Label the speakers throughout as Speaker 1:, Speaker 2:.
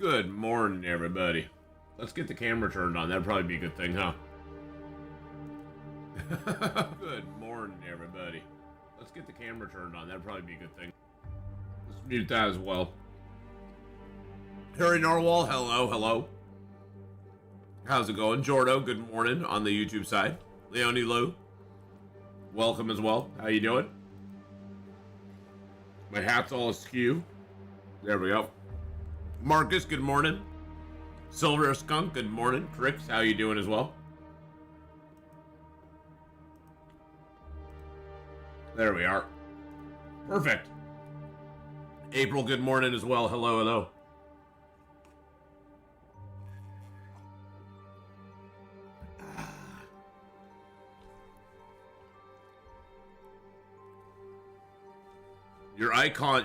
Speaker 1: Good morning, everybody. Let's get the camera turned on. That'd probably be a good thing, huh? Good morning, everybody. Let's get the camera turned on. That'd probably be a good thing. Let's mute that as well. Harry Narwhal, hello, hello. How's it going? Jordo, good morning on the YouTube side. Leonie Lou, welcome as well. How you doing? My hat's all askew. There we go. Marcus, good morning. Silver Skunk, good morning. Trix, how you doing as well? There we are. Perfect. April, good morning as well. Hello, hello. Your icon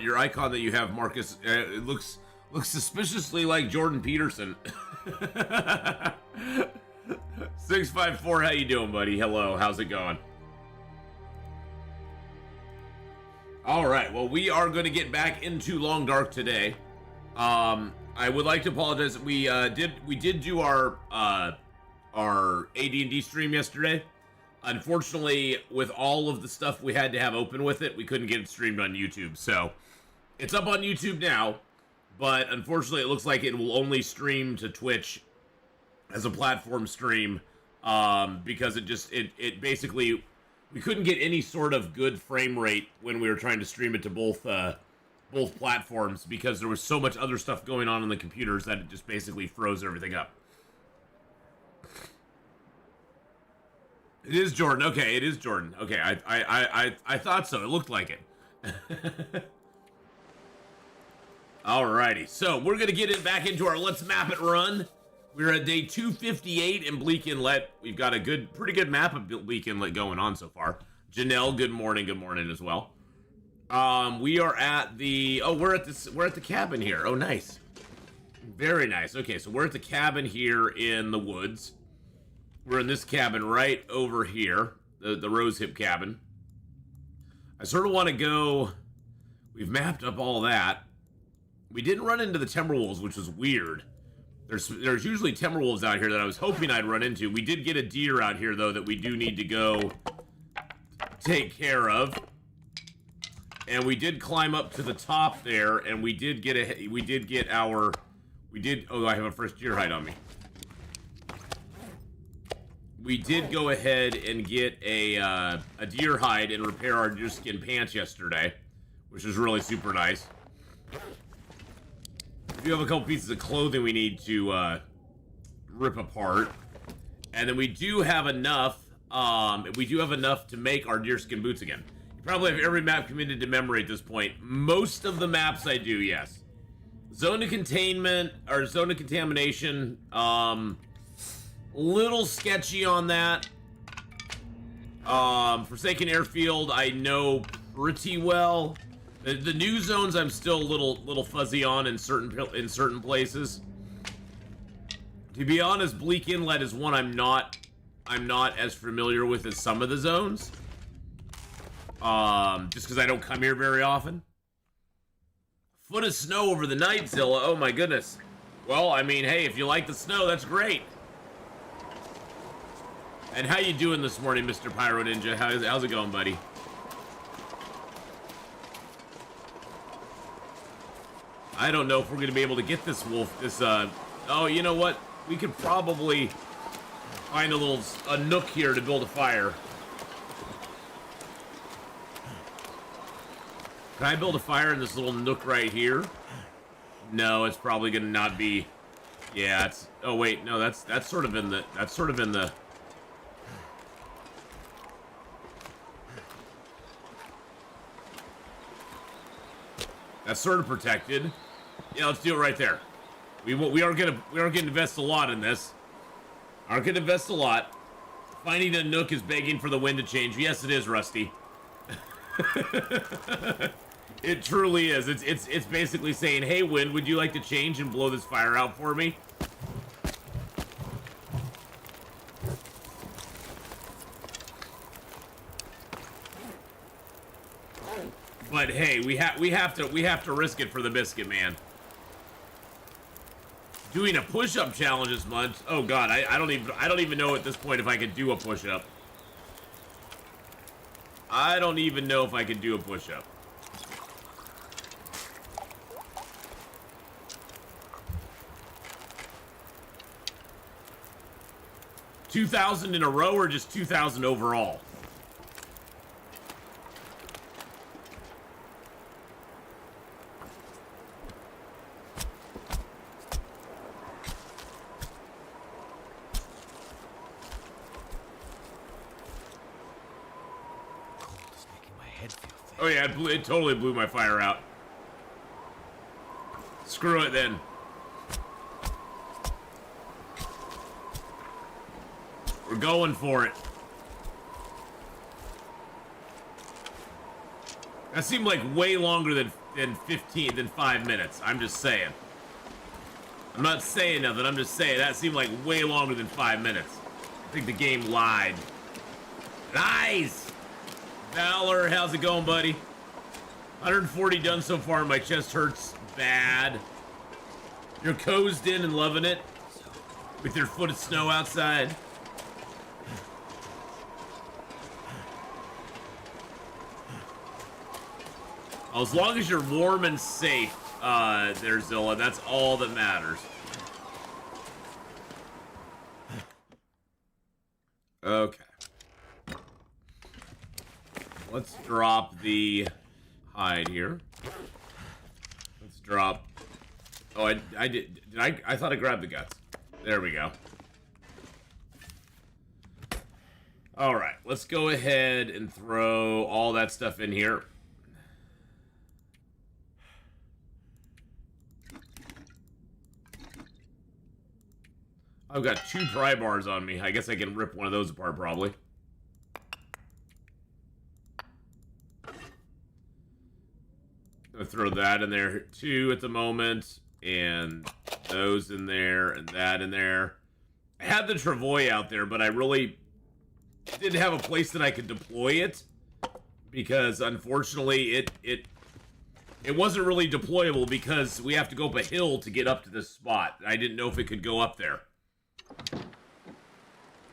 Speaker 1: that you have, Marcus, it looks suspiciously like Jordan Peterson. 654, how you doing, buddy? Hello, how's it going? All right, well, we are going to get back into Long Dark today. I would like to apologize. We did do our AD&D stream yesterday. Unfortunately, with all of the stuff we had to have open with it, we couldn't get it streamed on YouTube. So it's up on YouTube now, but unfortunately, it looks like it will only stream to Twitch as a platform stream because it basically, we couldn't get any sort of good frame rate when we were trying to stream it to both platforms because there was so much other stuff going on the computers that it just basically froze everything up. It is Jordan. Okay, it is Jordan. Okay, I thought so. It looked like it. Alrighty, so we're gonna get it back into our Let's Map It run. We're at day 258 in Bleak Inlet. We've got a pretty good map of Bleak Inlet going on so far. Janelle, good morning as well. We are at the we're at the cabin here. Oh, nice, very nice. Okay, so we're at the cabin here in the woods. We're in this cabin right over here, the rose hip cabin. I sort of want to go. We've mapped up all that. We didn't run into the Timberwolves, which was weird. There's usually Timberwolves out here that I was hoping I'd run into. We did get a deer out here though that we do need to go take care of. And we did climb up to the top there, and we did get oh, I have a fresh deer hide on me. We did go ahead and get a deer hide and repair our deerskin pants yesterday, which is really super nice. We do have a couple pieces of clothing we need to rip apart, and then we do have enough. To make our deerskin boots again. You probably have every map committed to memory at this point. Most of the maps I do, yes. Zone of containment or zone of contamination. Little sketchy on that. Forsaken Airfield, I know pretty well. The new zones, I'm still a little fuzzy on in certain places. To be honest, Bleak Inlet is one I'm not as familiar with as some of the zones. Just because I don't come here very often. Foot of snow over the night, Zilla. Oh my goodness. Well, I mean, hey, if you like the snow, that's great. And how you doing this morning, Mr. Pyro Ninja? How's it going, buddy? I don't know if we're going to be able to get this wolf, oh, you know what? We could probably find a nook here to build a fire. Can I build a fire in this little nook right here? No, it's probably going to not be. Yeah, it's, oh wait, no, that's sort of in the, that's sort of protected. Yeah, let's do it right there. We are gonna invest a lot in this. Aren't gonna invest a lot. Finding a nook is begging for the wind to change. Yes, it is, Rusty. It truly is. It's basically saying, hey, wind, would you like to change and blow this fire out for me? But hey, we have to risk it for the biscuit, man. Doing a push-up challenge this month. Oh god, I don't even know at this point if I could do a push-up. I don't even know if I could do a push-up. $2,000 in a row or just 2,000 overall? Oh yeah, it totally blew my fire out. Screw it then. We're going for it. That seemed like way longer than 5 minutes. I'm just saying. I'm not saying nothing, I'm just saying that seemed like way longer than 5 minutes. I think the game lied. Nice! Valor, how's it going, buddy? 140 done so far, my chest hurts bad. You're cozied in and loving it? With your foot of snow outside? Well, as long as you're warm and safe, there, Zilla, that's all that matters. Okay. Let's drop the hide here. Let's drop... Oh, I did I thought I grabbed the guts. There we go. Alright, let's go ahead and throw all that stuff in here. I've got 2 pry bars on me. I guess I can rip one of those apart, probably. I'll throw that in there, too, at the moment. And those in there, and that in there. I had the travois out there, but I really didn't have a place that I could deploy it. Because, unfortunately, it wasn't really deployable because we have to go up a hill to get up to this spot. I didn't know if it could go up there.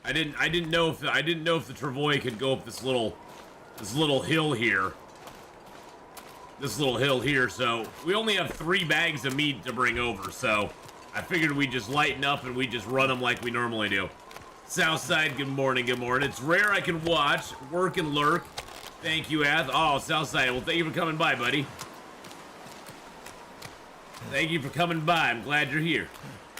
Speaker 1: I didn't know if the travois could go up this little hill here. This little hill here, so we only have 3 bags of meat to bring over, so I figured we'd just lighten up and we'd just run them like we normally do. Southside, good morning, good morning. It's rare I can watch, work and lurk. Thank you, Ath. Oh, Southside, well, thank you for coming by, buddy. Thank you for coming by. I'm glad you're here.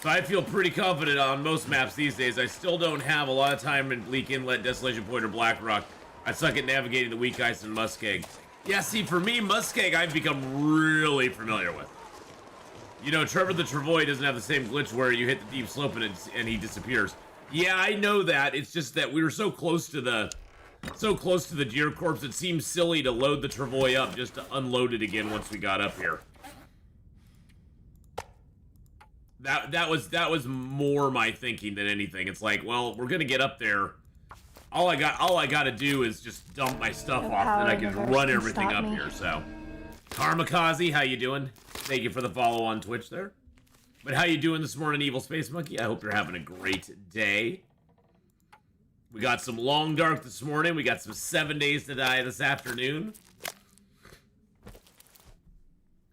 Speaker 1: So I feel pretty confident on most maps these days. I still don't have a lot of time in Bleak Inlet, Desolation Point, or Blackrock. I suck at navigating the weak ice and muskeg. Yeah, see, for me, muskeg I've become really familiar with. You know, Trevor the Travois doesn't have the same glitch where you hit the deep slope and he disappears. Yeah, I know that. It's just that we were so close to the deer corpse, it seems silly to load the Travois up just to unload it again once we got up here. That was more my thinking than anything. It's like, well, we're gonna get up there. All I got to do is just dump my stuff off, and I can run everything up here. So, Karmakaze, how you doing? Thank you for the follow on Twitch there. But how you doing this morning, Evil Space Monkey? I hope you're having a great day. We got some Long Dark this morning. We got some 7 Days to Die this afternoon.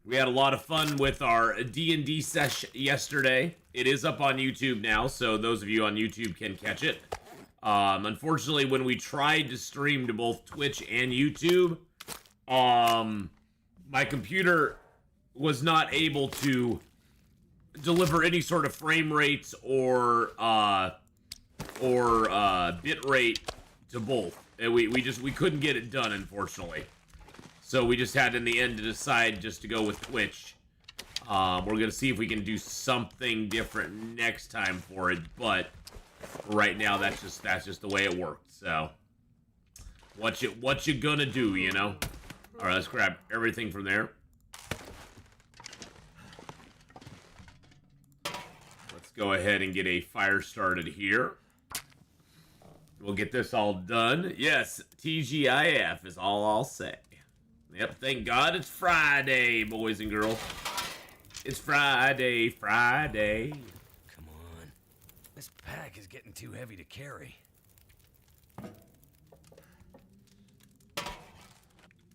Speaker 1: We had a lot of fun with our D&D sesh yesterday. It is up on YouTube now, so those of you on YouTube can catch it. Unfortunately, when we tried to stream to both Twitch and YouTube, my computer was not able to deliver any sort of frame rates or bit rate to both. And we couldn't get it done, unfortunately. So we just had in the end to decide just to go with Twitch. We're gonna see if we can do something different next time for it, but right now that's just the way it worked. So what you gonna do, you know? All right, let's grab everything from there. Let's go ahead and get a fire started here. We'll get this all done. Yes, TGIF is all I'll say. Yep, thank God it's Friday, boys and girls. It's Friday.
Speaker 2: pack is getting too heavy to carry.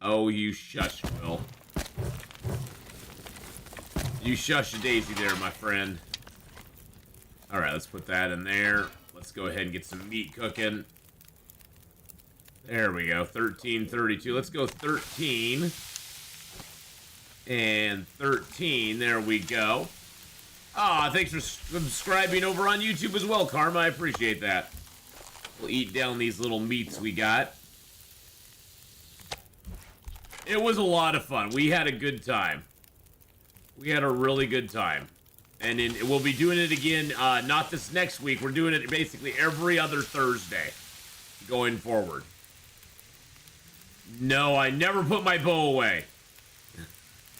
Speaker 1: Oh, you shush, Will. You shush a daisy there, my friend. Alright, let's put that in there. Let's go ahead and get some meat cooking. There we go, 1332. Let's go 13. And 13, there we go. Ah, thanks for subscribing over on YouTube as well, Karma. I appreciate that. We'll eat down these little meats we got. It was a lot of fun. We had a good time. We had a really good time. And we'll be doing it again, not this next week. We're doing it basically every other Thursday going forward. No, I never put my bow away.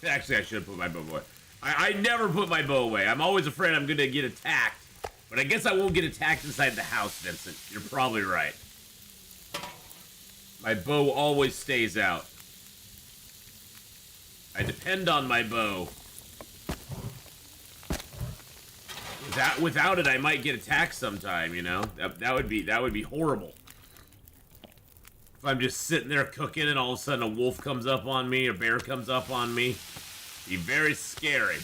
Speaker 1: Actually, I should have put my bow away. I never put my bow away. I'm always afraid I'm going to get attacked. But I guess I won't get attacked inside the house, Vincent. You're probably right. My bow always stays out. I depend on my bow. Without it, I might get attacked sometime, you know? That would be horrible. If I'm just sitting there cooking and all of a sudden a wolf comes up on me, a bear comes up on me, it'd be very scary.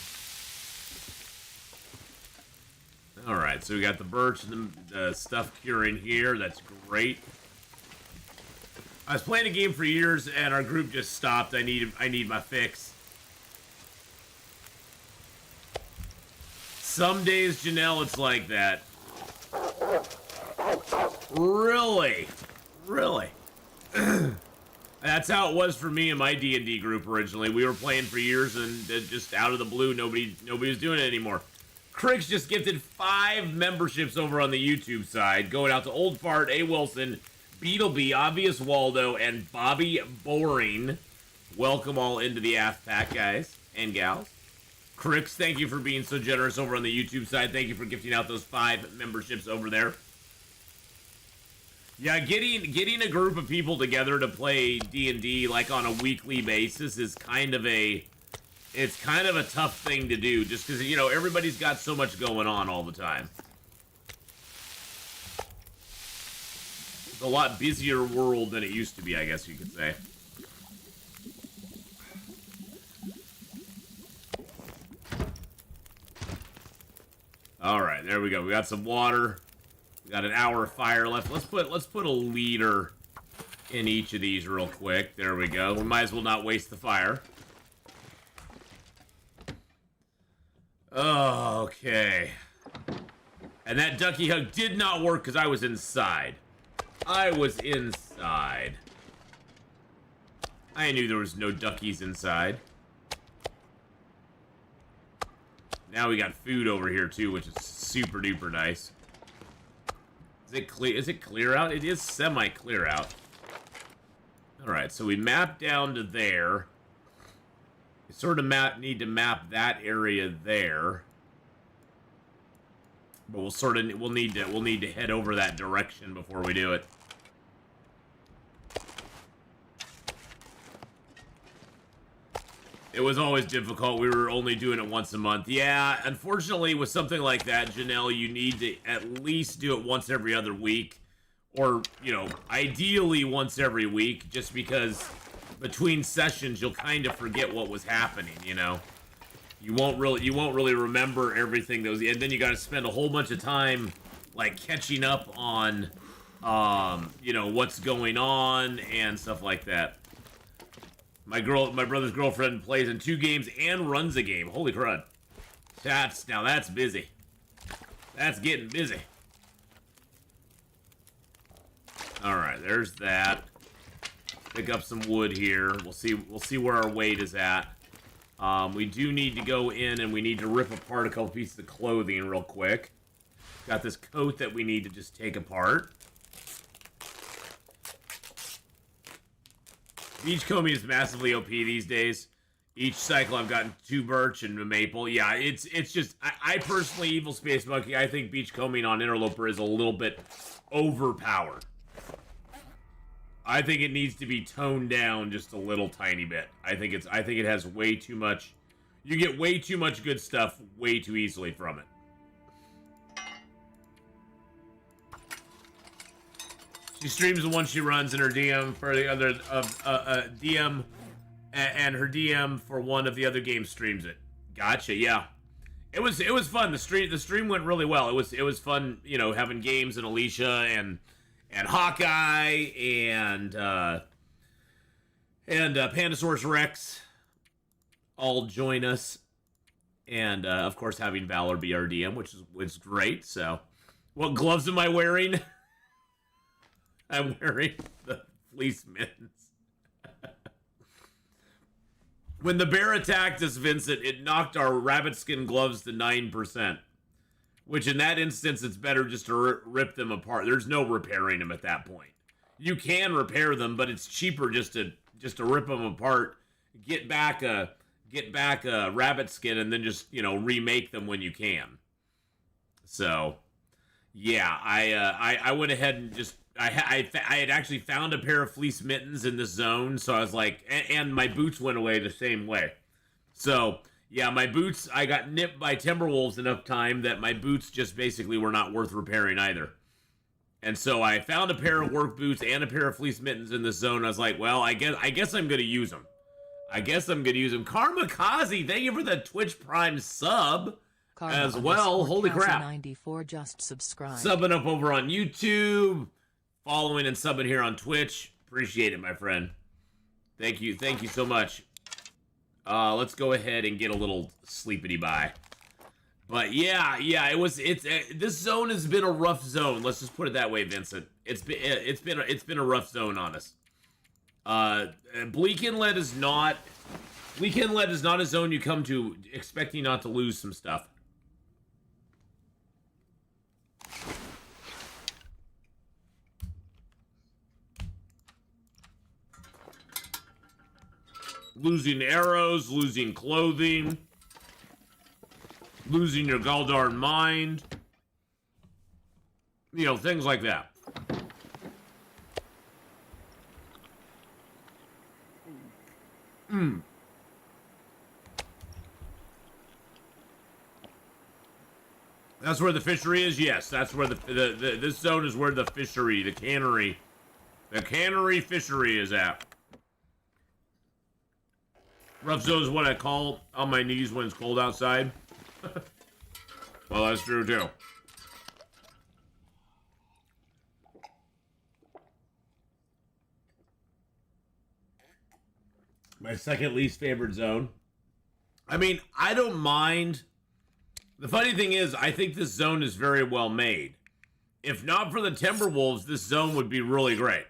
Speaker 1: Alright, so we got the birch and the stuff curing here. That's great. I was playing a game for years and our group just stopped. I need my fix. Some days, Janelle, it's like that. Really? Really? That's how it was for me and my D&D group originally. We were playing for years and just out of the blue, nobody was doing it anymore. Cricks just gifted 5 memberships over on the YouTube side, going out to Old Fart, A. Wilson, Beetlebee, Obvious Waldo, and Bobby Boring. Welcome all into the Ath Pack, guys and gals. Cricks, thank you for being so generous over on the YouTube side. Thank you for gifting out those 5 memberships over there. Yeah, getting a group of people together to play D&D like on a weekly basis is kind of a tough thing to do, just because, you know, everybody's got so much going on all the time. It's a lot busier world than it used to be, I guess you could say. Alright, there we go. We got some water. We got an hour of fire left. Let's put a liter in each of these real quick. There we go. We might as well not waste the fire. Okay. And that ducky hug did not work because I was inside. I was inside. I knew there was no duckies inside. Now we got food over here too, which is super duper nice. Is it clear out? It is semi-clear out. Alright, so we map down to there. We sort of need to map that area there. But we'll need to head over that direction before we do it. It was always difficult. We were only doing it once a month. Yeah, unfortunately, with something like that, Janelle, you need to at least do it once every other week. Or, you know, ideally once every week, just because between sessions, you'll kind of forget what was happening, you know? You won't really remember everything and then you gotta spend a whole bunch of time, like, catching up on, you know, what's going on and stuff like that. My brother's girlfriend plays in 2 games and runs a game. Holy crud. Now that's busy. That's getting busy. Alright, there's that. Pick up some wood here. We'll see where our weight is at. We do need to go in and we need to rip apart a couple pieces of clothing real quick. Got this coat that we need to just take apart. Beachcombing is massively OP these days. Each cycle I've gotten 2 birch and a maple. Yeah, it's just, I personally, Evil Space Monkey, I think beachcombing on Interloper is a little bit overpowered. I think it needs to be toned down just a little tiny bit. I think it has way too much. You get way too much good stuff way too easily from it. She streams the one she runs in her DM for the other DM, and her DM for one of the other games streams it. Gotcha. Yeah, it was fun. The stream went really well. It was fun. You know, having games and Alicia and Hawkeye and Pandasaurus Rex all join us, and of course having Valor be our DM, which is great. So, what gloves am I wearing? I'm wearing the fleece mittens. When the bear attacked us, Vincent, it knocked our rabbit skin gloves to 9%. Which in that instance, it's better just to rip them apart. There's no repairing them at that point. You can repair them, but it's cheaper just to rip them apart, get back a rabbit skin, and then just, you know, remake them when you can. So, yeah, I went ahead and just I had actually found a pair of fleece mittens in this zone, so I was like, and my boots went away the same way. So, yeah, my boots, I got nipped by Timberwolves enough time that my boots just basically were not worth repairing either. And so I found a pair of work boots and a pair of fleece mittens in this zone. I was like, well, I guess I'm going to use them. Karmakazi, thank you for the Twitch Prime sub as well. Holy crap.
Speaker 3: 94 just subscribed.
Speaker 1: Subbing up over on YouTube. Following and subbing here on Twitch. Appreciate it, my friend. Thank you so much. Let's go ahead and get a little sleepity bye. But yeah, this zone has been a rough zone. Let's just put it that way, Vincent. It's been a rough zone on us. Bleak Inlet is not a zone you come to expecting not to lose some stuff. Losing arrows, losing clothing, losing your Galdarn mind. You know, things like that. That's where the fishery is? Yes, that's where this zone is where the fishery, the cannery fishery is at. Rough zone is what I call on my knees when it's cold outside. Well, that's true too. My second least favorite zone. I mean, I don't mind. The funny thing is, I think this zone is very well made. If not for the Timberwolves, this zone would be really great.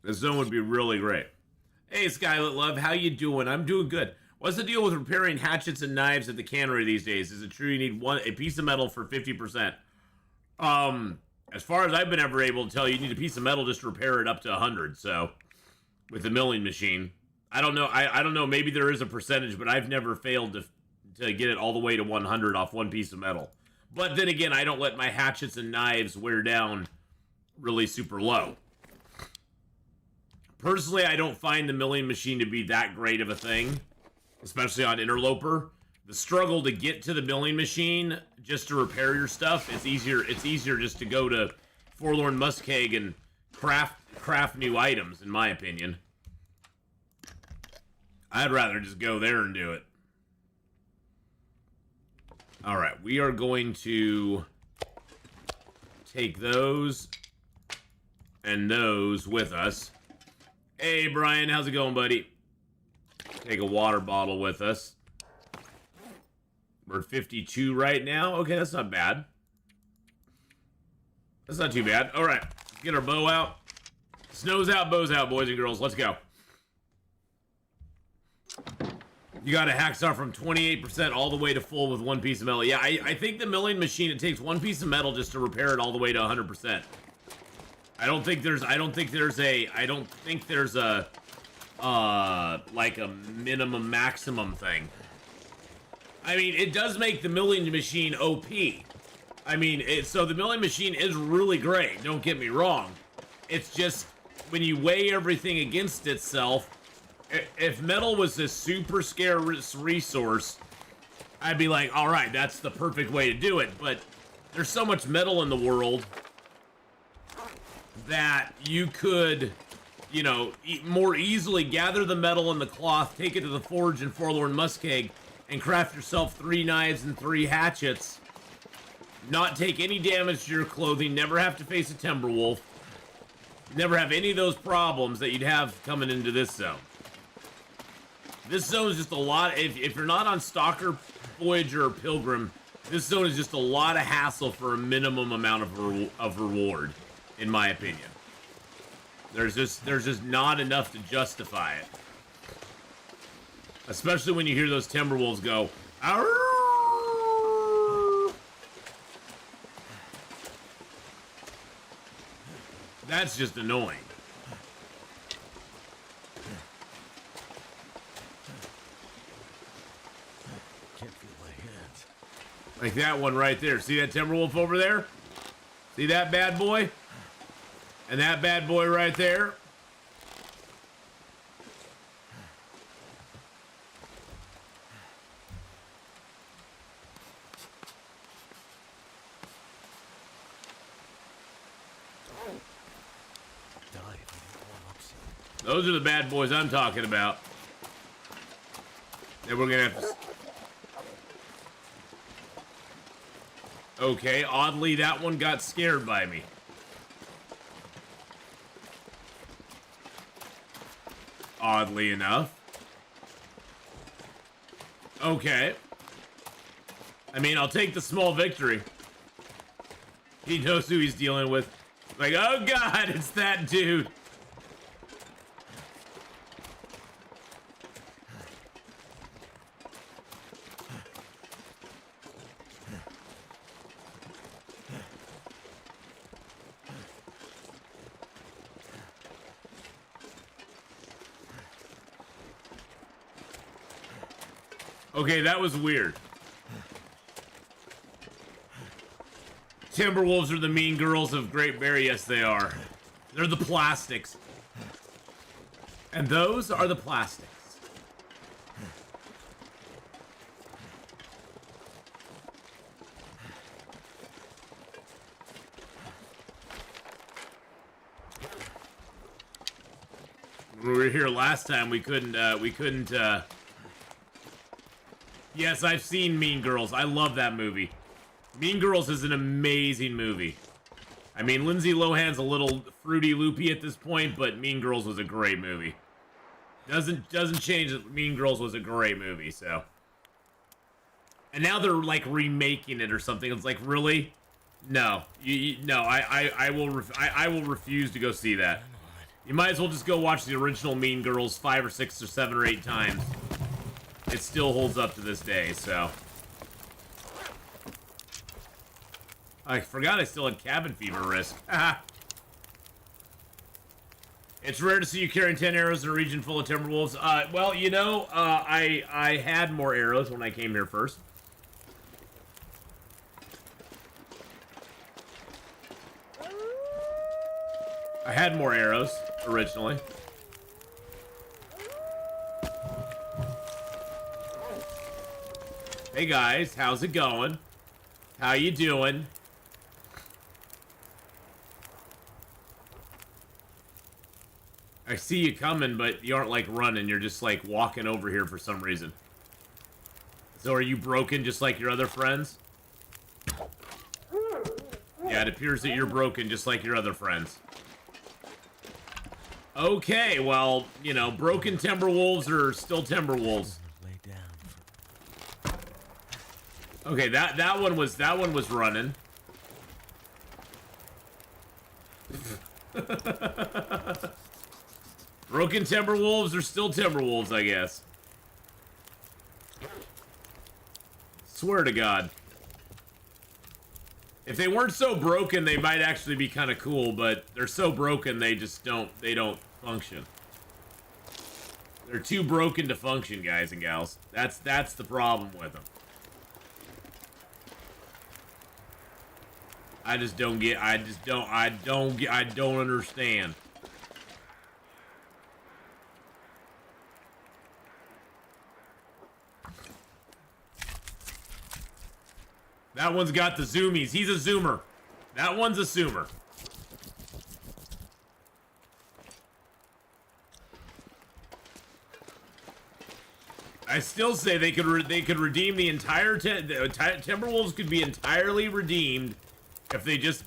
Speaker 1: This zone would be really great. Hey, Skylit Love, how you doing? I'm doing good. What's the deal with repairing hatchets and knives at the cannery these days? Is it true you need a piece of metal for 50%? As far as I've been ever able to tell, you need a piece of metal just to repair it up to 100. So, with the milling machine, I don't know. I don't know. Maybe there is a percentage, but I've never failed to get it all the way to 100 off one piece of metal. But then again, I don't let my hatchets and knives wear down really super low. Personally, I don't find the milling machine to be that great of a thing, especially on Interloper. The struggle to get to the milling machine just to repair your stuff, it's easier just to go to Forlorn Muskeg and craft new items, in my opinion. I'd rather just go there and do it. Alright, we are going to take those and those with us. Hey, Brian, how's it going, buddy? Take a water bottle with us. We're at 52 right now. Okay, that's not bad. That's not too bad. All right, let's get our bow out. Snow's out, bow's out, boys and girls. Let's go. You got a hacksaw from 28% all the way to full with one piece of metal. Yeah, I think the milling machine, it takes one piece of metal just to repair it all the way to 100%. I don't think there's a like a minimum maximum thing. I mean, it does make the milling machine OP. I mean, so the milling machine is really great, don't get me wrong. It's just, when you weigh everything against itself, if metal was a super scarce resource, I'd be like, alright, that's the perfect way to do it, but there's so much metal in the world that you could, you know, more easily gather the metal and the cloth, take it to the forge in Forlorn Muskeg, and craft yourself 3 knives and 3 hatchets. Not take any damage to your clothing, never have to face a Timberwolf, never have any of those problems that you'd have coming into this zone. This zone is just a lot, if you're not on Stalker, Voyager, or Pilgrim, this zone is just a lot of hassle for a minimum amount of reward, in my opinion. There's just not enough to justify it. Especially when you hear those Timberwolves go, "Arr!" That's just annoying.
Speaker 2: Can't feel my hands.
Speaker 1: Like that one right there. See that Timberwolf over there? See that bad boy? And that bad boy right there? Those are the bad boys I'm talking about. Then we're gonna have to... Okay, oddly, that one got scared by me. Oddly enough. Okay. I mean, I'll take the small victory. He knows who he's dealing with. Like, oh god, it's that dude. Okay, that was weird. Timberwolves are the mean girls of Great Bear. Yes, they are. They're the plastics. And those are the plastics. When we were here last time, we couldn't, Yes, I've seen Mean Girls. I love that movie. Mean Girls is an amazing movie. I mean, Lindsay Lohan's a little fruity loopy at this point, but Mean Girls was a great movie. Doesn't change that Mean Girls was a great movie, so. And now they're like remaking it or something. It's like, really? No, no. I will refuse to go see that. You might as well just go watch the original Mean Girls 5 or 6 or 7 or 8 times. It still holds up to this day, so. I forgot I still had cabin fever risk. It's rare to see you carrying 10 arrows in a region full of Timberwolves. Well, you know, I had more arrows when I came here first. I had more arrows, originally. Hey guys, how's it going? How you doing? I see you coming, but you aren't like running, you're just like walking over here for some reason. So are you broken just like your other friends? Yeah, it appears that you're broken just like your other friends. Okay, well, you know, broken Timberwolves are still Timberwolves. Okay, that one was running. Broken Timberwolves are still Timberwolves, I guess. Swear to God. If they weren't so broken, they might actually be kind of cool, but they're so broken they just don't function. They're too broken to function, guys and gals. That's the problem with them. I don't understand. That one's got the zoomies. He's a zoomer. That one's a zoomer. I still say they could redeem the entire Timberwolves could be entirely redeemed if they just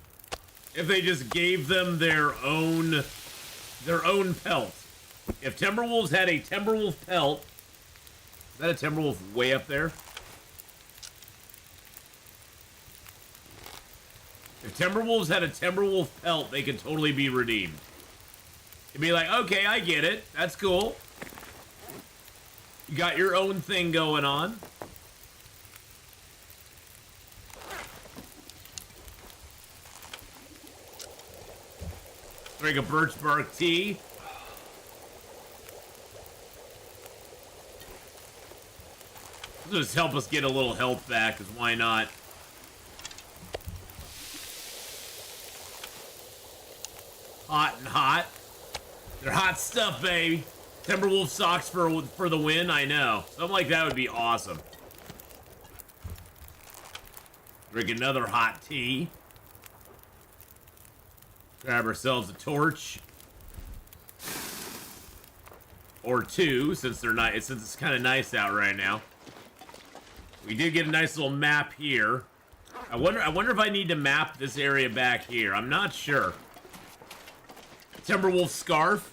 Speaker 1: gave them their own pelt. If Timberwolves had a Timberwolf pelt, is that a Timberwolf way up there? If Timberwolves had a Timberwolf pelt, they could totally be redeemed. It'd be like, okay, I get it. That's cool. You got your own thing going on. Drink a birch bark tea. Just help us get a little health back, because why not? Hot and hot. They're hot stuff, baby. Timberwolf socks for the win, I know. Something like that would be awesome. Drink another hot tea. Grab ourselves a torch. Or two, since it's kind of nice out right now. We did get a nice little map here. I wonder if I need to map this area back here. I'm not sure. Timberwolf scarf.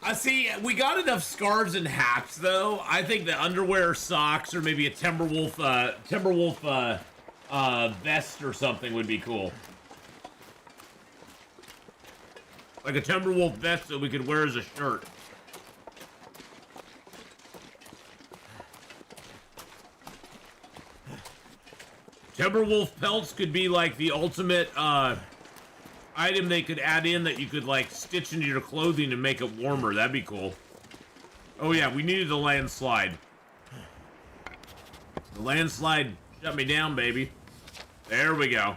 Speaker 1: I see. We got enough scarves and hats, though. I think the underwear, socks, or maybe a Timberwolf vest or something would be cool. Like a Timberwolf vest that we could wear as a shirt. Timberwolf pelts could be like the ultimate item they could add in that you could like stitch into your clothing and make it warmer. That'd be cool. Oh yeah, we needed the landslide. The landslide shut me down, baby. There we go.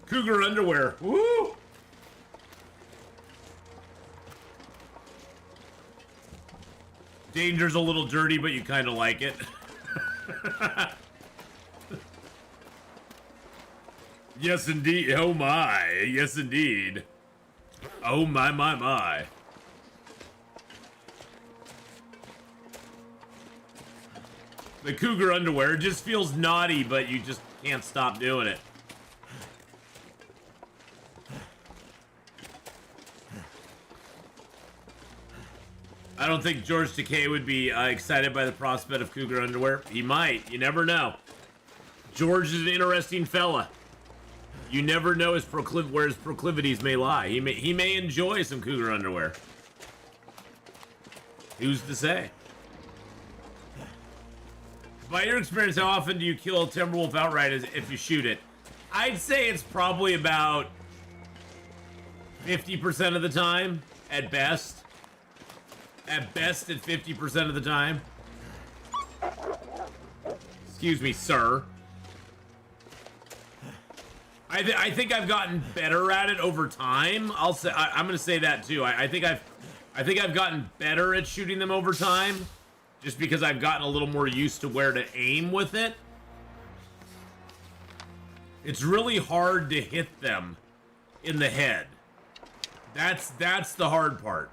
Speaker 1: Cougar underwear. Woo! Danger's a little dirty, but you kind of like it. Yes, indeed. Oh, my. Yes, indeed. Oh, my, my, my. The Cougar underwear just feels naughty, but you just can't stop doing it. I don't think George Takei would be excited by the prospect of Cougar underwear. He might. You never know. George is an interesting fella. You never know where his proclivities may lie. He may enjoy some Cougar underwear. Who's to say? By your experience, how often do you kill a Timberwolf outright if you shoot it? I'd say it's probably about 50% of the time, at best. At best, at 50% of the time. Excuse me, sir. I think I've gotten better at it over time. I'm gonna say that too. I think I've gotten better at shooting them over time, just because I've gotten a little more used to where to aim with it. It's really hard to hit them in the head. That's the hard part.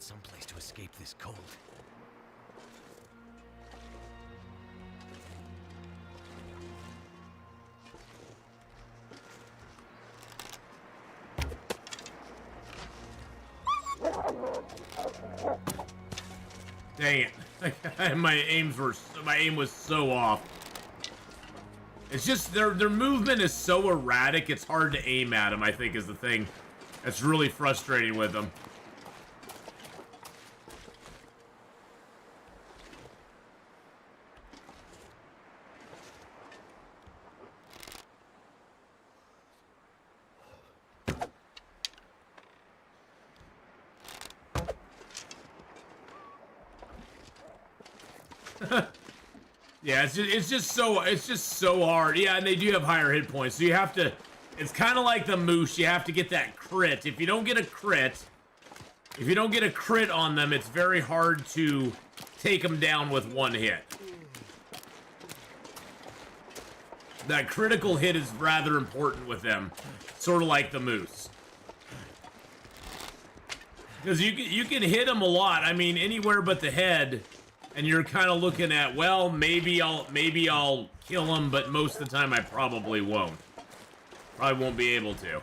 Speaker 2: Someplace to escape this cold.
Speaker 1: Dang it. my aim was so off. It's just their movement is so erratic, it's hard to aim at them, I think, is the thing that's really frustrating with them. Yeah, it's just so hard. Yeah, and they do have higher hit points, so you have to. It's kind of like the moose. You have to get that crit. If you don't get a crit on them, it's very hard to take them down with one hit. That critical hit is rather important with them, sort of like the moose. Because you can hit them a lot. I mean, anywhere but the head. And you're kind of looking at, well, maybe I'll kill him, but most of the time I probably won't. Probably won't be able to.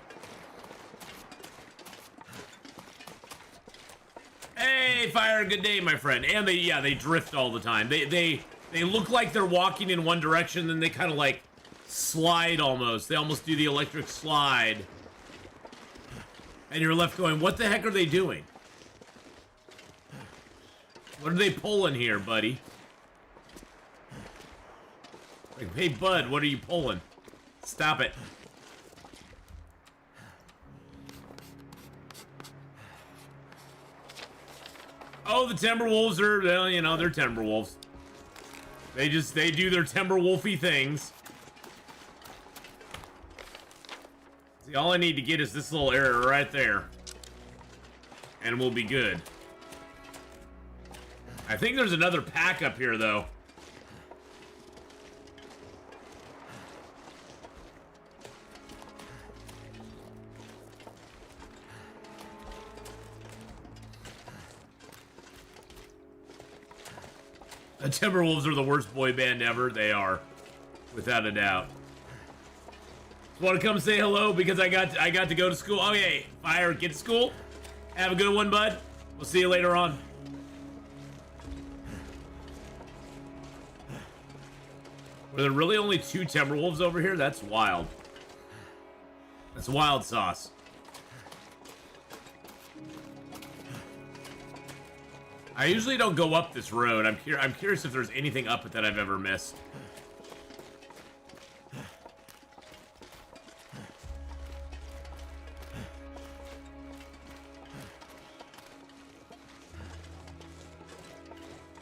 Speaker 1: Hey, Fire, good day, my friend. And they drift all the time. They look like they're walking in one direction, then they kind of like slide almost. They almost do the electric slide. And you're left going, what the heck are they doing? What are they pulling here, buddy? Like, hey, bud, what are you pulling? Stop it. Oh, the Timberwolves are, well, you know, they're Timberwolves. They do their Timberwolfy things. See, all I need to get is this little area right there. And we'll be good. I think there's another pack up here, though. The Timberwolves are the worst boy band ever. They are, without a doubt. Just want to come say hello because I got to go to school. Oh, yeah, Fire, get to school. Have a good one, bud. We'll see you later on. Were there really only 2 Timberwolves over here? That's wild. That's wild sauce. I usually don't go up this road. I'm curious if there's anything up it that I've ever missed.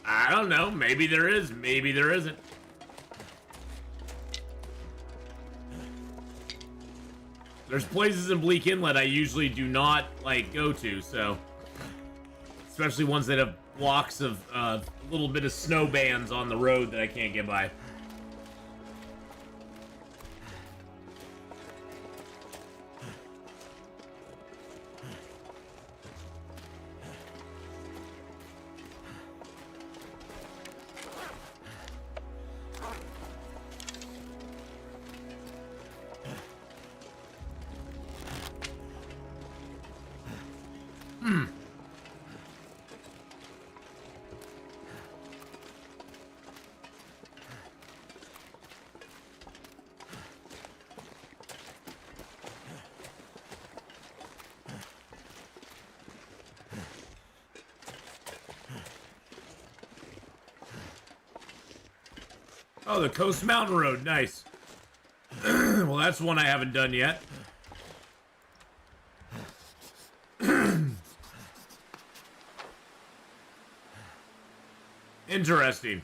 Speaker 1: I don't know. Maybe there is. Maybe there isn't. There's places in Bleak Inlet I usually do not, like, go to, so... Especially ones that have blocks of a little bit of snow bands on the road that I can't get by. Oh, the Coast Mountain Road. Nice. Well, that's one I haven't done yet. Interesting.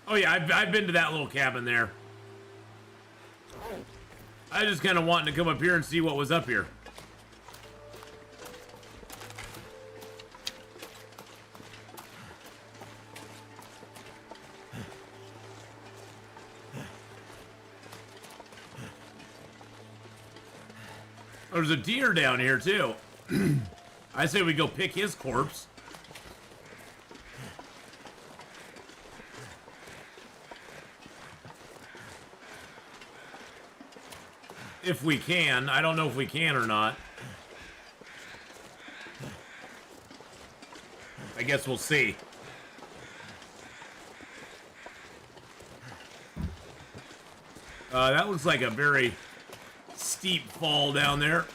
Speaker 1: Oh, yeah, I've been to that little cabin there. I just kind of wanted to come up here and see what was up here. There's a deer down here, too. I say we go pick his corpse. If we can. I don't know if we can or not. I guess we'll see. That looks like a very steep fall down there.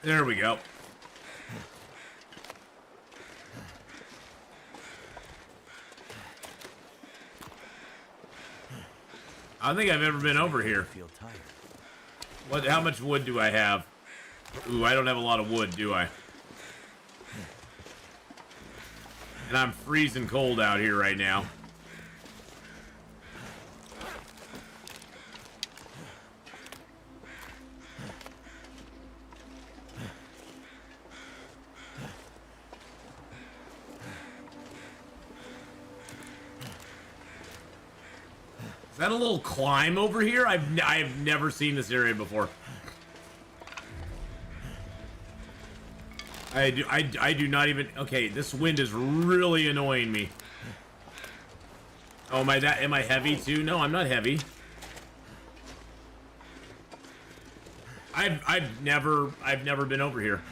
Speaker 1: There we go. I don't think I've ever been over here.
Speaker 2: Feel tired.
Speaker 1: What? How much wood do I have? Ooh, I don't have a lot of wood, do I? And I'm freezing cold out here right now. Is that a little climb over here? I've never seen this area before. I do not even. Okay, this wind is really annoying me. Oh, am I heavy too? No, I'm not heavy. I've never been over here.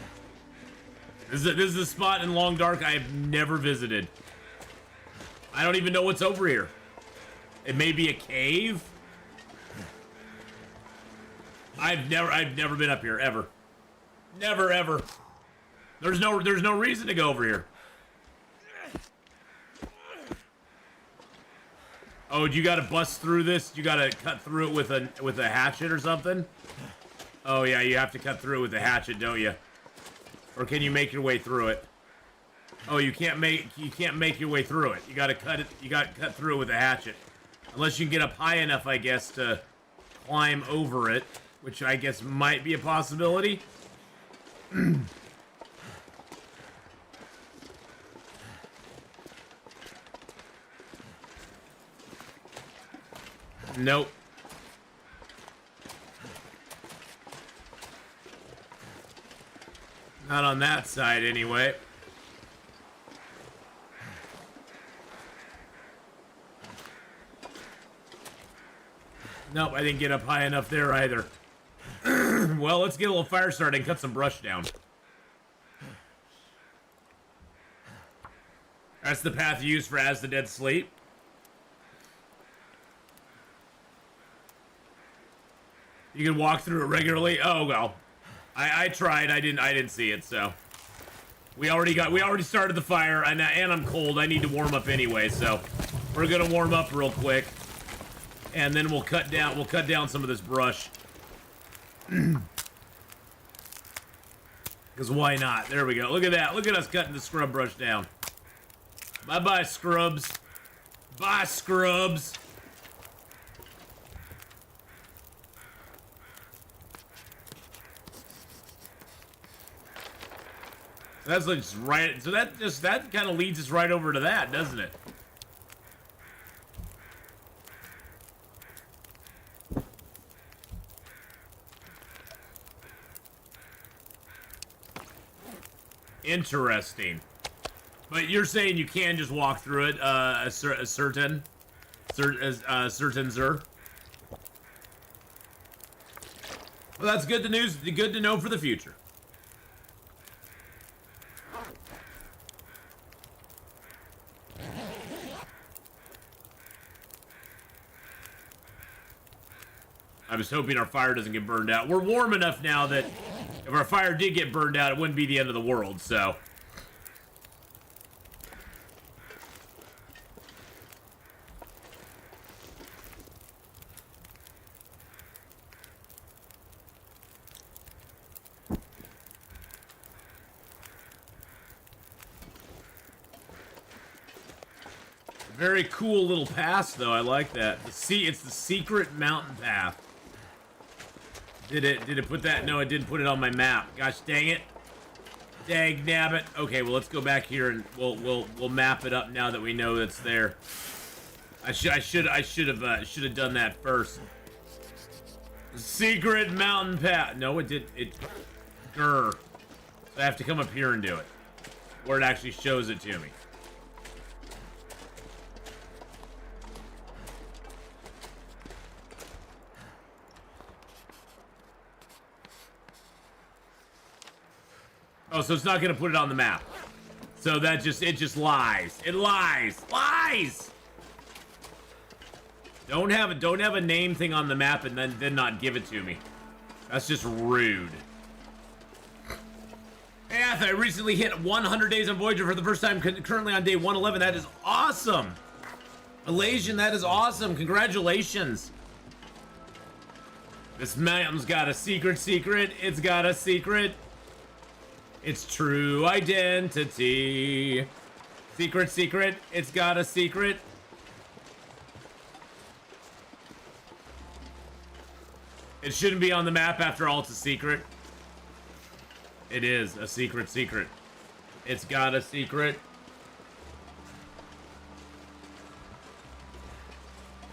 Speaker 1: This is a spot in Long Dark I've never visited. I don't even know what's over here. It may be a cave. I've never been up here ever. Never ever. There's no reason to go over here. Oh, you gotta bust through this? You gotta cut through it with a hatchet or something? Oh yeah, you have to cut through it with a hatchet, don't you? Or can you make your way through it? Oh, you can't make your way through it. You gotta cut through it with a hatchet. Unless you can get up high enough, I guess, to climb over it, which I guess might be a possibility. Nope. Not on that side, anyway. Nope, I didn't get up high enough there either. Well, let's get a little fire started and cut some brush down. That's the path used for As the Dead Sleep. You can walk through it regularly. Oh well, I tried. I didn't see it. So we already started the fire, and I'm cold. I need to warm up anyway. So we're gonna warm up real quick, and then we'll cut down some of this brush. Because why not? There we go. Look at that. Look at us cutting the scrub brush down. Bye bye scrubs. Bye scrubs. That's like just right. So that kind of leads us right over to that, doesn't it? Interesting. But you're saying you can just walk through it, a certain Zer. Well, that's good news. Good to know for the future. I was hoping our fire doesn't get burned out. We're warm enough now that if our fire did get burned out, it wouldn't be the end of the world, so. Very cool little pass, though. I like that. It's the secret mountain path. Did it put that? No, it didn't put it on my map. Gosh dang it. Dag nabbit. Okay, well let's go back here and we'll map it up now that we know it's there. I should have done that first. Secret mountain path. No, it did it. Grr. So I have to come up here and do it, where it actually shows it to me. Oh, so it's not gonna put it on the map. So it just lies. It lies. Lies! Don't have a name thing on the map and then not give it to me. That's just rude. Hey, Ath, I recently hit 100 days on Voyager for the first time, currently on day 111. That is awesome. Elation, that is awesome. Congratulations. This mountain's got a secret. It's got a secret. It's true identity. Secret, secret. It's got a secret. It shouldn't be on the map after all. It's a secret. It is a secret, secret. It's got a secret.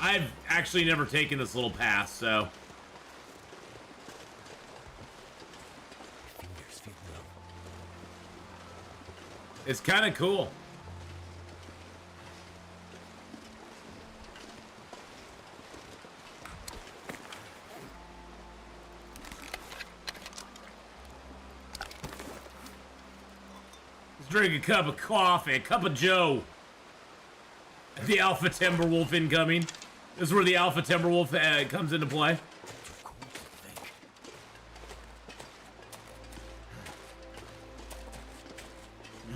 Speaker 1: I've actually never taken this little pass, so.
Speaker 2: Fingers feel numb.
Speaker 1: It's kind of cool. Let's drink a cup of coffee, a cup of Joe. The Alpha Timberwolf incoming. This is where the Alpha Timberwolf comes into play.
Speaker 2: Too cold to think.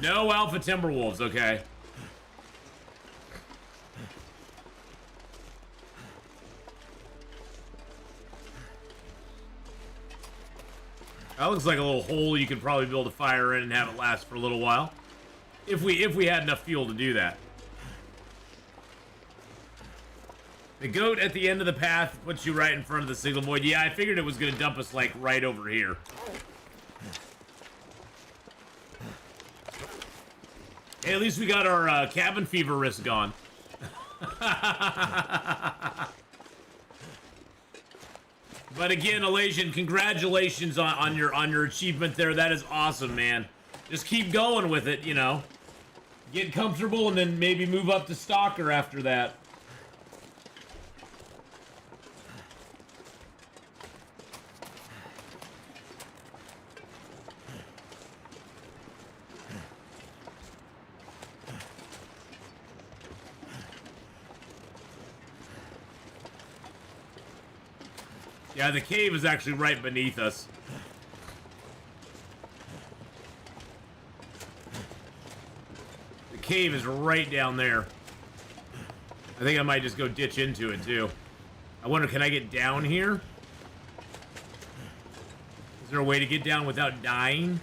Speaker 1: No Alpha Timberwolves, okay. That looks like a little hole you could probably build a fire in and have it last for a little while. If we had enough fuel to do that. The goat at the end of the path puts you right in front of the signal void. Yeah, I figured it was going to dump us, like, right over here. Hey, at least we got our cabin fever risk gone. But again, Elasian, congratulations on your achievement there. That is awesome, man. Just keep going with it, you know. Get comfortable and then maybe move up to Stalker after that. Yeah, the cave is actually right beneath us. The cave is right down there. I think I might just go ditch into it, too. I wonder, can I get down here? Is there a way to get down without dying?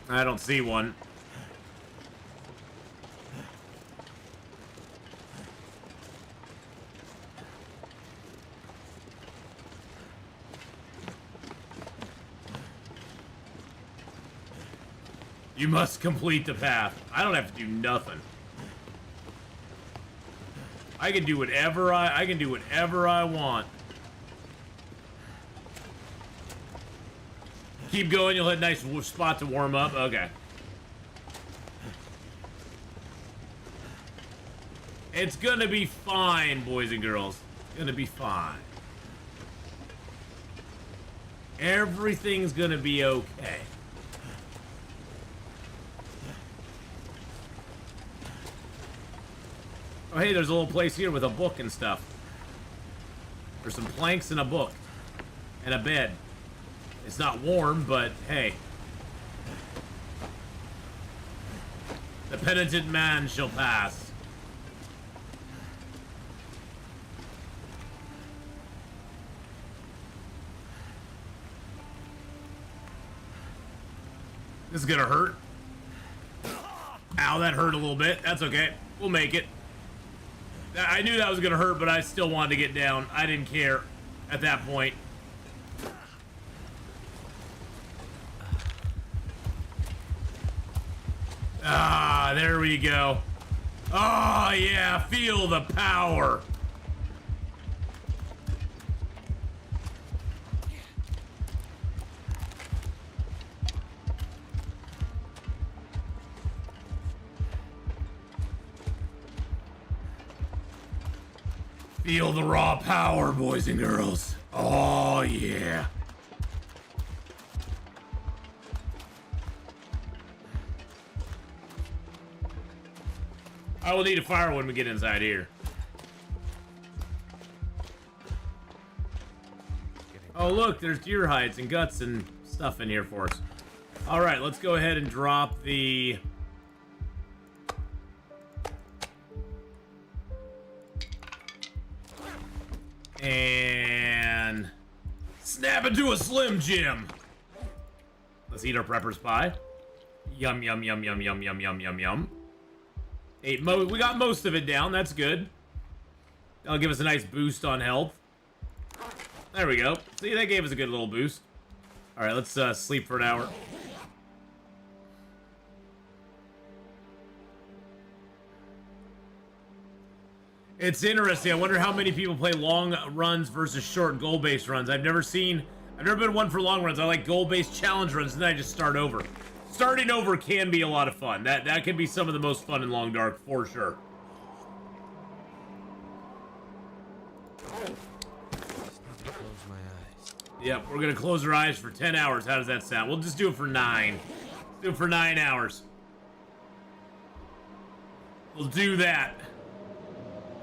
Speaker 1: I don't see one. You must complete the path. I don't have to do nothing. I can do whatever I can do whatever I want. Keep going, you'll hit a nice spot to warm up. Okay. It's gonna be fine, boys and girls. It's gonna be fine. Everything's gonna be okay. Oh, hey, there's a little place here with a book and stuff. There's some planks and a book. And a bed. It's not warm, but hey. The penitent man shall pass. This is gonna hurt. Ow, that hurt a little bit. That's okay. We'll make it. I knew that was gonna hurt, but I still wanted to get down. I didn't care at that point. Ah, there we go. Oh, yeah, feel the power. Feel the raw power, boys and girls. Oh, yeah. I will need a fire when we get inside here. Oh, look, there's deer hides and guts and stuff in here for us. All right, let's go ahead and drop the... And snap into a Slim Jim. Let's eat our prepper's pie. Yum, yum, yum, yum, yum, yum, yum, yum, yum. We got most of it down. That's good. That'll give us a nice boost on health. There we go. See, that gave us a good little boost. All right, let's sleep for an hour. It's interesting. I wonder how many people play long runs versus short goal-based runs. I've never been one for long runs. I like goal-based challenge runs, and then I just start over. Starting over can be a lot of fun. That can be some of the most fun in Long Dark, for sure.
Speaker 2: Close my eyes.
Speaker 1: Yep, we're gonna close our eyes for 10 hours. How does that sound? We'll just do it for 9. Let's do it for 9 hours. We'll do that.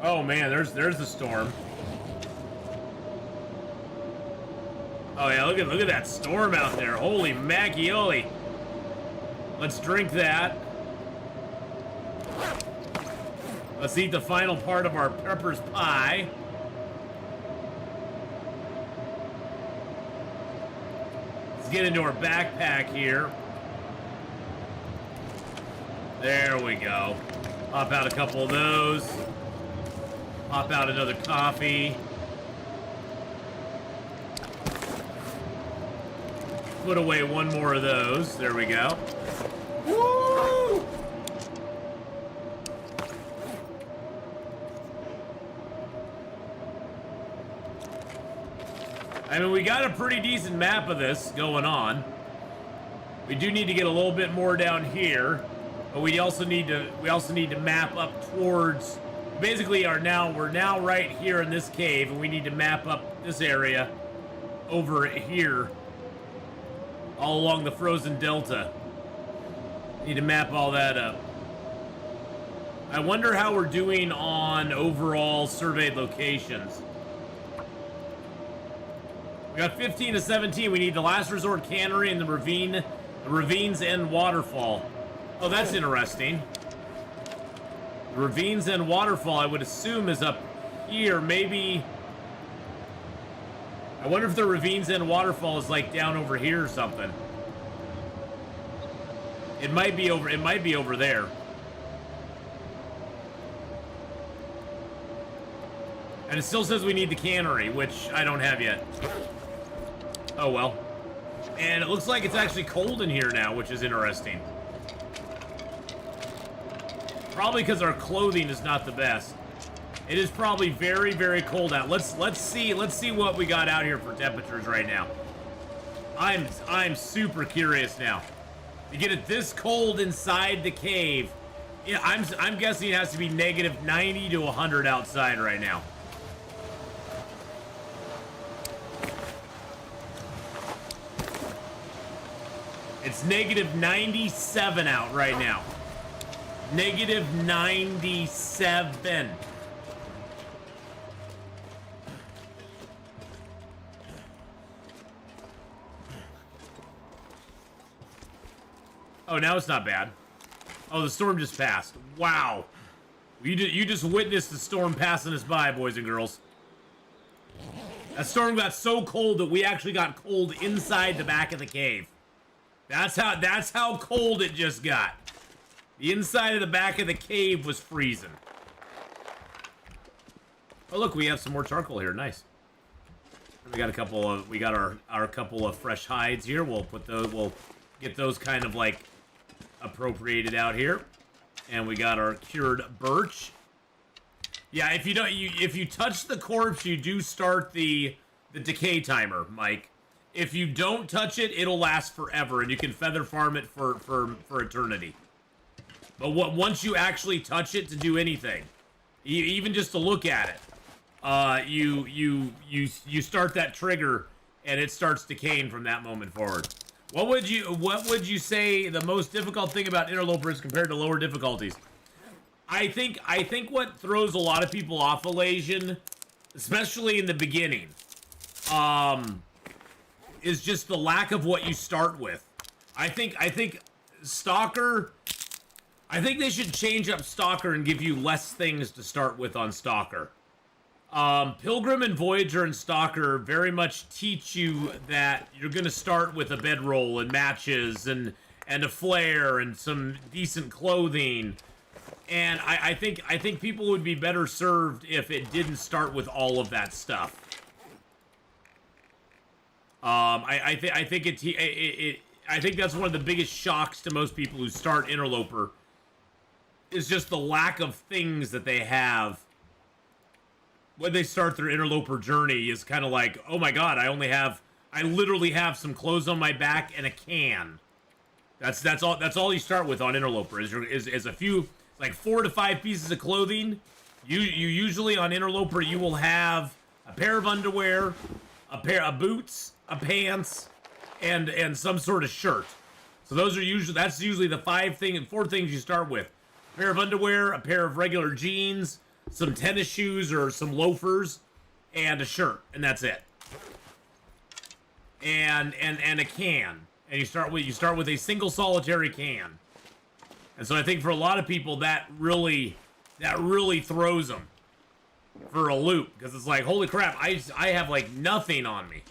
Speaker 1: Oh man, there's the storm. Oh yeah, look at that storm out there. Holy macchioli. Let's drink that. Let's eat the final part of our prepper's pie. Let's get into our backpack here. There we go. Pop out a couple of those. Pop out another coffee. Put away one more of those. There we go. Woo! I mean, we got a pretty decent map of this going on. We do need to get a little bit more down here, but we also need to map up towards. Basically, we're now right here in this cave, and we need to map up this area over here, all along the frozen delta. Need to map all that up. I wonder how we're doing on overall surveyed locations. We got 15 to 17. We need the last resort cannery and the ravines and waterfall. Oh, that's interesting. The ravines and waterfall, I would assume, is up here. Maybe. I wonder if the ravines and waterfall is like down over here or something. It might be over there. And it still says we need the cannery, which I don't have yet. Oh well. And it looks like it's actually cold in here now, which is interesting. Probably because our clothing is not the best. It is probably very, very cold out. Let's see what we got out here for temperatures right now. I'm super curious now. To get it this cold inside the cave, yeah, I'm guessing it has to be negative 90 to 100 outside right now. It's negative 97 out right now. Negative 97. Oh, now it's not bad. Oh, the storm just passed. Wow. You just witnessed the storm passing us by, boys and girls. That storm got so cold that we actually got cold inside the back of the cave. That's how cold it just got. The inside of the back of the cave was freezing. Oh look, we have some more charcoal here. Nice. We got our couple of fresh hides here. We'll get those kind of like appropriated out here. And we got our cured birch. Yeah, if you touch the corpse, you do start the decay timer, Mike. If you don't touch it, it'll last forever, and you can feather farm it for eternity. But once you actually touch it to do anything, even just to look at it, you start that trigger, and it starts decaying from that moment forward. What would you say the most difficult thing about Interloper is compared to lower difficulties? I think what throws a lot of people off Elasian, especially in the beginning, is just the lack of what you start with. I think Stalker. I think they should change up Stalker and give you less things to start with on Stalker. Pilgrim and Voyager and Stalker very much teach you that you're going to start with a bedroll and matches and a flare and some decent clothing. And I think people would be better served if it didn't start with all of that stuff. I think that's one of the biggest shocks to most people who start Interloper is just the lack of things that they have when they start their Interloper journey. Is kind of like, oh my god, I literally have some clothes on my back and a can. That's all you start with on Interloper is a few, like 4 to 5 pieces of clothing. You usually on Interloper you will have a pair of underwear, a pair of boots, a pants, and some sort of shirt. So that's usually the 4 things you start with. A pair of underwear, a pair of regular jeans, some tennis shoes or some loafers, and a shirt, and that's it. And a can. And you start with a single solitary can. And so I think for a lot of people that really throws them for a loop, because it's like, holy crap, I have like nothing on me.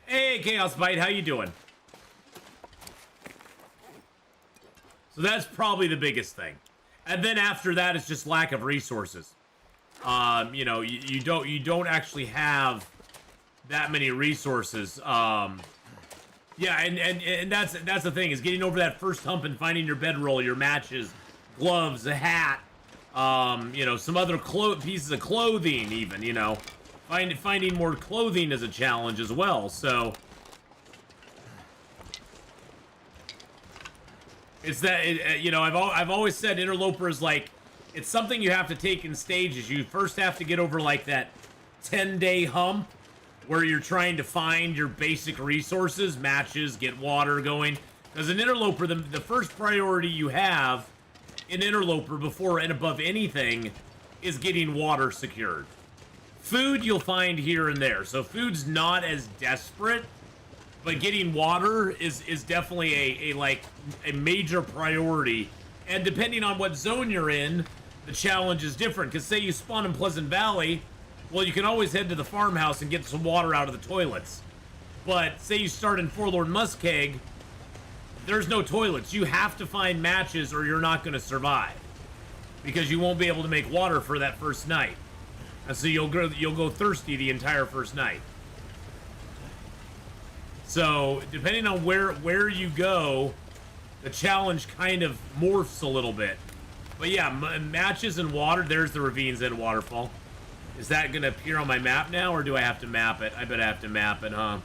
Speaker 1: Hey, Chaos Bite, how you doing? So that's probably the biggest thing. And then after that, it's just lack of resources. You know, you don't actually have that many resources. Yeah, and that's the thing, is getting over that first hump and finding your bedroll, your matches, gloves, a hat, you know, some other pieces of clothing even, you know. Finding more clothing is a challenge as well, so it's that, you know, I've always said Interloper is like, it's something you have to take in stages. You first have to get over like that 10-day hump where you're trying to find your basic resources, matches, get water going. Because in Interloper, the first priority you have in Interloper before and above anything is getting water secured. Food you'll find here and there, so food's not as desperate, but getting water is definitely a major priority. And depending on what zone you're in, the challenge is different. Because say you spawn in Pleasant Valley, well, you can always head to the farmhouse and get some water out of the toilets. But say you start in Forlorn Muskeg, there's no toilets. You have to find matches or you're not going to survive, because you won't be able to make water for that first night. And so you'll go thirsty the entire first night. So depending on where you go, the challenge kind of morphs a little bit. But yeah, matches and water. There's the Ravines End waterfall. Is that gonna appear on my map now, or do I have to map it? I bet I have to map it, huh?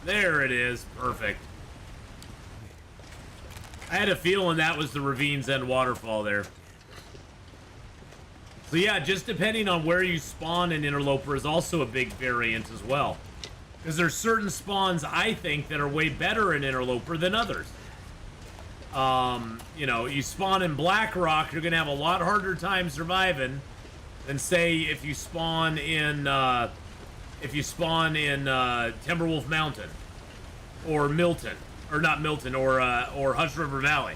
Speaker 1: There it is. Perfect. I had a feeling that was the Ravines End waterfall there. So yeah, just depending on where you spawn in Interloper is also a big variant as well. Because there's certain spawns, I think, that are way better in Interloper than others. You know, you spawn in Blackrock, you're gonna have a lot harder time surviving than, say, if you spawn in Timberwolf Mountain or Milton. Or not Milton, or Hush River Valley.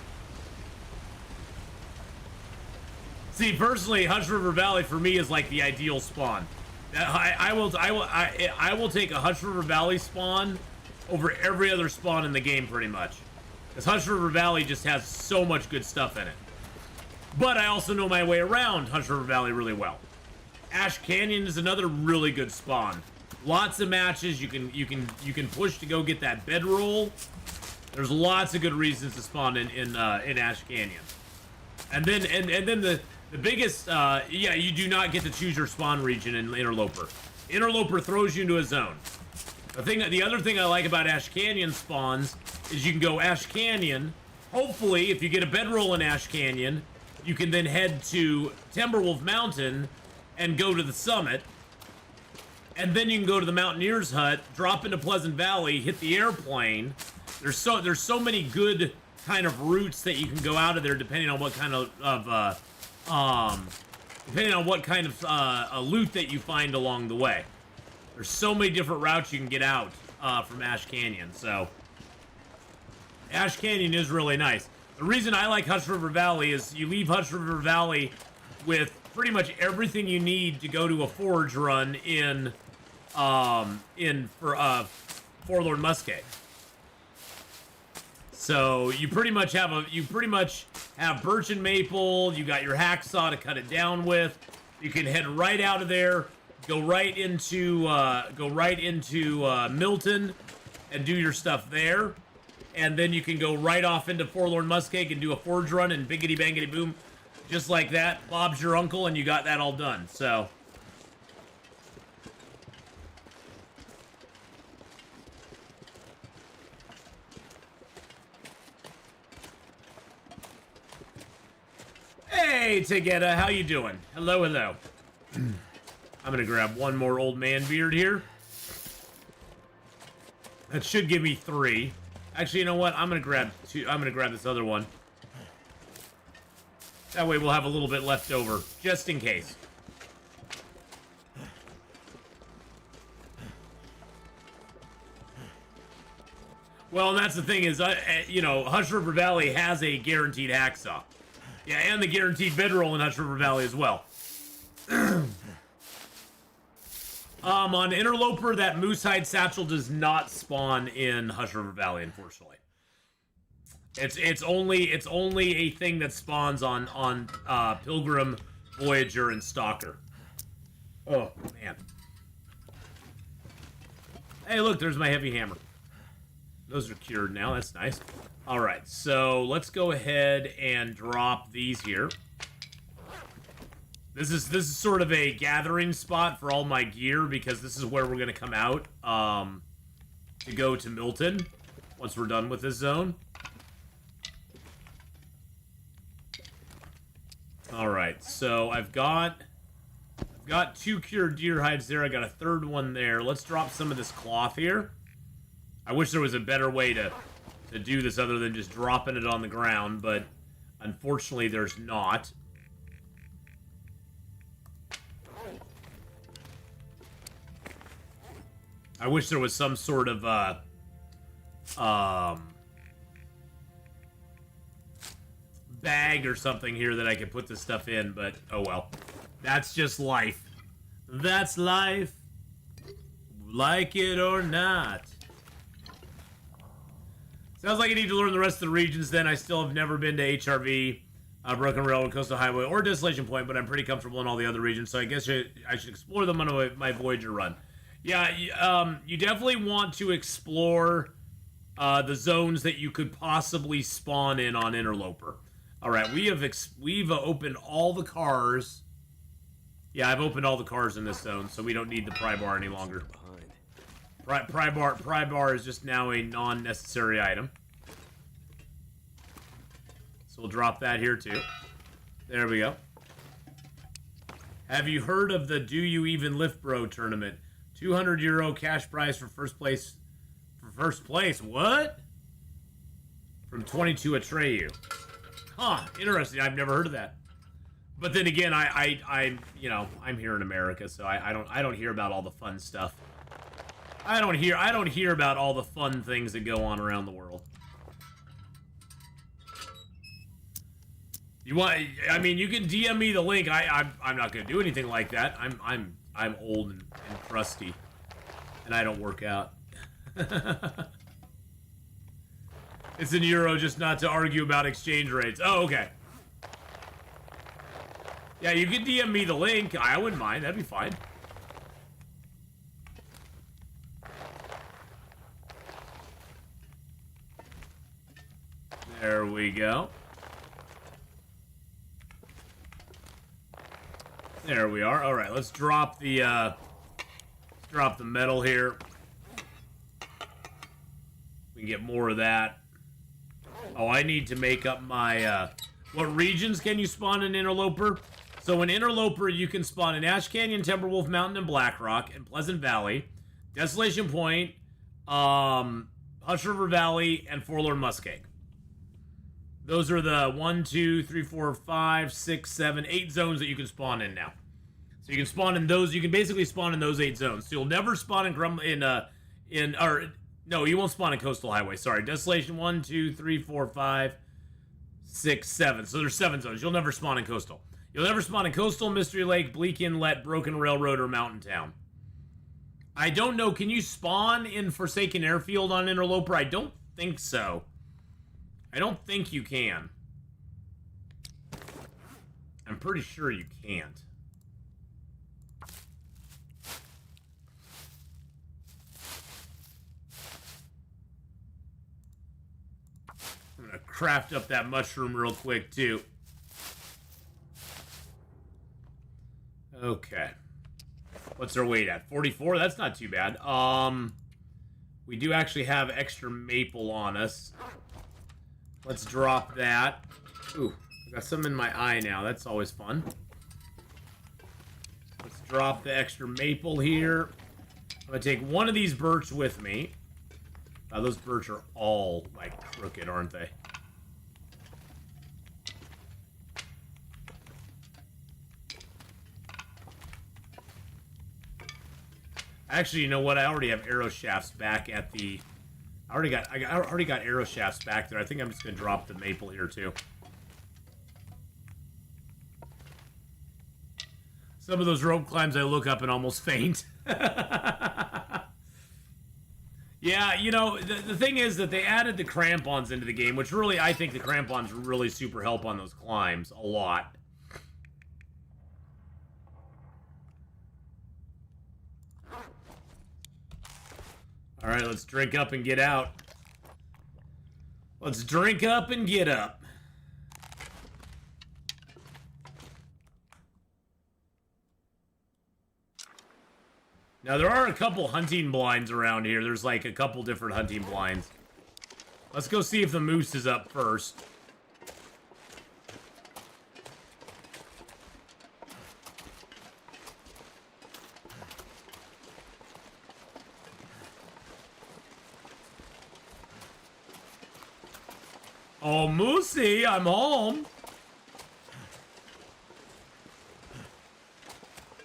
Speaker 1: See, personally, Hush River Valley for me is like the ideal spawn. I will take a Hush River Valley spawn over every other spawn in the game, pretty much. Because Hush River Valley just has so much good stuff in it. But I also know my way around Hush River Valley really well. Ash Canyon is another really good spawn. Lots of matches. You can push to go get that bedroll. There's lots of good reasons to spawn in Ash Canyon. And then the biggest, yeah, you do not get to choose your spawn region in Interloper. Interloper throws you into a zone. The other thing I like about Ash Canyon spawns is you can go Ash Canyon. Hopefully, if you get a bedroll in Ash Canyon, you can then head to Timberwolf Mountain and go to the summit. And then you can go to the Mountaineer's Hut, drop into Pleasant Valley, hit the airplane. There's so many good kind of routes that you can go out of there, depending on what kind of loot that you find along the way. There's so many different routes you can get out from Ash Canyon. So Ash Canyon is really nice. The reason I like Hush River Valley is you leave Hush River Valley with pretty much everything you need to go to a forage run in Forlorn Muskeg. So you pretty much have birch and maple. You got your hacksaw to cut it down with. You can head right out of there, go right into Milton, and do your stuff there. And then you can go right off into Forlorn Muskeg and do a forge run and biggity bangity boom, just like that. Bob's your uncle, and you got that all done. So. Hey, Tegeta, how you doing? Hello, hello. I'm gonna grab one more old man beard here. That should give me 3. Actually, you know what? I'm gonna grab 2. I'm gonna grab this other one. That way we'll have a little bit left over, just in case. Well, and that's the thing is, you know, Hush River Valley has a guaranteed hacksaw. Yeah, and the guaranteed bedroll in Hush River Valley as well. On Interloper, that moosehide satchel does not spawn in Hush River Valley, unfortunately. It's only a thing that spawns on Pilgrim, Voyager, and Stalker. Oh man. Hey, look, there's my heavy hammer. Those are cured now. That's nice. All right, so let's go ahead and drop these here. This is sort of a gathering spot for all my gear because this is where we're gonna come out to go to Milton once we're done with this zone. All right, so I've got 2 cured deer hides there. I got a 3rd one there. Let's drop some of this cloth here. I wish there was a better way to do this other than just dropping it on the ground, but unfortunately there's not. I wish there was some sort of bag or something here that I could put this stuff in, but oh well. That's just life. That's life. Like it or not. Sounds like I need to learn the rest of the regions then. I still have never been to HRV, Broken Railroad, Coastal Highway, or Desolation Point, but I'm pretty comfortable in all the other regions, so I guess I should explore them on my Voyager run. Yeah, you definitely want to explore the zones that you could possibly spawn in on Interloper. All right, we've opened all the cars. Yeah, I've opened all the cars in this zone, so we don't need the pry bar any longer. Pry bar is just now a non-necessary item. So we'll drop that here too. There we go. Have you heard of the Do You Even Lift Bro tournament? €200 cash prize for first place. For first place, what? From 22 Atreyu. Huh, interesting. I've never heard of that. But then again, I'm here in America, so I don't hear about all the fun stuff. I don't hear about all the fun things that go on around the world. You want? I mean, you can DM me the link. I'm not gonna do anything like that. I'm old and crusty, and I don't work out. It's in Euro, just not to argue about exchange rates. Oh, okay. Yeah, you can DM me the link. I wouldn't mind. That'd be fine. There we go. There we are. All right, let's drop the metal here. We can get more of that. Oh, I need to make up my what regions can you spawn in Interloper? So in Interloper, you can spawn in Ash Canyon, Timberwolf Mountain, and Blackrock, and Pleasant Valley, Desolation Point, Hush River Valley, and Forlorn Muskeg. Those are the 1, 2, 3, 4, 5, 6, 7, 8 zones that you can spawn in now. So you can spawn in those. You can basically spawn in those 8 zones. So you'll never spawn no, you won't spawn in Coastal Highway. Sorry, Desolation 1, 2, 3, 4, 5, 6, 7. So there's 7 zones. You'll never spawn in Coastal. You'll never spawn in Coastal, Mystery Lake, Bleak Inlet, Broken Railroad, or Mountain Town. I don't know. Can you spawn in Forsaken Airfield on Interloper? I don't think so. I don't think you can. I'm pretty sure you can't. I'm gonna craft up that mushroom real quick, too. Okay. What's our weight at? 44? That's not too bad. We do actually have extra maple on us. Let's drop that. Ooh, I got some in my eye now. That's always fun. Let's drop the extra maple here. I'm gonna take one of these birch with me. Those birch are all, like, crooked, aren't they? Actually, you know what? I already have arrow shafts back at the... I already got arrow shafts back there. I think I'm just going to drop the maple here, too. Some of those rope climbs, I look up and almost faint. Yeah, you know, the thing is that they added the crampons into the game, which really, I think the crampons really super help on those climbs a lot. All right, let's drink up and get out. Let's drink up and get up. Now, there are a couple hunting blinds around here. There's like a couple different hunting blinds. Let's go see if the moose is up first. Oh, Moosey, I'm home.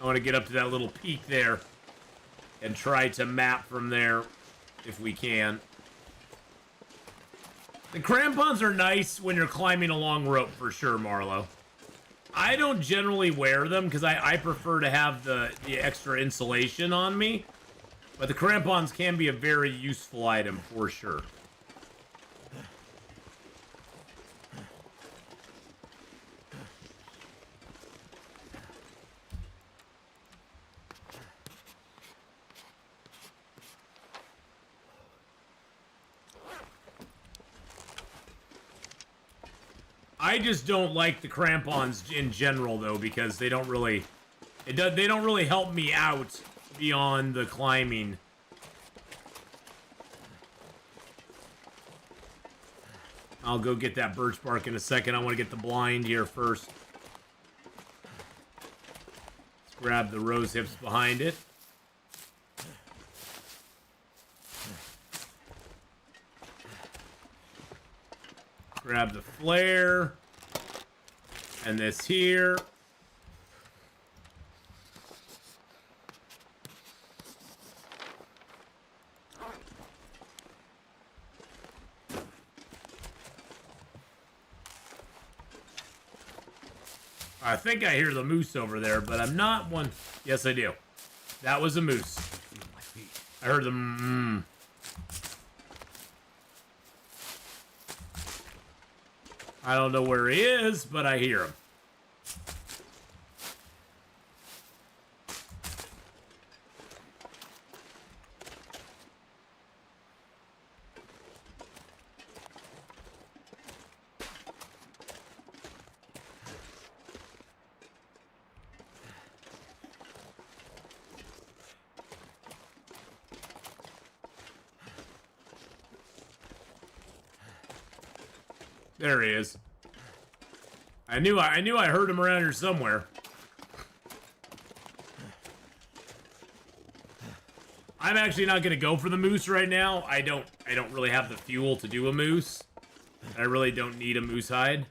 Speaker 1: I want to get up to that little peak there and try to map from there if we can. The crampons are nice when you're climbing a long rope for sure, Marlo. I don't generally wear them because I prefer to have the extra insulation on me. But the crampons can be a very useful item for sure. I just don't like the crampons in general, though, because they don't really... they don't really help me out beyond the climbing. I'll go get that birch bark in a second. I want to get the blind here first. Let's grab the rose hips behind it. Grab the flare. And this here. I think I hear the moose over there, but I'm not one. Yes, I do. That was a moose. I heard them. I don't know where he is, but I hear him. There he is. I knew I heard him around here somewhere. I'm actually not gonna go for the moose right now. I don't really have the fuel to do a moose. I really don't need a moose hide.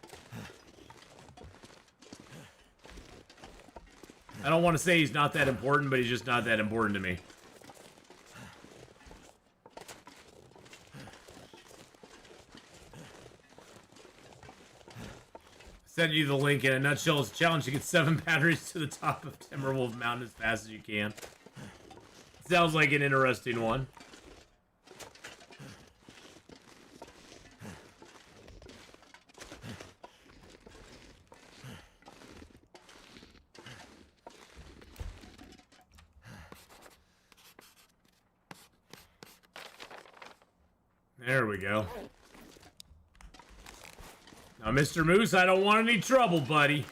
Speaker 1: I don't want to say he's not that important, but he's just not that important to me. sent you the link. In a nutshell, it's a challenge to get 7 batteries to the top of Timberwolf Mountain as fast as you can. Sounds like an interesting one. There we go. Now, Mr. Moose, I don't want any trouble, buddy.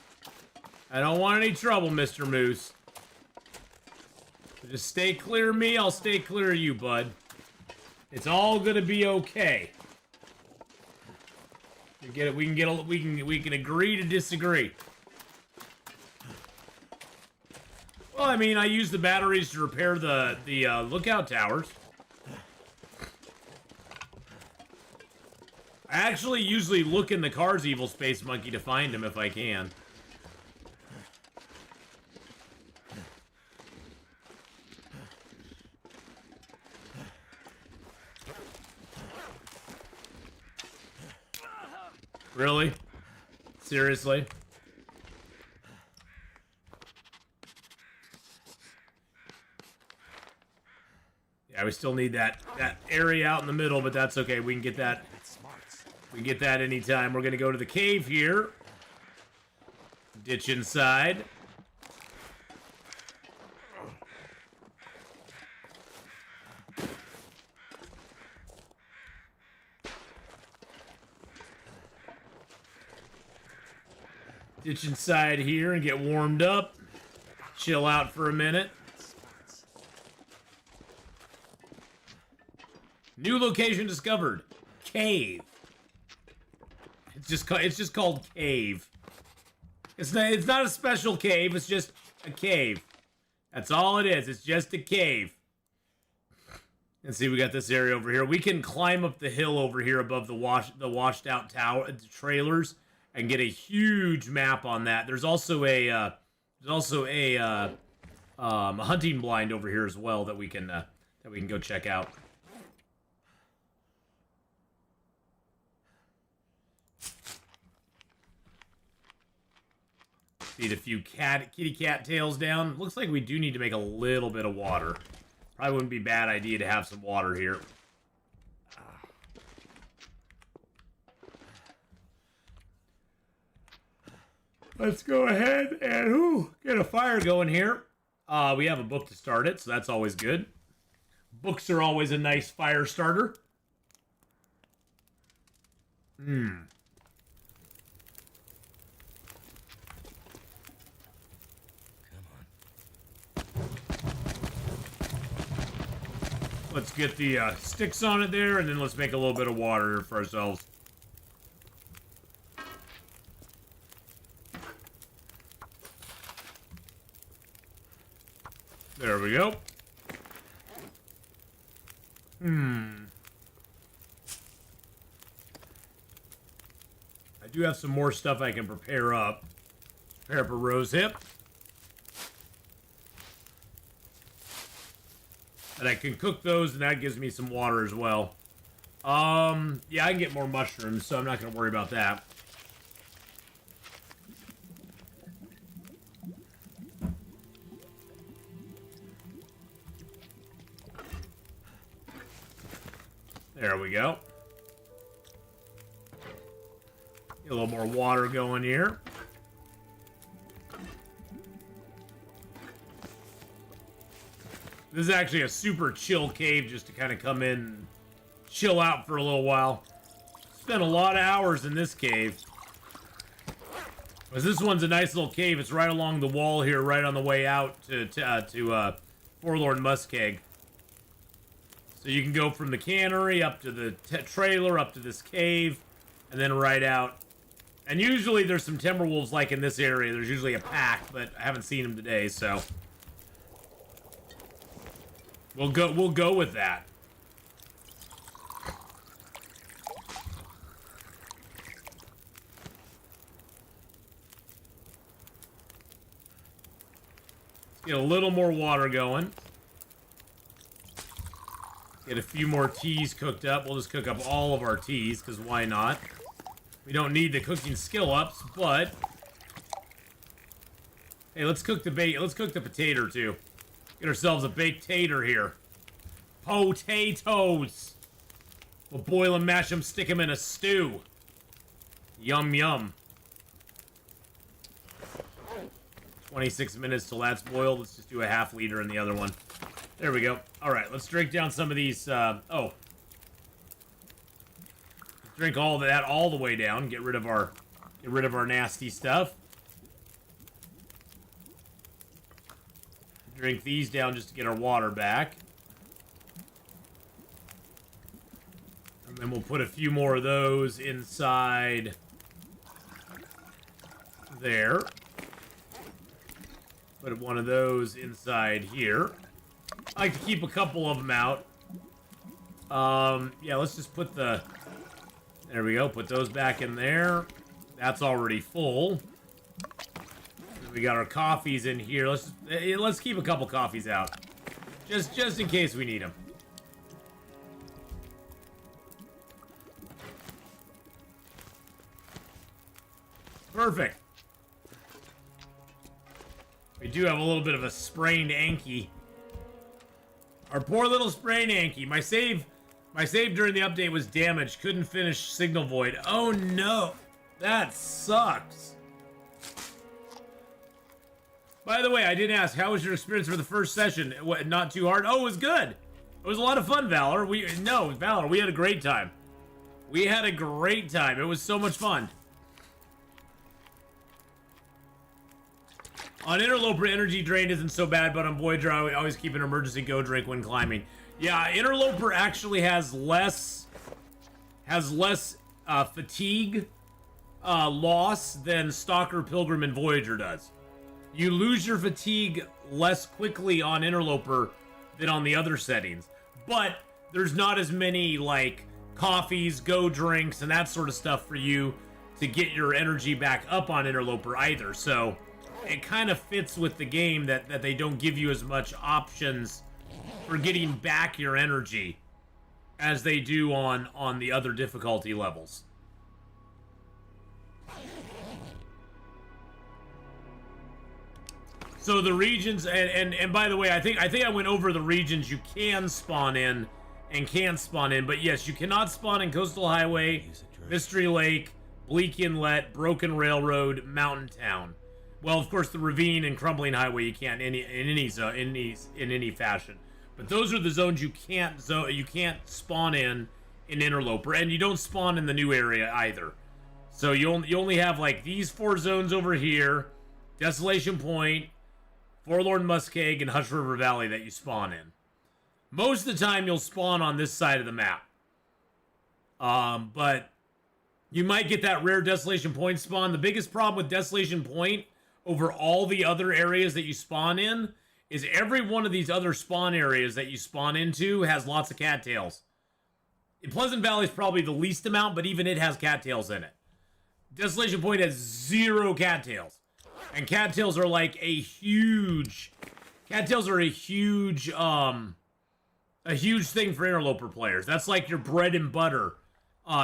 Speaker 1: I don't want any trouble, Mr. Moose. Just stay clear of me, I'll stay clear of you, bud. It's all gonna be okay. We can agree to disagree. Well, I mean, I use the batteries to repair the lookout towers. I actually usually look in the cars, Evil Space Monkey, to find him if I can. Really? Seriously? Yeah, we still need that area out in the middle, but that's okay. We can get that. We can get that anytime. We're gonna go to the cave here. Ditch inside. Ditch inside here and get warmed up. Chill out for a minute. New location discovered. Cave. It's just called cave. It's not a special cave, it's just a cave. That's all it is. It's just a cave. And see, we got this area over here. We can climb up the hill over here above the washed out tower trailers and get a huge map on that. There's also a hunting blind over here as well that we can go check out. Feed a few kitty cat tails down. Looks like we do need to make a little bit of water. Probably wouldn't be a bad idea to have some water here. Let's go ahead and get a fire going here. We have a book to start it, so that's always good. Books are always a nice fire starter. Let's get the sticks on it there, and then let's make a little bit of water for ourselves. There we go. I do have some more stuff I can prepare up. Prepare up a rose hip. And I can cook those, and that gives me some water as well. Yeah, I can get more mushrooms, so I'm not going to worry about that. There we go. Get a little more water going here. This is actually a super chill cave just to kind of come in and chill out for a little while. Spent a lot of hours in this cave. Because this one's a nice little cave. It's right along the wall here, right on the way out to Forlorn Muskeg. So you can go from the cannery up to the trailer, up to this cave, and then right out. And usually there's some Timberwolves like in this area. There's usually a pack, but I haven't seen them today, so... We'll go with that. Let's get a little more water going. Get a few more teas cooked up. We'll just cook up all of our teas, because why not? We don't need the cooking skill ups, but hey, let's cook the let's cook the potato too. Get ourselves a baked tater here. Potatoes. We'll boil them, mash them, stick them in a stew. Yum yum. 26 minutes till that's boiled. Let's just do a half liter in the other one. There we go. All right, let's drink down some of these. Drink all of that all the way down. Get rid of our nasty stuff. Drink these down just to get our water back. And then we'll put a few more of those inside there. Put one of those inside here. I like to keep a couple of them out. Yeah, let's just put the... There we go. Put those back in there. That's already full. We got our coffees in here. Let's keep a couple coffees out. Just in case we need them. Perfect. We do have a little bit of a sprained Anki. Our poor little sprained Anki. My save during the update was damaged. Couldn't finish Signal Void. Oh no. That sucks. By the way, I didn't ask, how was your experience for the first session? What, not too hard? Oh, it was good. It was a lot of fun, Valor. Valor, we had a great time. We had a great time. It was so much fun. On Interloper, energy drain isn't so bad, but on Voyager, I always keep an emergency go drink when climbing. Yeah, Interloper actually has less fatigue loss than Stalker, Pilgrim, and Voyager does. You lose your fatigue less quickly on Interloper than on the other settings, but there's not as many like coffees, go drinks, and that sort of stuff for you to get your energy back up on Interloper either. So it kind of fits with the game that they don't give you as much options for getting back your energy as they do on the other difficulty levels. So the regions, and by the way, I think I went over the regions you can spawn in and can't spawn in, but yes, you cannot spawn in Coastal Highway, Mystery Lake, Bleak Inlet, Broken Railroad, Mountain Town. Well, of course, the Ravine and Crumbling Highway you can't in any fashion. But those are the zones you can't spawn in Interloper, and you don't spawn in the new area either. So you only have like these 4 zones over here, Desolation Point, Forlorn Muskeg, and Hush River Valley that you spawn in. Most of the time you'll spawn on this side of the map. But you might get that rare Desolation Point spawn. The biggest problem with Desolation Point over all the other areas that you spawn in is every one of these other spawn areas that you spawn into has lots of cattails. Pleasant Valley is probably the least amount, but even it has cattails in it. Desolation Point has 0 cattails. And cattails are like a huge thing for Interloper players. That's like your bread and butter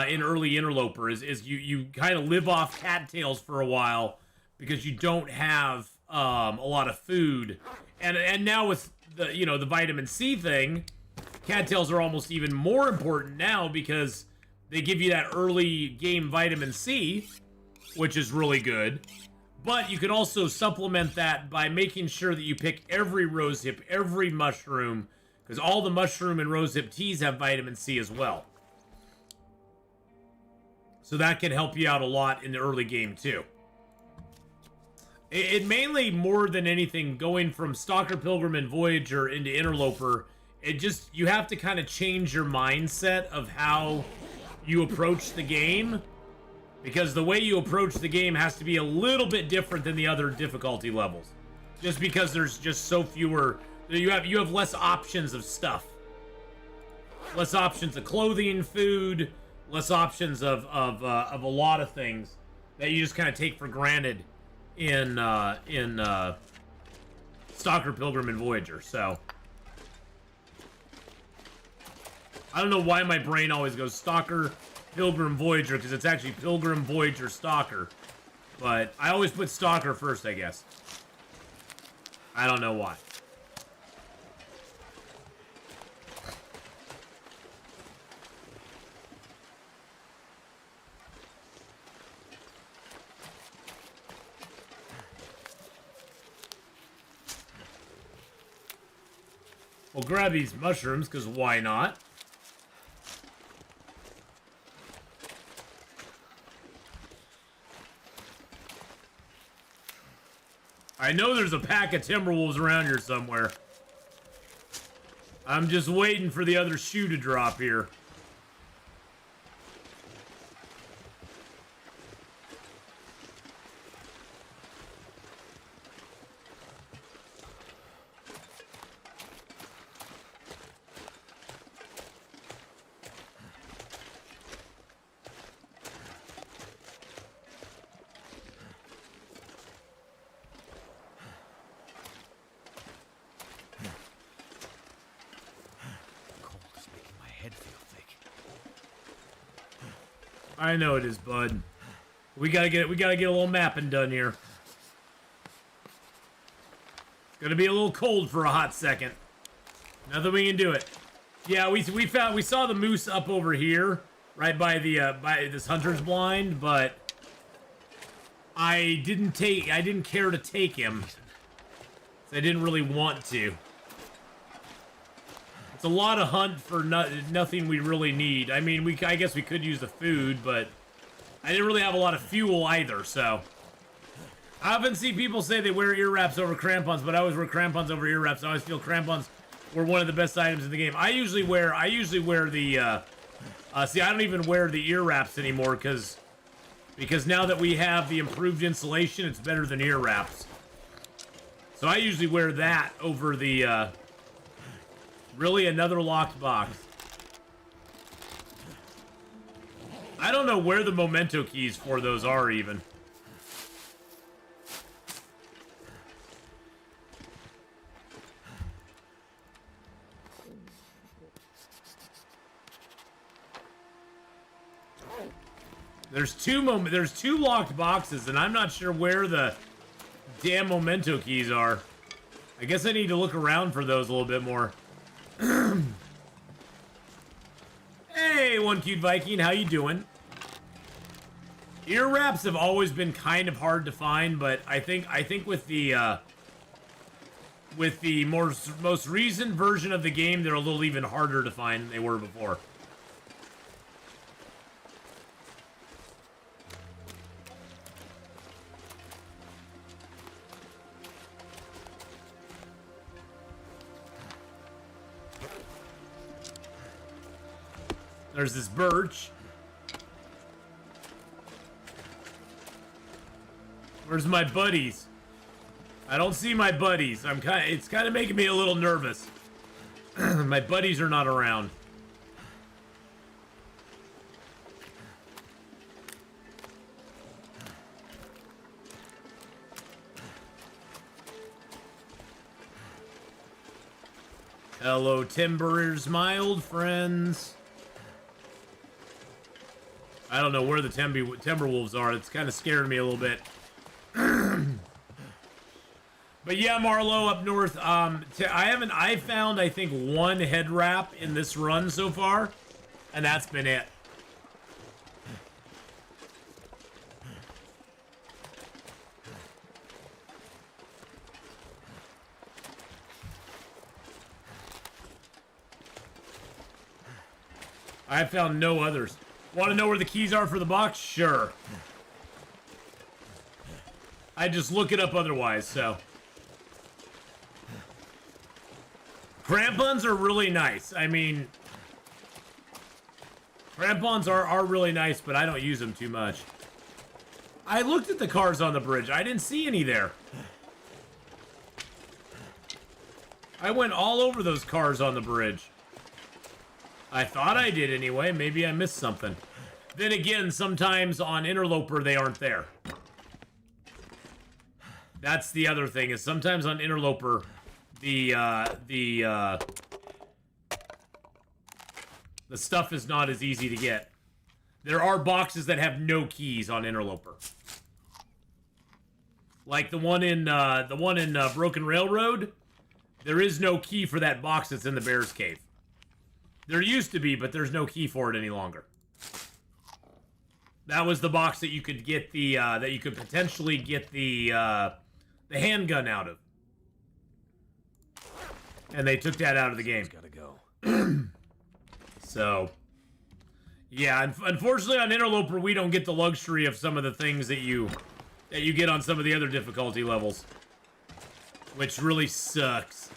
Speaker 1: in early Interloper is you kind of live off cattails for a while because you don't have a lot of food. And now with the vitamin C thing, cattails are almost even more important now because they give you that early game vitamin C, which is really good. But you can also supplement that by making sure that you pick every rosehip, every mushroom, because all the mushroom and rosehip teas have vitamin C as well. So that can help you out a lot in the early game too. It mainly, more than anything, going from Stalker, Pilgrim, and Voyager into Interloper, you have to kind of change your mindset of how you approach the game. Because the way you approach the game has to be a little bit different than the other difficulty levels. Just because there's just so fewer... You have less options of stuff. Less options of clothing, food, less options of a lot of things that you just kind of take for granted in Stalker, Pilgrim, and Voyager. So I don't know why my brain always goes Stalker, Pilgrim Voyager because it's actually Pilgrim Voyager Stalker. But I always put Stalker first, I guess. I don't know why. We'll grab these mushrooms, because why not? I know there's a pack of Timberwolves around here somewhere. I'm just waiting for the other shoe to drop here. I know it is, bud. We gotta get a little mapping done here. It's gonna be a little cold for a hot second. Nothing we can do it. Yeah, we saw the moose up over here, right by the by this hunter's blind, but I didn't care to take him. So I didn't really want to. It's a lot of hunt for nothing we really need. I mean, I guess we could use the food, but I didn't really have a lot of fuel either, so. I often see people say they wear ear wraps over crampons, but I always wear crampons over ear wraps. I always feel crampons were one of the best items in the game. I usually wear the, see, I don't even wear the ear wraps anymore, because now that we have the improved insulation, it's better than ear wraps. So I usually wear that over the, really, another locked box. I don't know where the memento keys for those are, even. There's two locked boxes, and I'm not sure where the damn memento keys are. I guess I need to look around for those a little bit more. Hey, one cute Viking, how you doing? Ear wraps have always been kind of hard to find, but I think with the most recent version of the game, they're a little even harder to find than they were before. There's this birch. Where's my buddies? I don't see my buddies. It's kind of making me a little nervous. My buddies are not around. Hello, Timbers, my old friends. I don't know where the Timberwolves are. It's kind of scaring me a little bit. But yeah, Marlo up north. I found, I think, one head wrap in this run so far, and that's been it. I found no others. Want to know where the keys are for the box? Sure. I just look it up otherwise, so. Crampons are really nice. I mean, crampons are really nice, but I don't use them too much. I looked at the cars on the bridge. I didn't see any there. I went all over those cars on the bridge. I thought I did anyway. Maybe I missed something. Then again, sometimes on Interloper, they aren't there. That's the other thing, is sometimes on Interloper, the stuff is not as easy to get. There are boxes that have no keys on Interloper. Like the one in Broken Railroad, there is no key for that box that's in the Bear's Cave. There used to be, but there's no key for it any longer. That was the box that you could get the that you could potentially get the handgun out of, and they took that out of the game.
Speaker 2: Gotta go.
Speaker 1: So, yeah, unfortunately on Interloper we don't get the luxury of some of the things that you get on some of the other difficulty levels, which really sucks.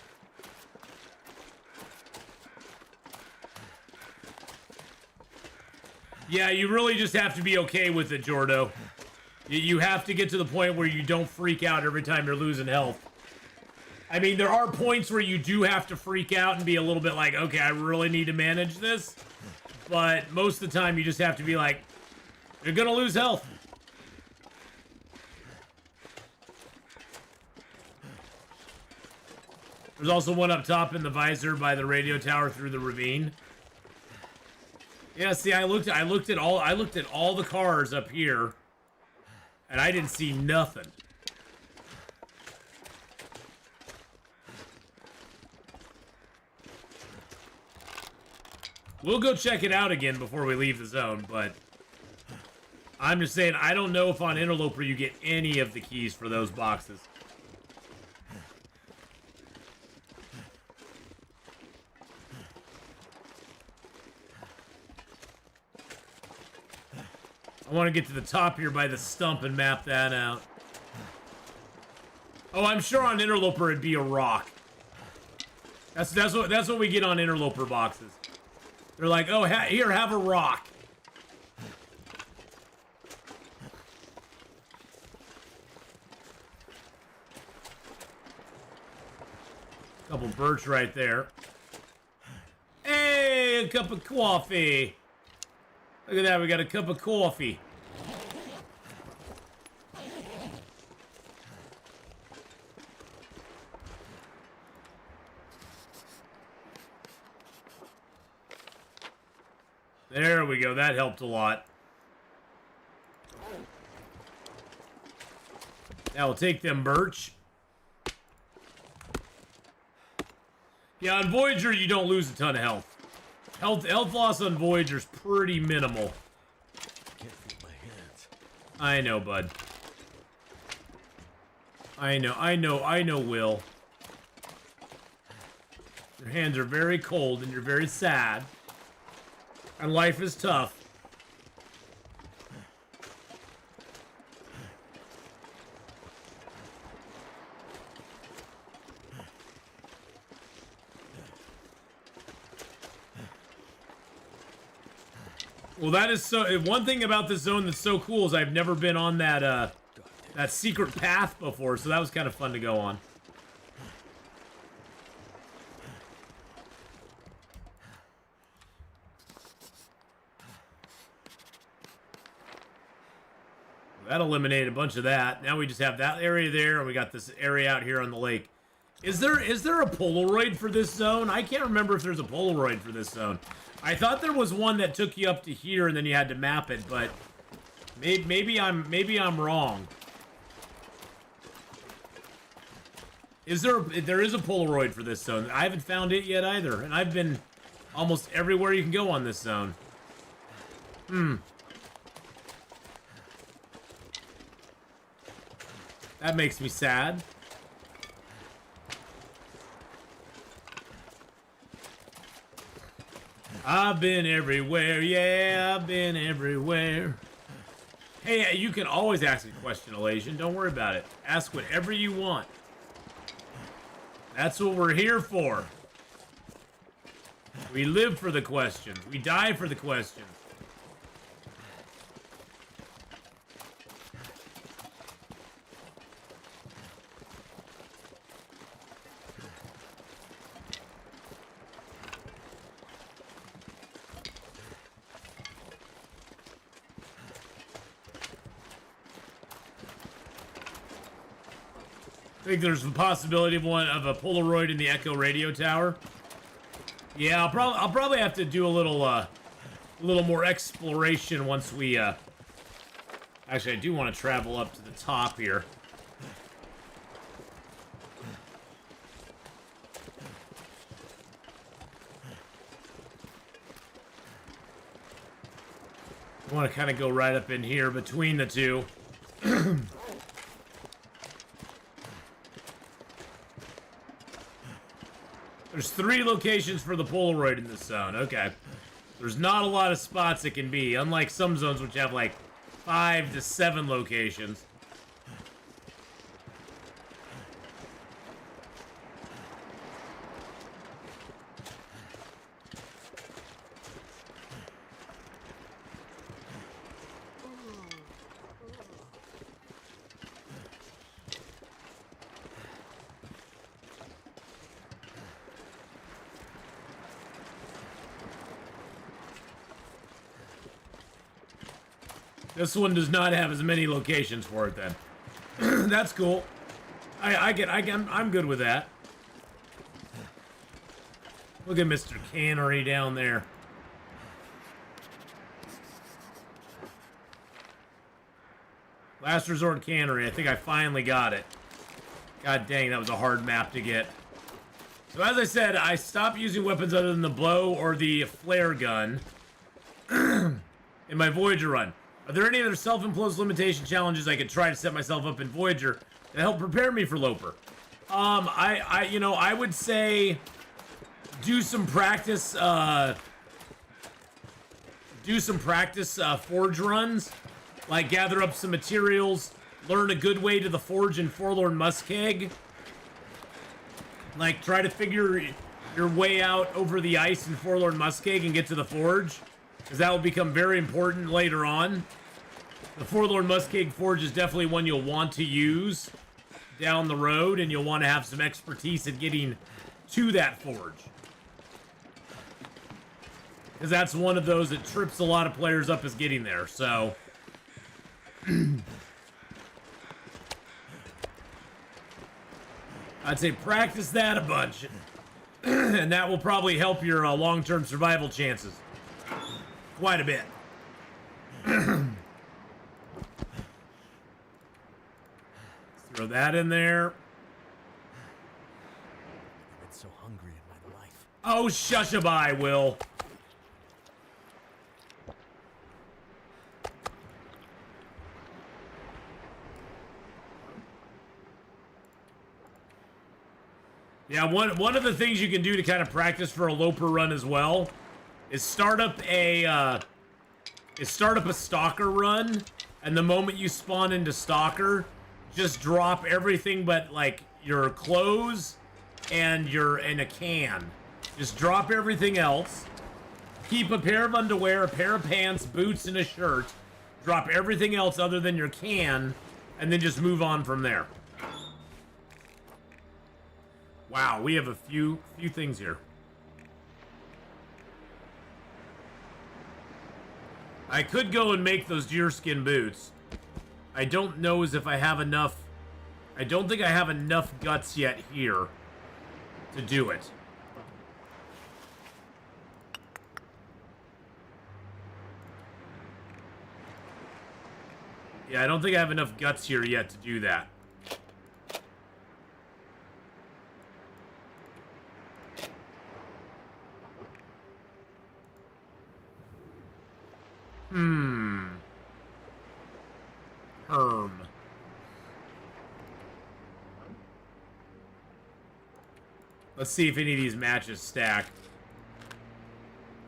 Speaker 1: Yeah, you really just have to be okay with it, Jordo. You have to get to the point where you don't freak out every time you're losing health. I mean, there are points where you do have to freak out and be a little bit like, okay, I really need to manage this. But most of the time, you just have to be like, you're gonna lose health. There's also one up top in the visor by the radio tower through the ravine. Yeah, see, I looked at all the cars up here, and I didn't see nothing. We'll go check it out again before we leave the zone, but I'm just saying, I don't know if on Interloper you get any of the keys for those boxes. I want to get to the top here by the stump and map that out. Oh, I'm sure on Interloper it'd be a rock. That's what we get on Interloper boxes. They're like, oh, here, have a rock. Couple birch right there. Hey, a cup of coffee. Look at that, we got a cup of coffee. There we go, that helped a lot. Now we'll take them birch. Yeah, on Voyager you don't lose a ton of health. Health loss on Voyager's pretty minimal.
Speaker 2: Can't feel my hands.
Speaker 1: I know, bud. I know, Will. Your hands are very cold and you're very sad. And life is tough. Well, that is so. One thing about this zone that's so cool is I've never been on that that secret path before, so that was kind of fun to go on. That eliminated a bunch of that. Now we just have that area there, and we got this area out here on the lake. Is there a Polaroid for this zone? I can't remember if there's a Polaroid for this zone. I thought there was one that took you up to here and then you had to map it, but maybe I'm wrong. There is a Polaroid for this zone. I haven't found it yet either, and I've been almost everywhere you can go on this zone. That makes me sad. I've been everywhere, yeah, I've been everywhere. Hey, you can always ask a question, Elasian. Don't worry about it. Ask whatever you want. That's what we're here for. We live for the questions. We die for the questions. I think there's the possibility of a Polaroid in the Echo radio tower. Yeah, I'll probably have to do a little a little more exploration once we, Actually, I do want to travel up to the top here. I want to kind of go right up in here between the two. There's 3 locations for the Polaroid in this zone. Okay. There's not a lot of spots it can be, unlike some zones which have like 5 to 7 locations. This one does not have as many locations for it then. That's cool. I'm good with that. Look at Mr. Cannery down there. Last Resort Cannery. I think I finally got it. God dang, that was a hard map to get. So as I said, I stopped using weapons other than the bow or the flare gun in my Voyager run. Are there any other self-imposed limitation challenges I could try to set myself up in Voyager to help prepare me for Loper? I would say do some practice, forge runs, like gather up some materials, learn a good way to the forge in Forlorn Muskeg, like try to figure your way out over the ice in Forlorn Muskeg and get to the forge, because that will become very important later on. The Forlorn Muskeg Forge is definitely one you'll want to use down the road, and you'll want to have some expertise at getting to that forge. Because that's one of those that trips a lot of players up as getting there, so... I'd say practice that a bunch. And that will probably help your long-term survival chances. Quite a bit. Throw that in there.
Speaker 2: I've been so hungry in my life.
Speaker 1: Oh, shush-a-bye, Will. Yeah, one of the things you can do to kind of practice for a Loper run as well is start up a Stalker run, and the moment you spawn into Stalker, just drop everything but like your clothes and a can. Just drop everything else. Keep a pair of underwear, a pair of pants, boots, and a shirt. Drop everything else other than your can, and then just move on from there. Wow, we have a few things here. I could go and make those deerskin boots. I don't know as if I have enough. I don't think I have enough guts yet here to do it. Yeah, I don't think I have enough guts here yet to do that. Let's see if any of these matches stack.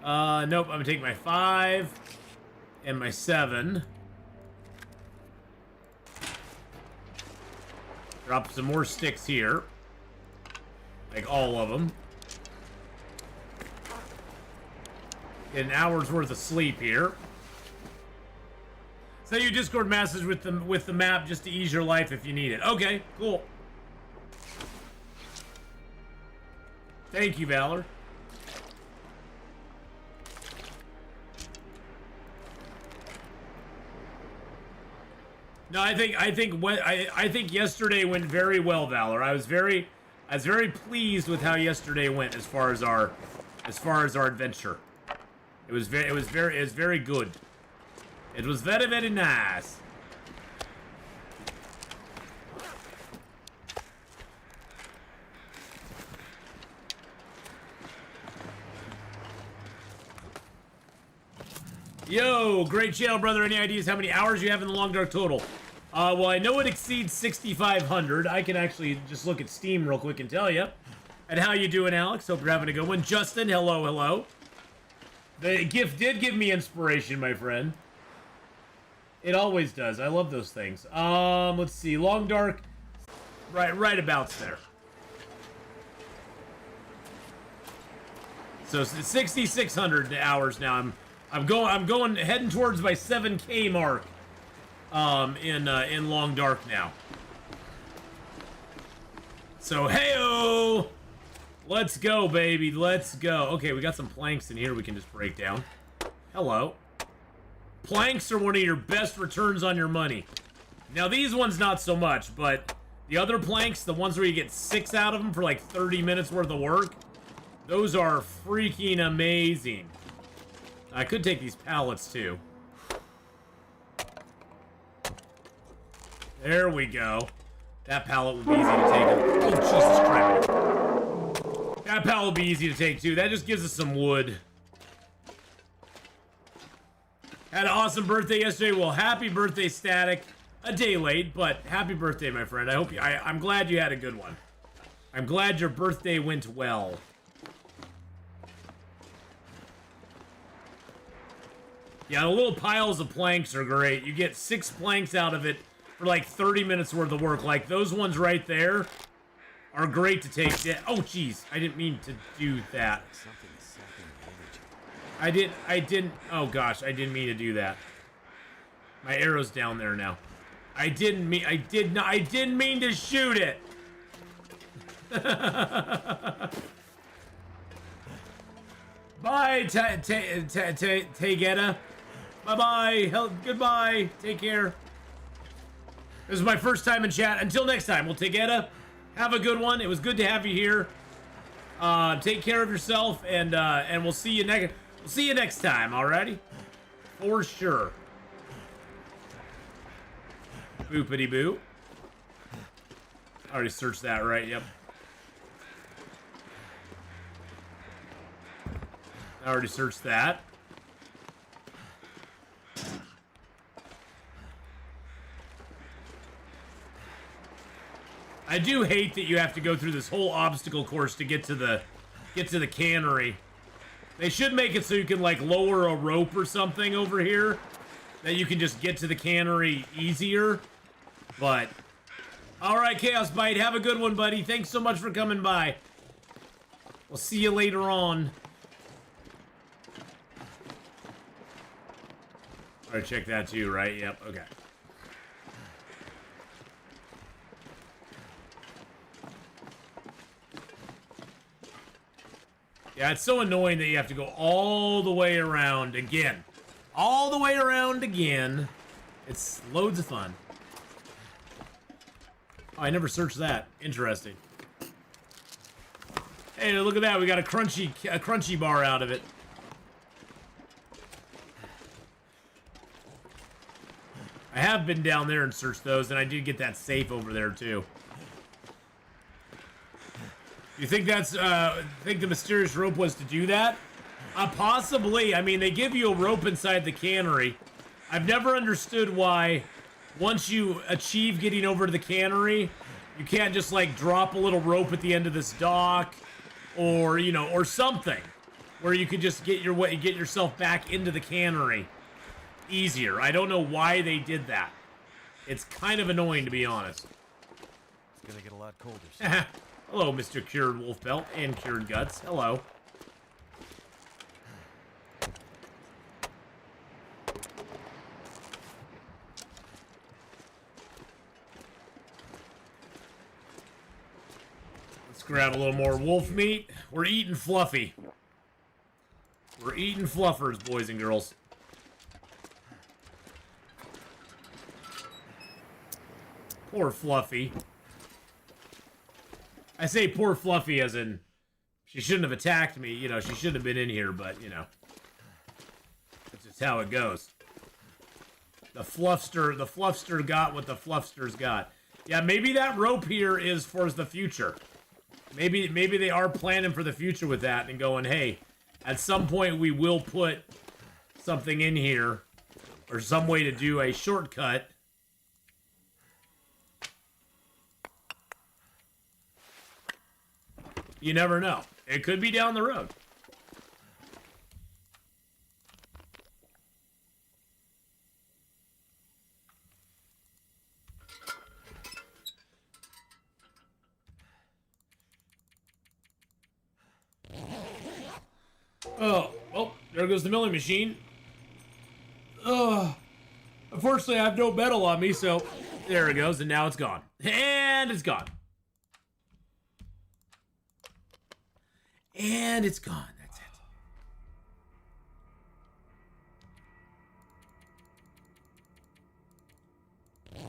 Speaker 1: Nope, I'm gonna take my 5 and my 7. Drop some more sticks here. Like all of them. Get an hour's worth of sleep here. Send you Discord message with the map just to ease your life if you need it. Okay, cool. Thank you, Valor. No, I think yesterday went very well, Valor. I was very pleased with how yesterday went as far as our adventure. It was very good. It was very, very nice. Yo, great channel, brother. Any ideas how many hours you have in the Long Dark total? Well, I know it exceeds 6,500. I can actually just look at Steam real quick and tell you. And how you doing, Alex? Hope you're having a good one. Justin, hello, hello. The gift did give me inspiration, my friend. It always does. I love those things. Let's see. Long Dark, right about there. So 6,600 hours now. I'm going heading towards my 7K mark. In Long Dark now. So heyo, let's go, baby. Let's go. Okay, we got some planks in here we can just break down. Hello. Planks are one of your best returns on your money. Now these ones not so much, but the other planks, the ones where you get 6 out of them for like 30 minutes worth of work, those are freaking amazing. I could take these pallets too. There we go. That pallet would be easy to take. Oh, Jesus Christ. That pallet would be easy to take too. That just gives us some wood. Had an awesome birthday yesterday. Well, happy birthday, Static. A day late, but happy birthday, my friend. I'm glad you had a good one. I'm glad your birthday went well. Yeah, the little piles of planks are great. You get 6 planks out of it for like 30 minutes worth of work. Like those ones right there are great to take. Oh, jeez. I didn't mean to do that. I didn't. Oh, gosh. I didn't mean to do that. My arrow's down there now. I didn't mean to shoot it. Bye, Tegeta. Bye-bye. Goodbye. Take care. This is my first time in chat. Until next time, well, Tegeta, have a good one. It was good to have you here. Take care of yourself, and we'll see you next time. Alrighty, for sure. Boopity boo. I already searched that, right? Yep. I already searched that. I do hate that you have to go through this whole obstacle course to get to the cannery. They should make it so you can like lower a rope or something over here, that you can just get to the cannery easier. But all right, Chaos Bite, have a good one, buddy. Thanks so much for coming by. We'll see you later on. All right, check that too, right? Yep. Okay. Yeah, it's so annoying that you have to go all the way around again. All the way around again. It's loads of fun. Oh, I never searched that. Interesting. Hey, look at that. We got a crunchy bar out of it. I have been down there and searched those, and I did get that safe over there, too. You think think the mysterious rope was to do that? Possibly. I mean, they give you a rope inside the cannery. I've never understood why, once you achieve getting over to the cannery, you can't just, like, drop a little rope at the end of this dock, or, you know, or something, where you could just get yourself back into the cannery easier. I don't know why they did that. It's kind of annoying, to be honest.
Speaker 2: It's gonna get a lot colder soon.
Speaker 1: Hello, Mr. Cured Wolf Belt and Cured Guts. Hello. Let's grab a little more wolf meat. We're eating fluffy. We're eating fluffers, boys and girls. Poor Fluffy. I say poor Fluffy as in she shouldn't have attacked me. You know, she shouldn't have been in here, but, you know. how it goes. The fluffster got what the fluffsters got. Yeah, maybe that rope here is for the future. Maybe they are planning for the future with that and going, hey, at some point we will put something in here or some way to do a shortcut. You never know. It could be down the road. Oh, well, there goes the milling machine. Oh, unfortunately, I have no metal on me, so there it goes, and now it's gone. And it's gone. And it's gone. That's it.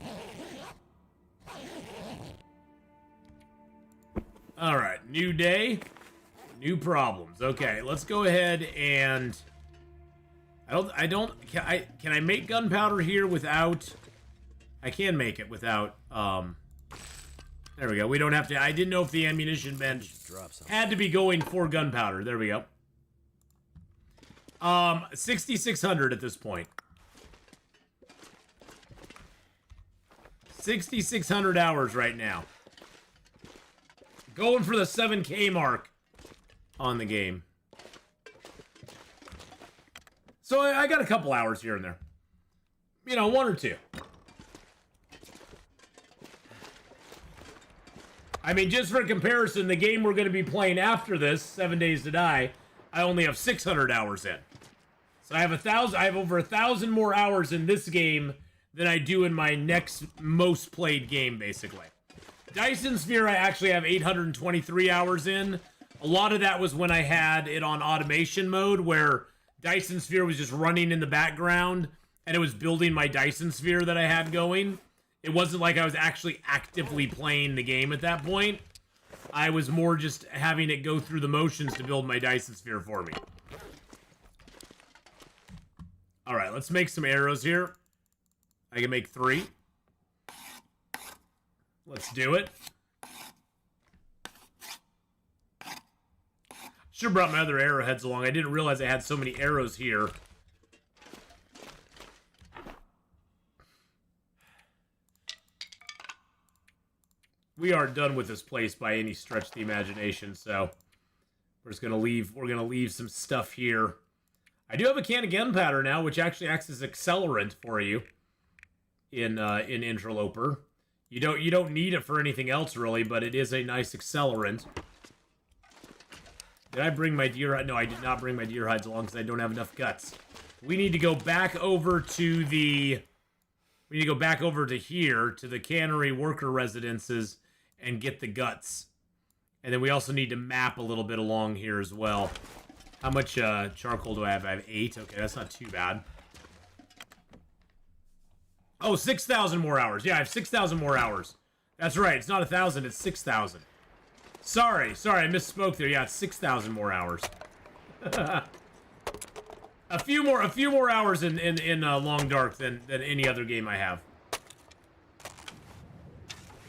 Speaker 1: All right, new day, new problems. Okay, let's go ahead and can I make gunpowder here without? I can make it without. There we go. We don't have to. I didn't know if the ammunition bench had to be going for gunpowder. There we go. 6,600 at this point. 6,600 hours right now. Going for the 7K mark on the game. So I got a couple hours here and there. You know, one or two. I mean, just for comparison, the game we're going to be playing after this, 7 Days to Die, I only have 600 hours in. So I have over 1,000 more hours in this game than I do in my next most played game, basically. Dyson Sphere, I actually have 823 hours in. A lot of that was when I had it on automation mode, where Dyson Sphere was just running in the background, and it was building my Dyson Sphere that I had going. It wasn't like I was actually actively playing the game at that point. I was more just having it go through the motions to build my Dyson Sphere for me. Alright, let's make some arrows here. I can make 3. Let's do it. Should have brought my other arrowheads along. I didn't realize I had so many arrows here. We aren't done with this place by any stretch of the imagination, so we're gonna leave some stuff here. I do have a can of gunpowder now, which actually acts as accelerant for you in Interloper. You don't need it for anything else really, but it is a nice accelerant. Did I bring my deer hide? No, I did not bring my deer hides along because I don't have enough guts. We need to go back over to the. We need to go back over to here to the cannery worker residences and get the guts. And then we also need to map a little bit along here as well. How much charcoal do I have? I have 8. Okay, that's not too bad. Oh, 6,000 more hours. Yeah, I have 6,000 more hours. That's right. It's not 1,000. It's 6,000. Sorry, I misspoke there. Yeah, it's 6,000 more hours. a few more hours in Long Dark than any other game I have.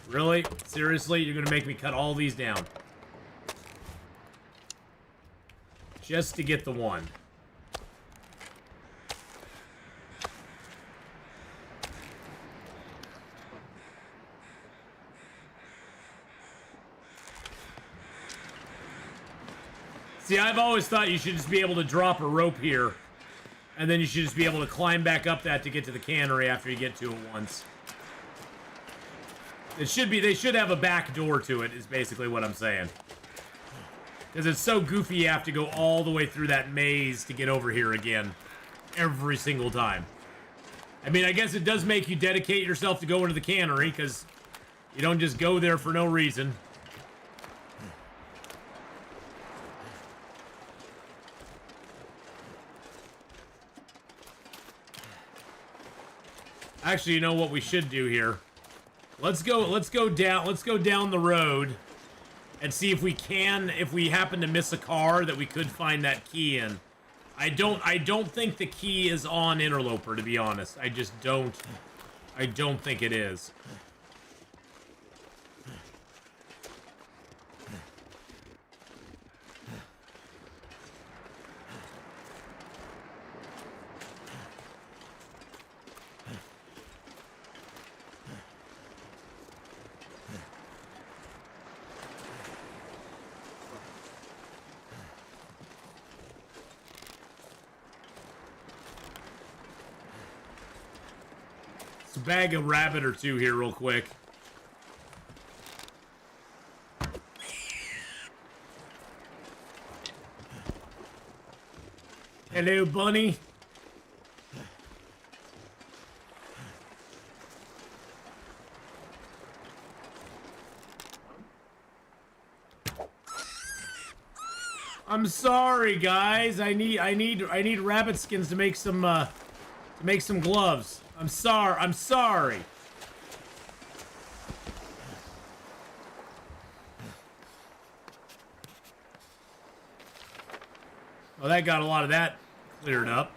Speaker 1: Really? Seriously? You're gonna make me cut all these down? Just to get the one. See, I've always thought you should just be able to drop a rope here, and then you should just be able to climb back up that to get to the cannery after you get to it once. It should be, they should have a back door to it, is basically what I'm saying. Because it's so goofy you have to go all the way through that maze to get over here again. Every single time. I mean, I guess it does make you dedicate yourself to go into the cannery, because you don't just go there for no reason. Actually, you know what we should do here? Let's go down the road and see if we happen to miss a car that we could find that key in.
Speaker 4: I don't think the key is on Interloper, to be honest. I just don't. I don't think it is. Bag a rabbit or two here real quick. Hello, bunny. I'm sorry, guys. I need rabbit skins to make some gloves. I'm sorry. Well, that got a lot of that cleared up.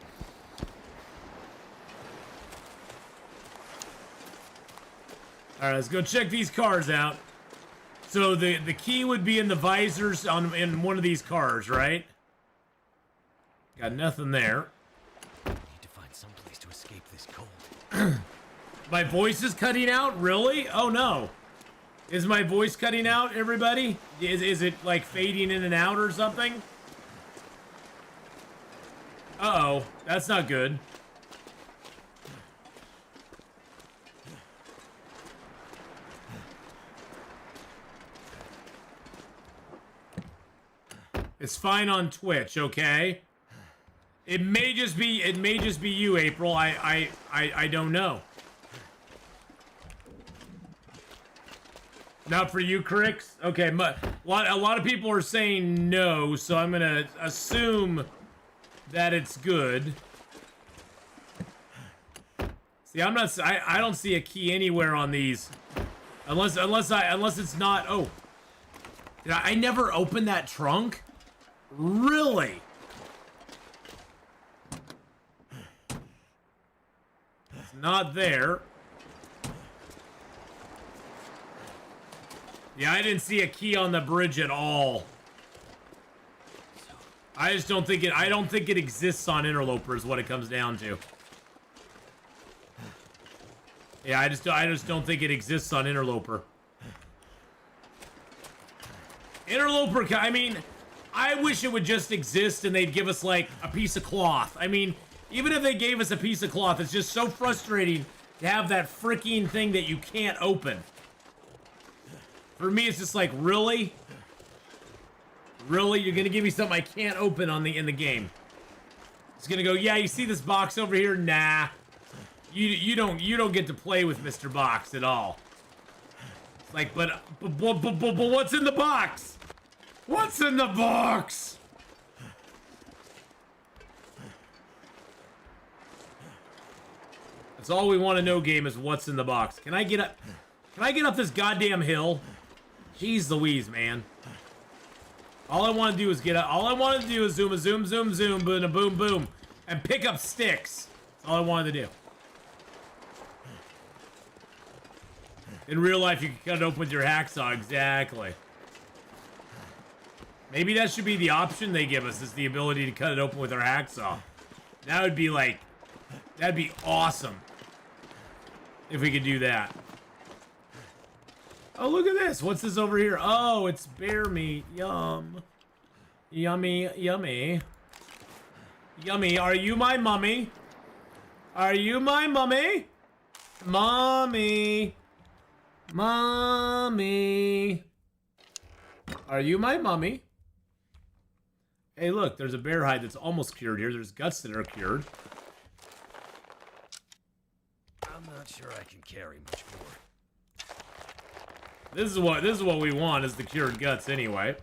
Speaker 4: All right, let's go check these cars out. So the key would be in the visors in one of these cars, right? Got nothing there. My voice is cutting out? Really? Oh no. Is my voice cutting out, everybody? Is it like fading in and out or something? Uh-oh. That's not good. It's fine on Twitch, okay? It may just be you, April. I don't know. Not for you, Crix? Okay, but a lot of people are saying no, so I'm gonna assume that it's good. See, I don't see a key anywhere on these, unless it's not. Oh, I never opened that trunk. Really? It's not there. Yeah, I didn't see a key on the bridge at all. I just don't think it. I don't think it exists on Interloper. Is what it comes down to. Yeah, I just don't think it exists on Interloper. Interloper. I mean, I wish it would just exist and they'd give us like a piece of cloth. I mean, even if they gave us a piece of cloth, it's just so frustrating to have that freaking thing that you can't open. For me, it's just like, really? Really? You're gonna give me something I can't open in the game? It's gonna go, yeah, you see this box over here? Nah. You don't get to play with Mr. Box at all. It's like, but what's in the box? What's in the box? That's all we want to know, game, is what's in the box. Can I get up? Can I get up this goddamn hill? Jeez Louise, man. All I want to do is get up. All I want to do is zoom, boom, boom, boom, and pick up sticks. That's all I wanted to do. In real life, you can cut it open with your hacksaw. Exactly. Maybe that should be the option they give us, is the ability to cut it open with our hacksaw. That would be like, that'd be awesome if we could do that. Oh, look at this. What's this over here? Oh, it's bear meat. Yum. Yummy, yummy. Yummy. Are you my mummy? Are you my mummy? Mommy. Mommy. Are you my mummy? Hey, look. There's a bear hide that's almost cured here. There's guts that are cured.
Speaker 2: I'm not sure I can carry much more.
Speaker 4: This is what we want, is the cured guts anyway.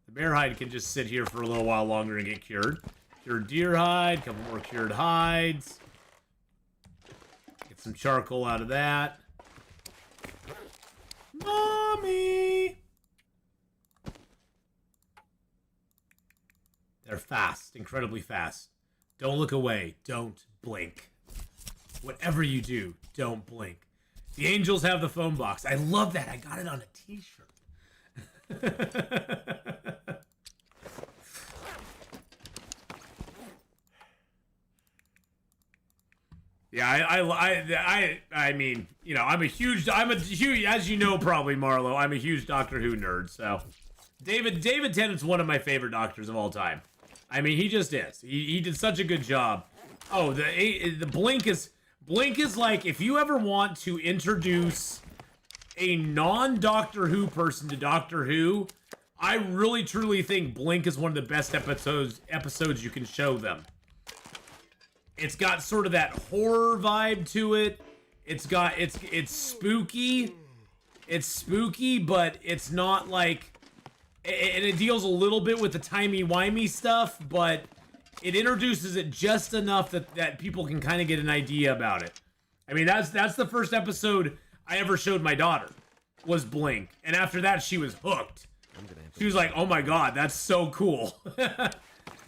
Speaker 4: The bear hide can just sit here for a little while longer and get cured. Cured deer hide, couple more cured hides. Get some charcoal out of that. Mommy! They're fast, incredibly fast. Don't look away. Don't blink. Whatever you do, don't blink. The Angels have the phone box. I love that. I got it on a t-shirt. Yeah, I mean, you know, I'm a huge, as you know probably, Marlo, I'm a huge Doctor Who nerd, so. David Tennant's one of my favorite doctors of all time. I mean, he just is. He did such a good job. Oh, the Blink is like, if you ever want to introduce a non-Doctor Who person to Doctor Who, I really truly think Blink is one of the best episodes you can show them. It's got sort of that horror vibe to it. It's spooky. It's spooky, but it's not like, and it deals a little bit with the timey-wimey stuff, but it introduces it just enough that people can kind of get an idea about it. I mean, that's the first episode I ever showed my daughter, was Blink. And after that, she was hooked. She was like, oh my god, that's so cool.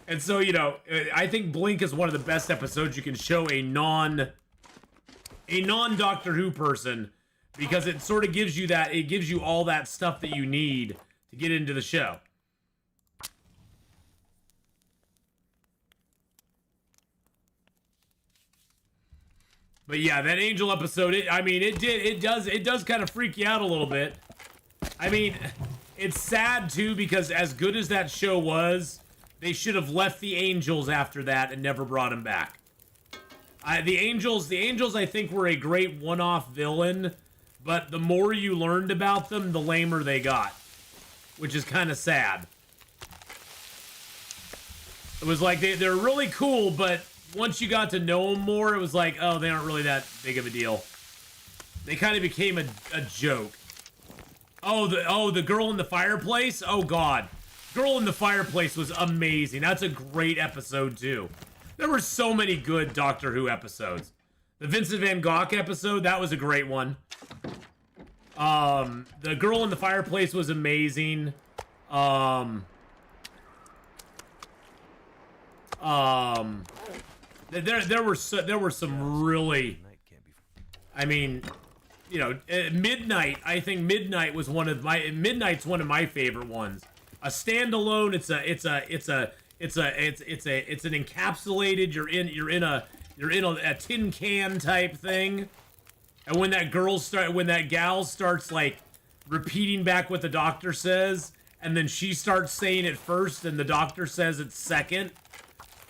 Speaker 4: And so, you know, I think Blink is one of the best episodes you can show a non-Doctor Who person, because it sort of gives you that, it gives you all that stuff that you need to get into the show. But yeah, that Angel episode, it does kind of freak you out a little bit. I mean, it's sad too, because as good as that show was, they should have left the Angels after that and never brought him back. The Angels, I think, were a great one-off villain, but the more you learned about them, the lamer they got, which is kind of sad. It was like they're really cool, but once you got to know them more, it was like, oh, they aren't really that big of a deal. They kind of became a joke. Oh, the girl in the fireplace? Oh, God. Girl in the Fireplace was amazing. That's a great episode, too. There were so many good Doctor Who episodes. The Vincent Van Gogh episode, that was a great one. The Girl in the Fireplace was amazing. There were some really, I mean, you know, Midnight. I think Midnight's one of my favorite ones. A standalone. It's an encapsulated. You're in a tin can type thing. And when that gal starts like repeating back what the doctor says, and then she starts saying it first, and the doctor says it second.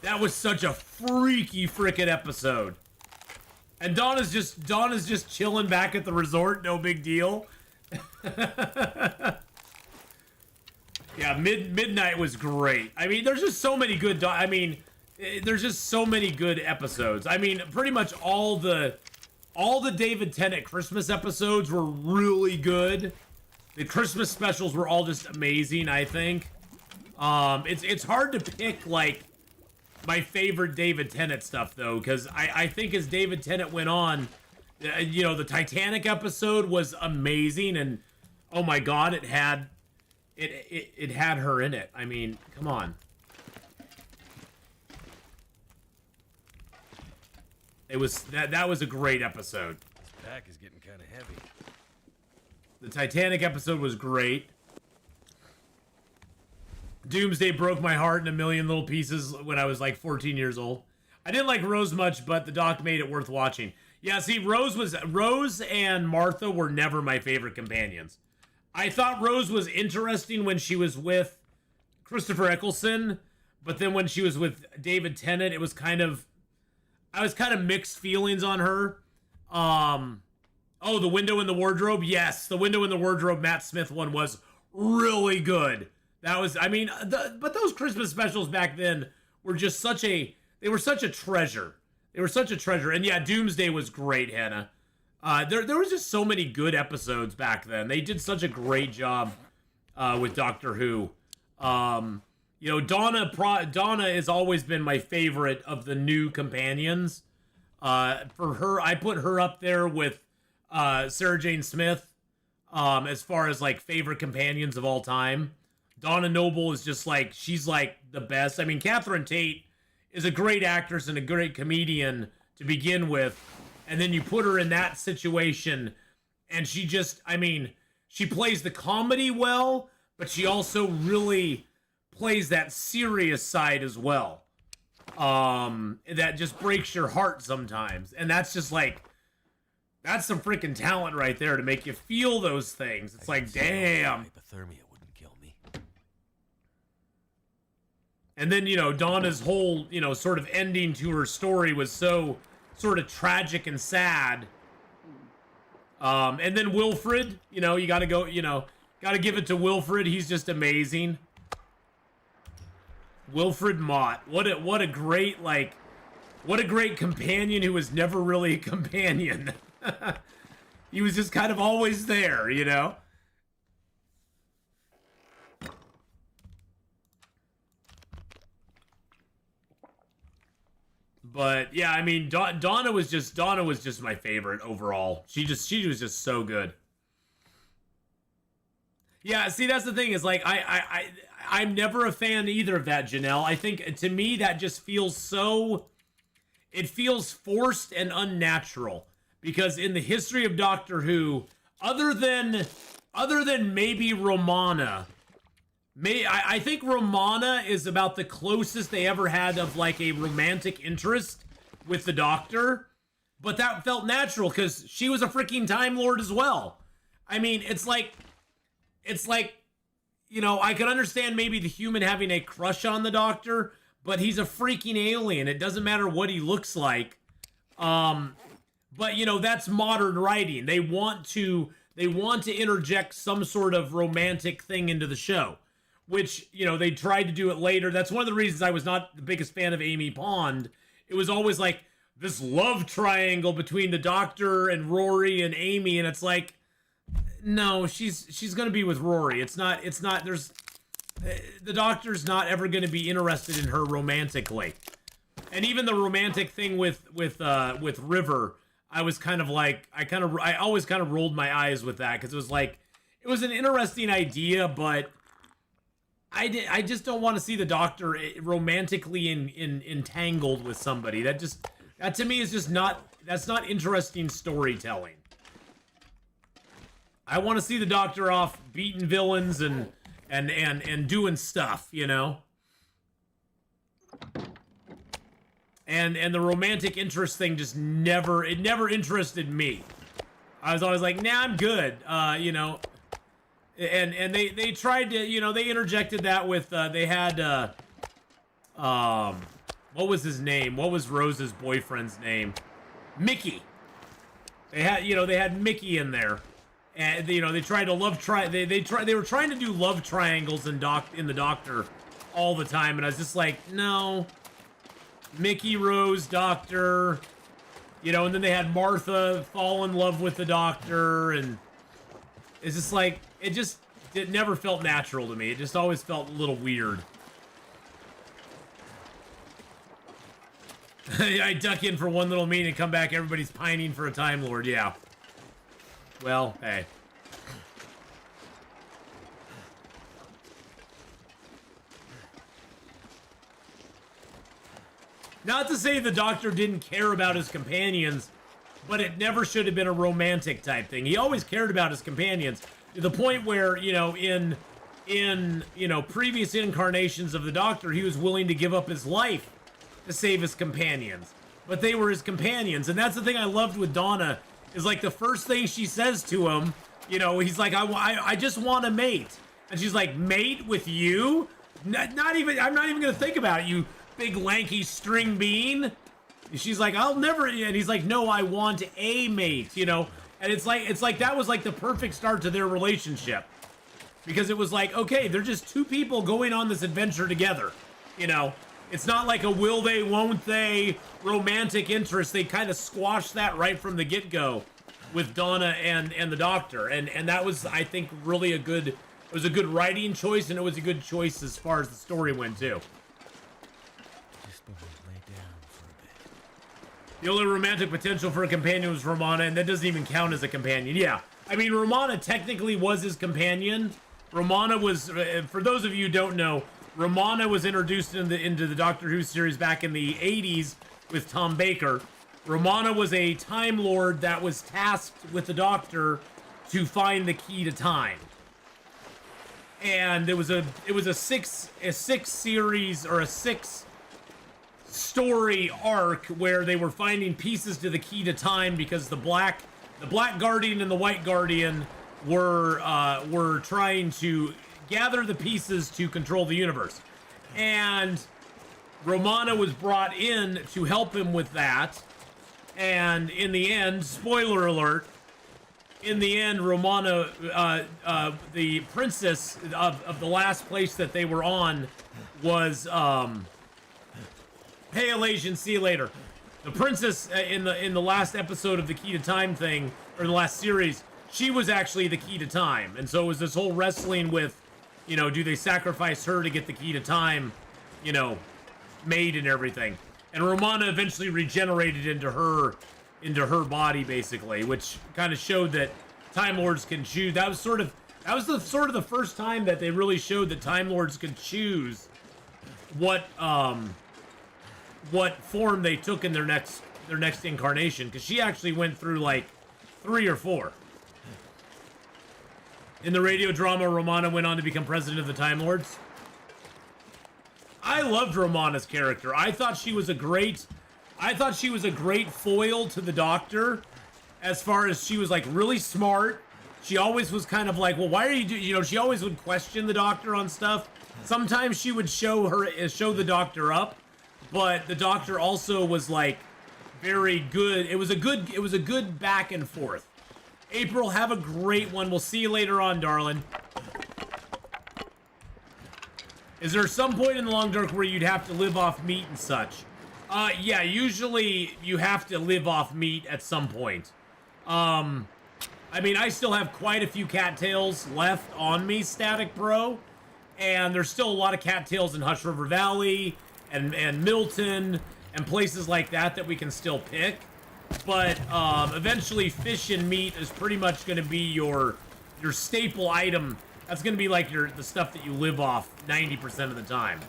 Speaker 4: That was such a freaky frickin' episode. And Donna's just chilling back at the resort, no big deal. Yeah, Midnight was great. I mean, there's just so many good there's just so many good episodes. I mean, pretty much all the David Tennant Christmas episodes were really good. The Christmas specials were all just amazing, I think. It's hard to pick like my favorite David Tennant stuff, though, because I think as David Tennant went on, you know, the Titanic episode was amazing, and oh my god, it had her in it. I mean, come on. It was that was a great episode.
Speaker 2: This pack is getting kind of heavy.
Speaker 4: The Titanic episode was great. Doomsday broke my heart in a million little pieces when I was like 14 years old. I didn't like Rose much, but the doc made it worth watching. Yeah, see, Rose and Martha were never my favorite companions. I thought Rose was interesting when she was with Christopher Eccleston, but then when she was with David Tennant, I was kind of mixed feelings on her. Oh, The Window in the Wardrobe? Yes, The Window in the Wardrobe Matt Smith one was really good. That was, I mean, but those Christmas specials back then were just they were such a treasure. They were such a treasure. And yeah, Doomsday was great, Hannah. There was just so many good episodes back then. They did such a great job with Doctor Who. You know, Donna has always been my favorite of the new companions. For her, I put her up there with Sarah Jane Smith as far as like favorite companions of all time. Donna Noble is just like, she's like the best. I mean, Catherine Tate is a great actress and a great comedian to begin with. And then you put her in that situation and she just, I mean, she plays the comedy well, but she also really plays that serious side as well. That just breaks your heart sometimes. And that's just like, that's some freaking talent right there to make you feel those things. It's like, damn.
Speaker 2: Hypothermia wouldn't kill me.
Speaker 4: And then, you know, Donna's whole, you know, sort of ending to her story was so sort of tragic and sad. And then Wilfred, you know, you got to go, you know, got to give it to Wilfred. He's just amazing. Wilfred Mott. What a great, like, what a great companion who was never really a companion. He was just kind of always there, you know? But yeah, I mean, Donna was just my favorite overall. She was just so good. Yeah, see, that's the thing is like I'm never a fan either of that, Janelle. I think to me that just feels so, it feels forced and unnatural because in the history of Doctor Who, other than maybe Romana. I think Romana is about the closest they ever had of like a romantic interest with the Doctor, but that felt natural because she was a freaking Time Lord as well. I mean, it's like, you know, I could understand maybe the human having a crush on the Doctor, but he's a freaking alien. It doesn't matter what he looks like. But you know, that's modern writing. They want to interject some sort of romantic thing into the show. Which, you know, they tried to do it later. That's one of the reasons I was not the biggest fan of Amy Pond. It was always like this love triangle between the Doctor and Rory and Amy, and it's like, no, she's gonna be with Rory. It's not. There's the Doctor's not ever gonna be interested in her romantically, and even the romantic thing with River, I was kind of like, I always kind of rolled my eyes with that because it was like, it was an interesting idea, but I just don't want to see the Doctor romantically entangled with somebody. That to me is just not, that's not interesting storytelling. I want to see the Doctor off beating villains and doing stuff, you know? And the romantic interest thing just never interested me. I was always like, nah, I'm good. You know, and they tried to, you know, they interjected that with they had what was his name? What was Rose's boyfriend's name? Mickey. They had Mickey in there. And you know, they tried to they were trying to do love triangles in the Doctor all the time, and I was just like, no. Mickey, Rose, Doctor, you know, and then they had Martha fall in love with the Doctor, and it's just like, it never felt natural to me. It just always felt a little weird. I duck in for one little meeting and come back, everybody's pining for a Time Lord, yeah. Well, hey. Not to say the Doctor didn't care about his companions, but it never should have been a romantic type thing. He always cared about his companions to the point where, you know, in you know, previous incarnations of the Doctor, he was willing to give up his life to save his companions. But they were his companions, and that's the thing I loved with Donna, is like the first thing she says to him, you know, he's like, I just want to mate. And she's like, mate with you? I'm not even going to think about it, you big lanky string bean. And she's like, I'll never, and he's like, no, I want a mate, you know? And it's like that was like the perfect start to their relationship. Because it was like, okay, they're just two people going on this adventure together, you know? It's not like a will they, won't they romantic interest. They kind of squashed that right from the get-go with Donna and the Doctor. And that was, I think, really it was a good writing choice, and it was a good choice as far as the story went, too. The only romantic potential for a companion was Romana, and that doesn't even count as a companion. Yeah, I mean, Romana technically was his companion, Romana was, for those of you who don't know, Romana was introduced into the Doctor Who series back in the 80s with Tom Baker. Romana was a Time Lord that was tasked with the Doctor to find the key to time. And it was a six series or a 6 story arc where they were finding pieces to the key to time because the Black Guardian and the White Guardian were trying to gather the pieces to control the universe. And Romana was brought in to help him with that. And in the end, spoiler alert, in the end, Romana, the princess of the last place that they were on was, hey, Elasian, see you later. The princess in the last episode of the Key to Time thing, or the last series, she was actually the key to time. And so it was this whole wrestling with, you know, do they sacrifice her to get the key to time, you know, made and everything. And Romana eventually regenerated into her body, basically, which kind of showed that Time Lords can choose. That was the first time that they really showed that Time Lords could choose what form they took in their next incarnation, because she actually went through like 3 or 4. In the radio drama, Romana went on to become president of the Time Lords. I loved Romana's character. I thought she was a great foil to the Doctor, as far as she was like really smart. She always was kind of like, well, why are you doing, you know, she always would question the Doctor on stuff. Sometimes she would show the Doctor up, but the Doctor also was like very good. It was a good back and forth. April, have a great one. We'll see you later on, darling. Is there some point in the Long Dark where you'd have to live off meat and such? Yeah, usually you have to live off meat at some point. I mean, I still have quite a few cattails left on me, Static Bro, and there's still a lot of cattails in Hush River Valley and Milton and places like that we can still pick. But eventually fish and meat is pretty much going to be your staple item. That's going to be like the stuff that you live off 90% of the time.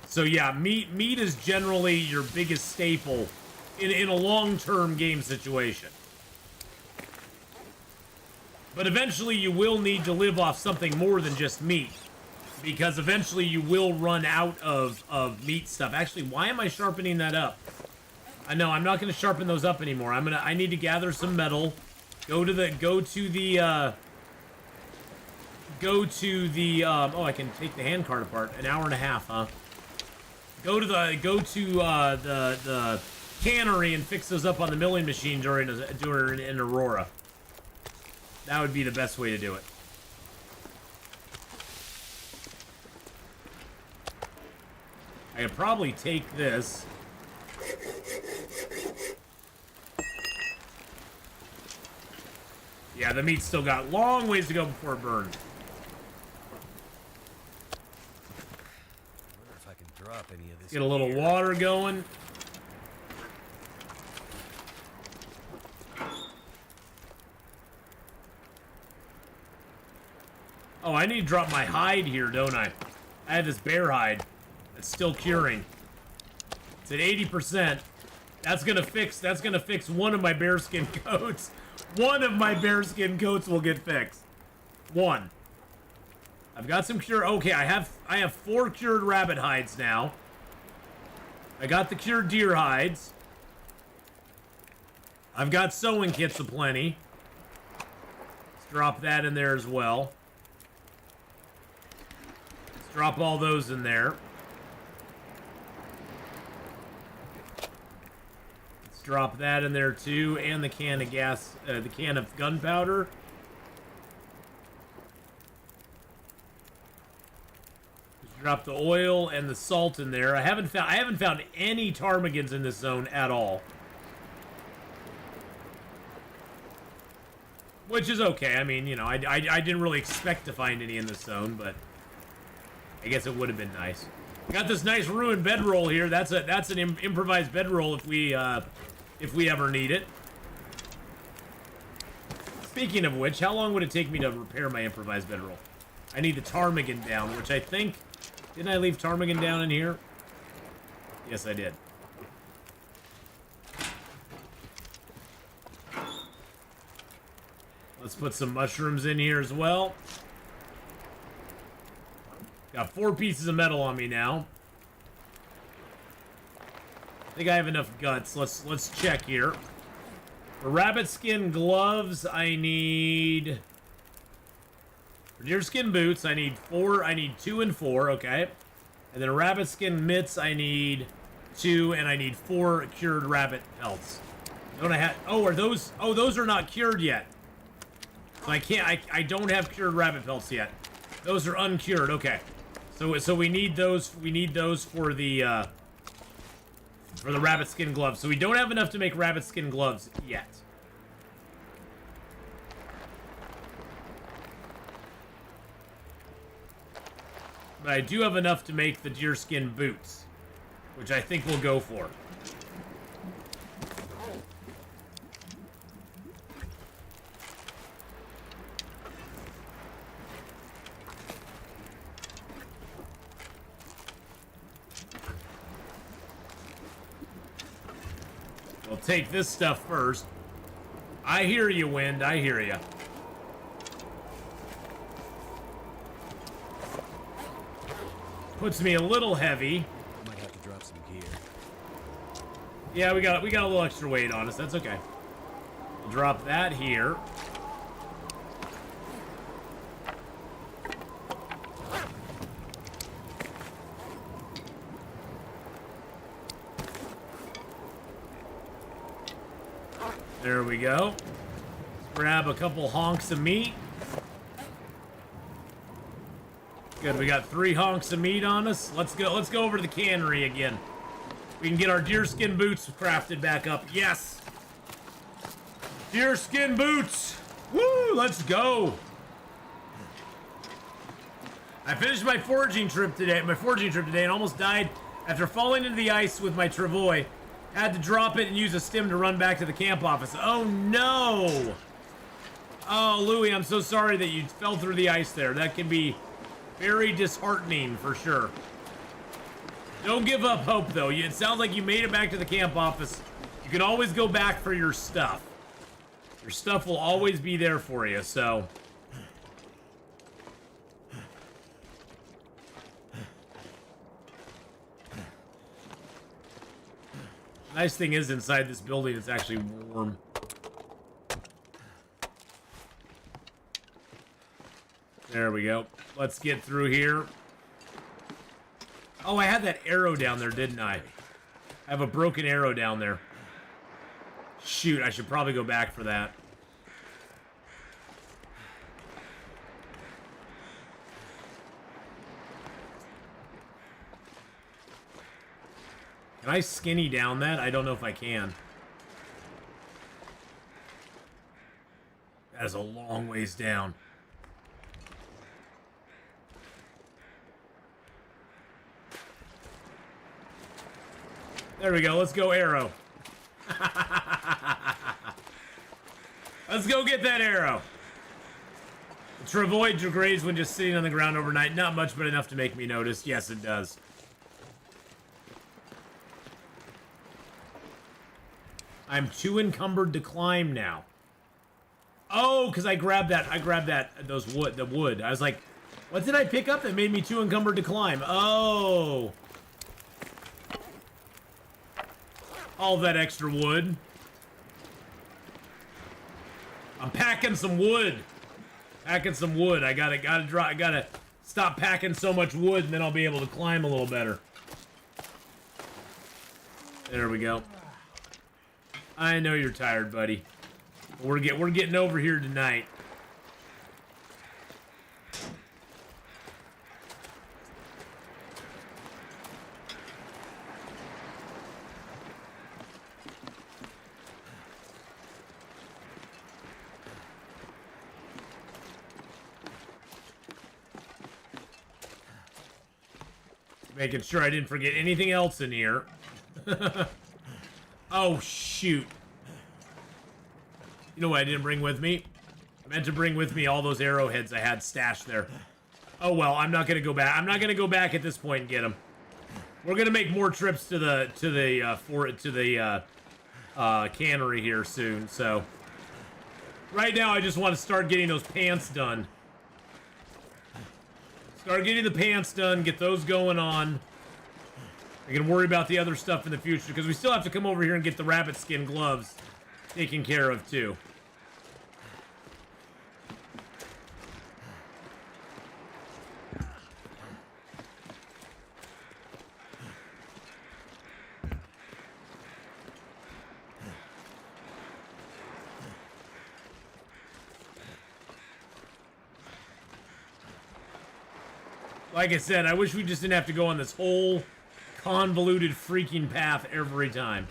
Speaker 4: So yeah, meat is generally your biggest staple in a long-term game situation. But eventually you will need to live off something more than just meat, because eventually you will run out of meat stuff. Actually, why am I sharpening that up? I know I'm not going to sharpen those up anymore. I need to gather some metal. Go to the oh, I can take the handcart apart. An hour and a half, huh? Go to the cannery and fix those up on the milling machine during an Aurora. That would be the best way to do it. I could probably take this. Yeah, the meat's still got long ways to go before it burns.
Speaker 2: Wonder if I can drop any of this.
Speaker 4: Get a little water going. Oh, I need to drop my hide here, don't I? I have this bear hide that's still curing. It's at 80%. That's gonna fix one of my bearskin coats. One of my bearskin coats will get fixed. One. I've got some cure. Okay, I have 4 cured rabbit hides now. I got the cured deer hides. I've got sewing kits aplenty. Let's drop that in there as well. Let's drop all those in there. Drop that in there too, and the can of gas, the can of gunpowder. Just drop the oil and the salt in there. I haven't found any ptarmigans in this zone at all, which is okay. I mean, you know, I didn't really expect to find any in this zone, but I guess it would have been nice. Got this nice ruined bedroll here. That's an improvised bedroll if we ever need it. Speaking of which, how long would it take me to repair my improvised bedroll? I need the ptarmigan down, which I think... Didn't I leave ptarmigan down in here? Yes, I did. Let's put some mushrooms in here as well. Got 4 pieces of metal on me now. I think I have enough guts. Let's check here. For rabbit skin gloves, I need... For deerskin boots, I need 4. I need 2 and 4, okay. And then rabbit skin mitts, I need 2, and I need 4 cured rabbit pelts. Don't I have... Oh, are those... Oh, those are not cured yet. So I can't... I don't have cured rabbit pelts yet. Those are uncured, okay. So we need those... We need those for the rabbit skin gloves. So we don't have enough to make rabbit skin gloves yet. But I do have enough to make the deerskin boots, which I think we'll go for. We'll take this stuff first. I hear you, Wind. I hear you. Puts me a little heavy.
Speaker 2: Might have to drop some gear.
Speaker 4: Yeah, we got a little extra weight on us. That's okay. We'll drop that here. There we go. Let's grab a couple honks of meat. Good, we got 3 honks of meat on us. Let's go over to the cannery again. We can get our deerskin boots crafted back up. Yes! Deerskin boots! Woo! Let's go! I finished my foraging trip today, and almost died after falling into the ice with my travois. Had to drop it and use a stim to run back to the camp office. Oh no! Oh, Louie, I'm so sorry that you fell through the ice there. That can be very disheartening for sure. Don't give up hope, though. It sounds like you made it back to the camp office. You can always go back for your stuff. Your stuff will always be there for you, so... Nice thing is, inside this building, it's actually warm. There we go. Let's get through here. Oh, I had that arrow down there, didn't I? I have a broken arrow down there. Shoot, I should probably go back for that. Can I skinny down that? I don't know if I can. That is a long ways down. There we go. Let's go, arrow. Let's go get that arrow. The travois degrades when just sitting on the ground overnight. Not much, but enough to make me notice. Yes, it does. I'm too encumbered to climb now. Oh, because I grabbed the wood. I was like, what did I pick up that made me too encumbered to climb? Oh. All that extra wood. I'm packing some wood. Packing some wood. I gotta stop packing so much wood, and then I'll be able to climb a little better. There we go. I know you're tired, buddy. We're getting over here tonight. Making sure I didn't forget anything else in here. Oh, shoot. You know what I didn't bring with me? I meant to bring with me all those arrowheads I had stashed there. Oh well, I'm not gonna go back. I'm not gonna go back at this point and get them. We're gonna make more trips to the cannery here soon. So right now, I just want to start getting those pants done. Start getting the pants done. Get those going on. We can worry about the other stuff in the future because we still have to come over here and get the rabbit skin gloves taken care of too. Like I said, I wish we just didn't have to go on this whole convoluted freaking path every time.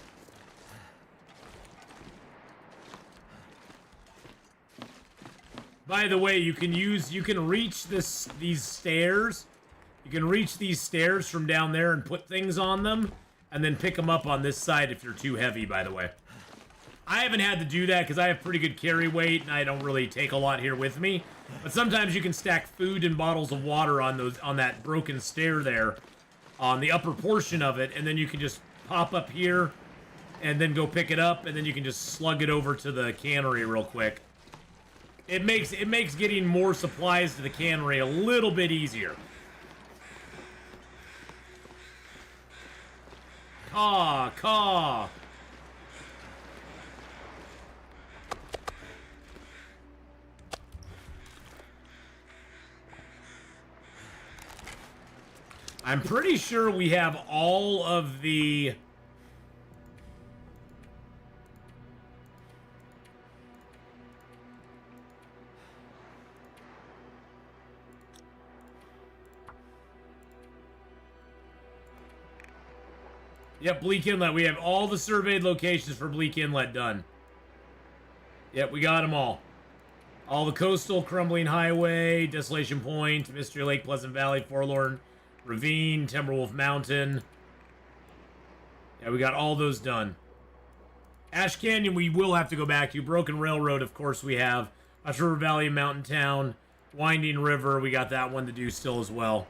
Speaker 4: By the way, you can reach these stairs. You can reach these stairs from down there and put things on them, and then pick them up on this side if you're too heavy, by the way. I haven't had to do that because I have pretty good carry weight, and I don't really take a lot here with me. But sometimes you can stack food and bottles of water on that broken stair there, on the upper portion of it, and then you can just pop up here, and then go pick it up, and then you can just slug it over to the cannery real quick. It makes getting more supplies to the cannery a little bit easier. Caw. I'm pretty sure we have all of the... Yep, Bleak Inlet. We have all the surveyed locations for Bleak Inlet done. Yep, we got them all. All the coastal, Crumbling Highway, Desolation Point, Mystery Lake, Pleasant Valley, Forlorn Ravine, Timberwolf Mountain. Yeah, we got all those done. Ash Canyon, we will have to go back to. Broken Railroad, of course, we have. Ash River Valley, Mountain Town. Winding River, we got that one to do still as well.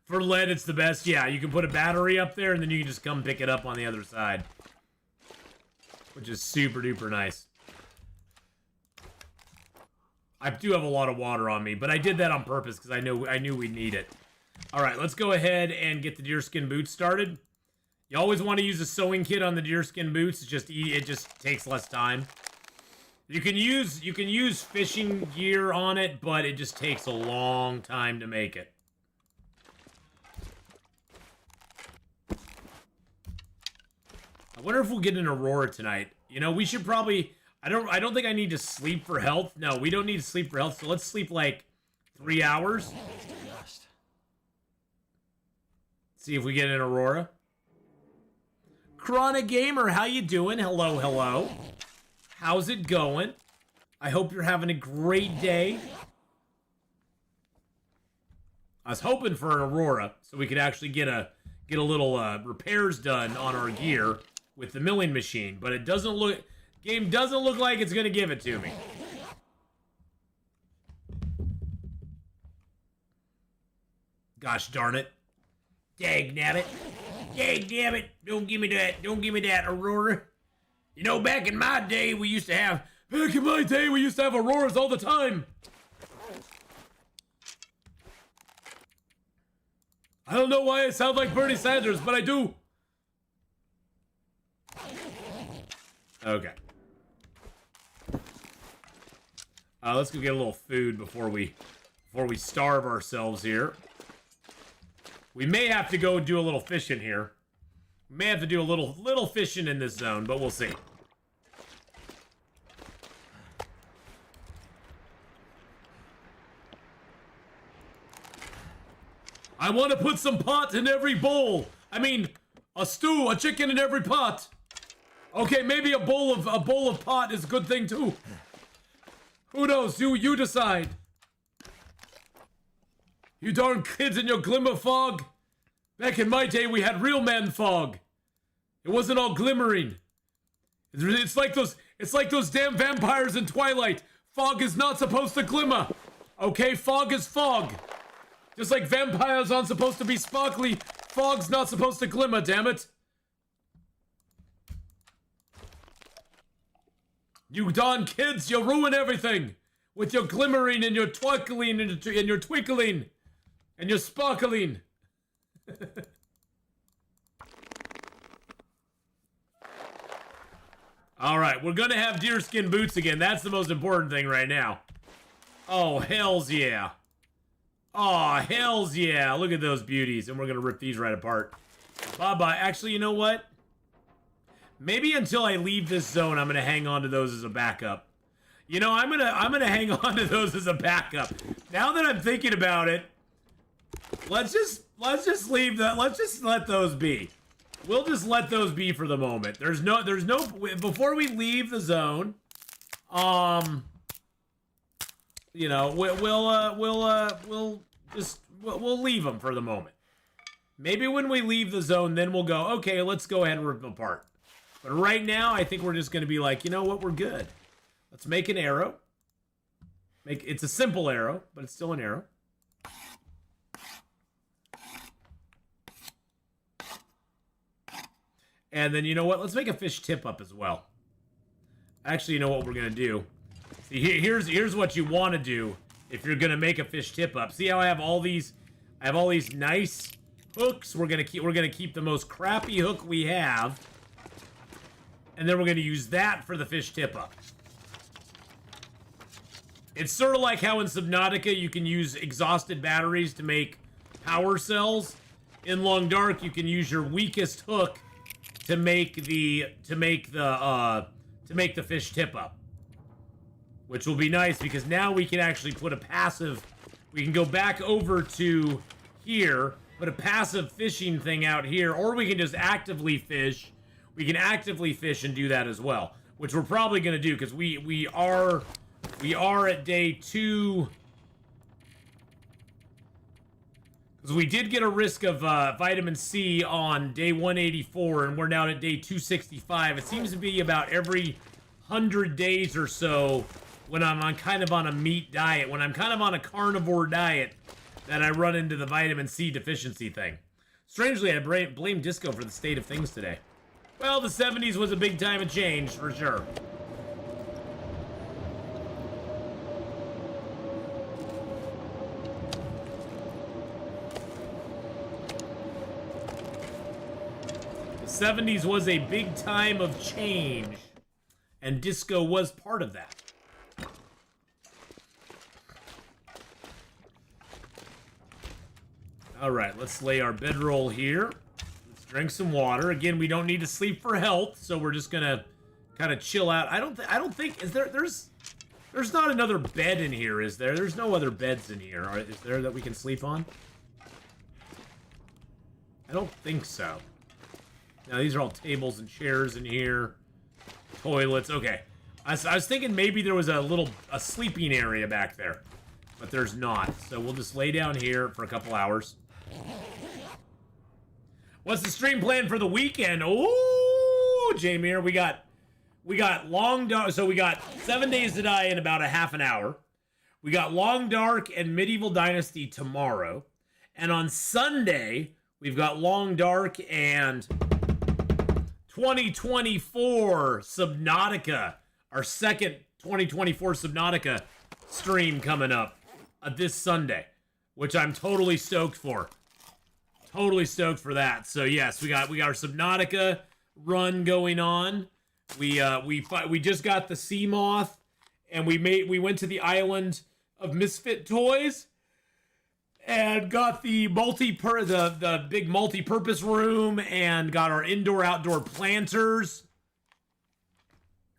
Speaker 4: For lead, it's the best. Yeah, you can put a battery up there, and then you can just come pick it up on the other side. Which is super duper nice. I do have a lot of water on me, but I did that on purpose because I knew we'd need it. All right, let's go ahead and get the deerskin boots started. You always want to use a sewing kit on the deerskin boots. It just takes less time. You can use fishing gear on it, but it just takes a long time to make it. I wonder if we'll get an aurora tonight. You know, we should probably... I don't think I need to sleep for health. No, we don't need to sleep for health, so let's sleep like 3 hours. See if we get an aurora. Chronic Gamer, how you doing? Hello, hello. How's it going? I hope you're having a great day. I was hoping for an aurora so we could actually get a little repairs done on our gear with the milling machine, but it doesn't look... Game doesn't look like it's gonna give it to me. Gosh darn it. Dag nabbit. Dag nabbit. Don't give me that. Don't give me that, Aurora. You know, back in my day, we used to have auroras all the time. I don't know why I sound like Bernie Sanders, but I do. Okay. Let's go get a little food before we starve ourselves here. We may have to go do a little fishing here. We may have to do a little fishing in this zone, but we'll see. I want to put some pot in every bowl. I mean, a chicken in every pot. Okay, maybe a bowl of pot is a good thing too. Who knows? You decide. You darn kids in your glimmer fog. Back in my day, we had real man fog. It wasn't all glimmering. It's like those damn vampires in Twilight. Fog is not supposed to glimmer. Okay, fog is fog. Just like vampires aren't supposed to be sparkly, fog's not supposed to glimmer, damn it. You darn kids, you ruin everything with your glimmering and your twinkling and your twinkling and your sparkling. All right, we're gonna have deerskin boots again. That's the most important thing right now. Oh, hells yeah. Oh, hells yeah. Look at those beauties. And we're gonna rip these right apart. Bye-bye. Actually, you know what? Maybe until I leave this zone, I'm gonna hang on to those as a backup. You know, I'm gonna hang on to those as a backup. Now that I'm thinking about it, let's just leave that. Let's just let those be. We'll just let those be for the moment. There's no before we leave the zone. You know, we'll leave them for the moment. Maybe when we leave the zone, then we'll go, okay, let's go ahead and rip them apart. But right now, I think we're just going to be like, you know what, we're good. Let's make an arrow. It's a simple arrow, but it's still an arrow. And then, you know what, let's make a fish tip up as well. Actually, you know what we're going to do? See, here's what you want to do if you're going to make a fish tip up. See how I have all these nice hooks. We're going to keep the most crappy hook we have. And then we're going to use that for the fish tip up. It's sort of like how in Subnautica you can use exhausted batteries to make power cells. In Long Dark you can use your weakest hook to make the fish tip up. Which will be nice because now we can actually put a passive, we can go back over to here, put a passive fishing thing out here, or we can just actively fish. We can actively fish and do that as well, which we're probably going to do because we are at day 2. Because we did get a risk of vitamin C on day 184, and we're now at day 265. It seems to be about every 100 days or so when I'm kind of on a meat diet, when I'm kind of on a carnivore diet, that I run into the vitamin C deficiency thing. Strangely, I blame Disco for the state of things today. Well, the 70s was a big time of change, for sure. The 70s was a big time of change, and Disco was part of that. All right, let's lay our bedroll here. Let's drink some water. Again, we don't need to sleep for health, so we're just gonna kind of chill out. I don't think there's not another bed in here, is there? There's no other beds in here. Is there that we can sleep on? I don't think so. Now these are all tables and chairs in here. Toilets. Okay. I was thinking maybe there was a sleeping area back there, but there's not. So we'll just lay down here for a couple hours. What's the stream plan for the weekend? Oh, Jamir, we got Long Dark. So we got 7 Days to Die in about a half an hour. We got Long Dark and Medieval Dynasty tomorrow, and on Sunday we've got Long Dark and 2024 Subnautica, our second 2024 Subnautica stream coming up this Sunday, which I'm totally stoked for. Totally stoked for that. So yes, we got our Subnautica run going on. We just got the sea moth, and we went to the island of Misfit Toys and got the big multi-purpose room, and got our indoor-outdoor planters.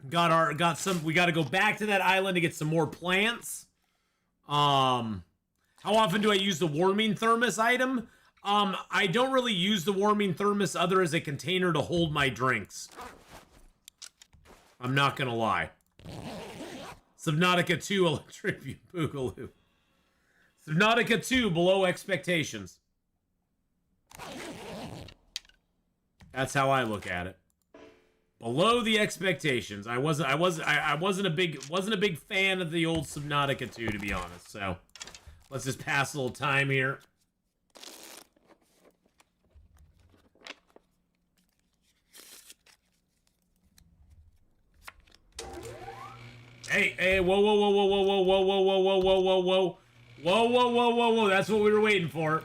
Speaker 4: We got to go back to that island to get some more plants. How often do I use the warming thermos item? I don't really use the warming thermos other as a container to hold my drinks. I'm not gonna lie. Subnautica 2 Electric Boogaloo. Subnautica 2 below expectations. That's how I look at it. Below the expectations. I wasn't a big fan of the old Subnautica 2, to be honest. So let's just pass a little time here. Hey, whoa, whoa, whoa, whoa, whoa, whoa, whoa, whoa, whoa, whoa, whoa, whoa, whoa. Whoa, whoa, whoa, whoa, whoa. That's what we were waiting for.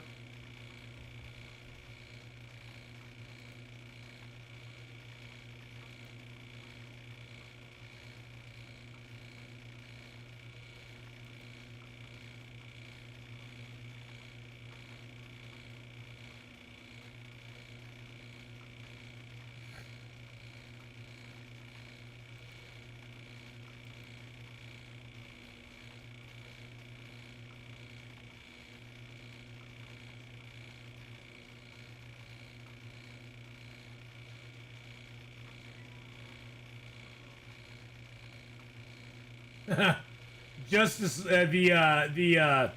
Speaker 4: Justice, the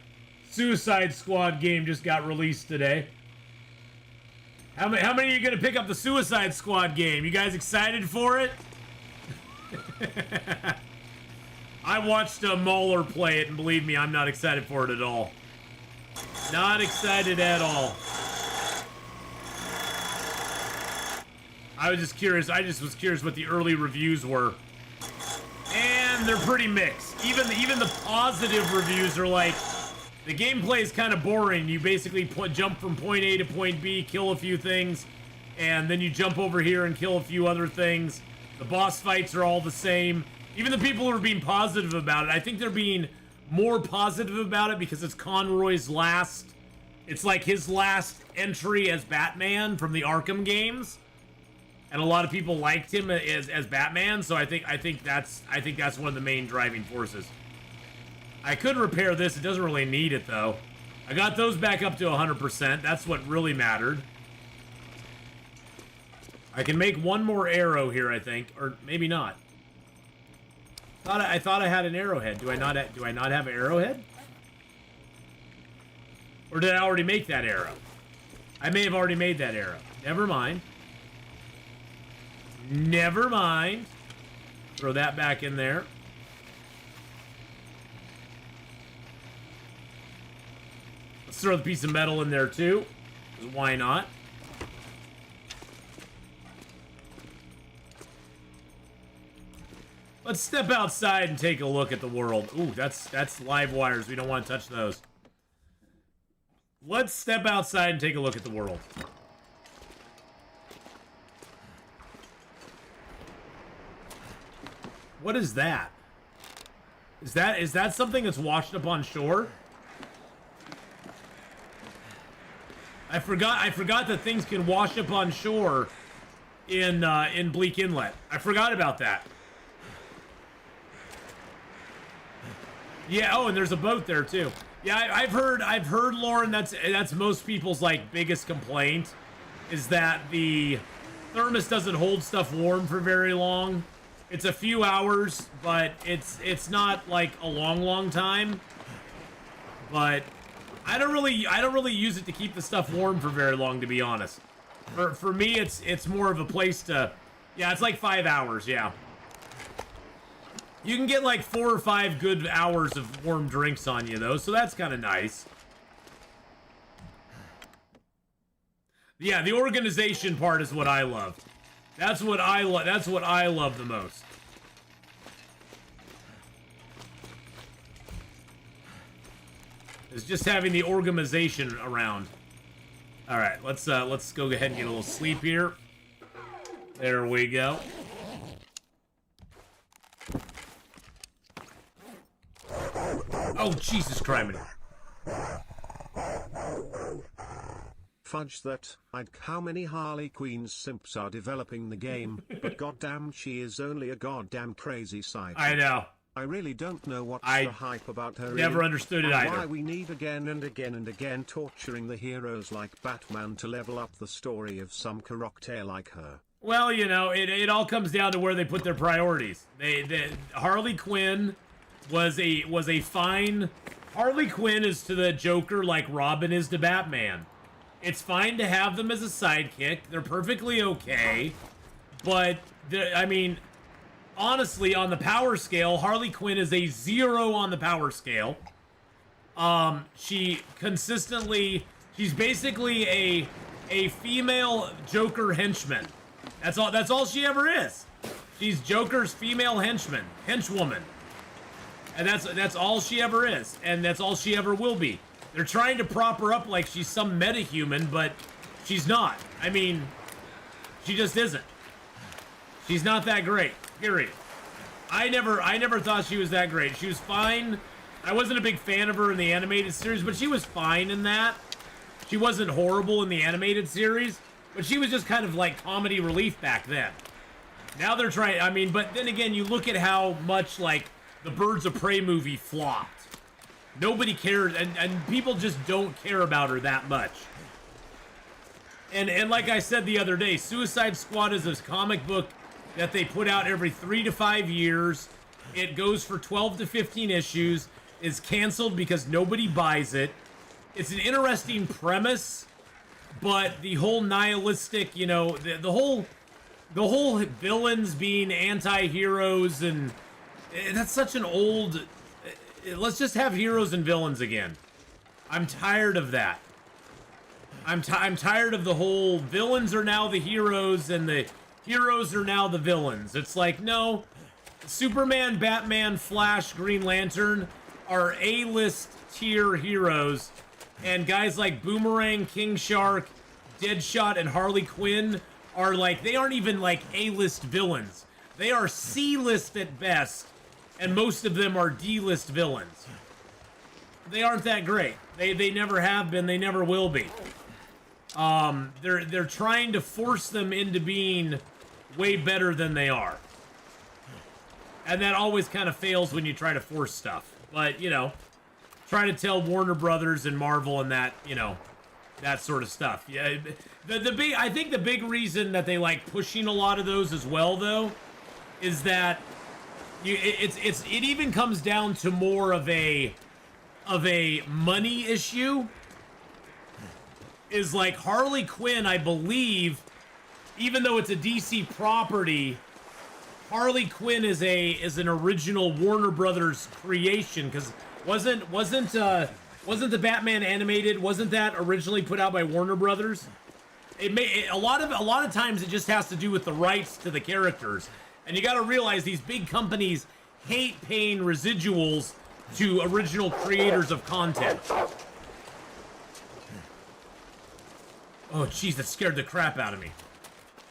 Speaker 4: Suicide Squad game just got released today. How many are you gonna pick up the Suicide Squad game? You guys excited for it? I watched Mauler play it, and believe me, I'm not excited for it at all. Not excited at all. I was just curious. I just was curious what the early reviews were. And they're pretty mixed. Even the positive reviews are like, the gameplay is kind of boring. You basically jump from point A to point B, kill a few things, and then you jump over here and kill a few other things. The boss fights are all the same. Even the people who are being positive about it, I think they're being more positive about it because it's Conroy's last. It's like his last entry as Batman from the Arkham games. And a lot of people liked him as Batman, so I think that's one of the main driving forces. I could repair this. It doesn't really need it though. I got those back up to 100%. That's what really mattered. I can make one more arrow here, I think, or maybe not. I thought I had an arrowhead. Do I not have an arrowhead? Or did I already make that arrow? I may have already made that arrow. Never mind. Never mind. Throw that back in there. Let's throw the piece of metal in there too. Why not? Let's step outside and take a look at the world. Ooh, that's live wires. We don't want to touch those. Let's step outside and take a look at the world. What is that? Is that something that's washed up on shore? I forgot that things can wash up on shore in Bleak Inlet. I forgot about that. Yeah, oh, and there's a boat there too. Yeah, I've heard, Lauren, that's most people's like biggest complaint is that the thermos doesn't hold stuff warm for very long. It's a few hours, but it's not like a long time. But I don't really use it to keep the stuff warm for very long, to be honest. For me, it's more of a place to, yeah, it's like 5 hours, yeah. You can get like 4 or 5 good hours of warm drinks on you though, so that's kind of nice. Yeah, the organization part is what I love. That's what I love the most. Is just having the organization around. All right, let's go ahead and get a little sleep here. There we go. Oh, Jesus Christ.
Speaker 5: Fudge that. How many Harley Quinn simps are developing the game, but goddamn she is only a goddamn crazy psycho.
Speaker 4: I know.
Speaker 5: I really don't know what's the hype about her.
Speaker 4: Never understood it either.
Speaker 5: Why we need again and again and again torturing the heroes like Batman to level up the story of some character like her.
Speaker 4: Well, you know, it all comes down to where they put their priorities. Harley Quinn was a fine. Harley Quinn is to the Joker like Robin is to Batman. It's fine to have them as a sidekick. They're perfectly okay. But, I mean, honestly, on the power scale, Harley Quinn is a 0 on the power scale. She consistently... She's basically a female Joker henchman. That's all she ever is. She's Joker's female henchwoman. And that's all she ever is. And that's all she ever will be. They're trying to prop her up like she's some metahuman, but she's not. I mean, she just isn't. She's not that great, period. I never thought she was that great. She was fine. I wasn't a big fan of her in the animated series, but she was fine in that. She wasn't horrible in the animated series, but she was just kind of like comedy relief back then. Now they're trying, I mean, but then again, you look at how much like the Birds of Prey movie flopped. Nobody cares, and people just don't care about her that much. And like I said the other day, Suicide Squad is this comic book that they put out every 3 to 5 years. It goes for 12 to 15 issues, is canceled because nobody buys it. It's an interesting premise, but the whole nihilistic, you know, the whole villains being anti-heroes, and that's such an old... Let's just have heroes and villains again. I'm tired of that. I'm tired of the whole villains are now the heroes and the heroes are now the villains. It's like, no, Superman, Batman, Flash, Green Lantern are A-list tier heroes, and guys like Boomerang, King Shark, Deadshot, and Harley Quinn are like, they aren't even like A-list villains. They are C-list at best. And most of them are D-list villains. They aren't that great. They never have been. They never will be. They're trying to force them into being way better than they are. And that always kind of fails when you try to force stuff. But, you know, try to tell Warner Brothers and Marvel and that, you know, that sort of stuff. Yeah, I think the big reason that they like pushing a lot of those as well, though, is that it even comes down to more of a money issue. Is like Harley Quinn, I believe, even though it's a DC property, Harley Quinn is an original Warner Brothers creation, because wasn't the Batman animated, wasn't that originally put out by Warner Brothers? A lot of times it just has to do with the rights to the characters. And you got to realize these big companies hate paying residuals to original creators of content. Oh, jeez, that scared the crap out of me.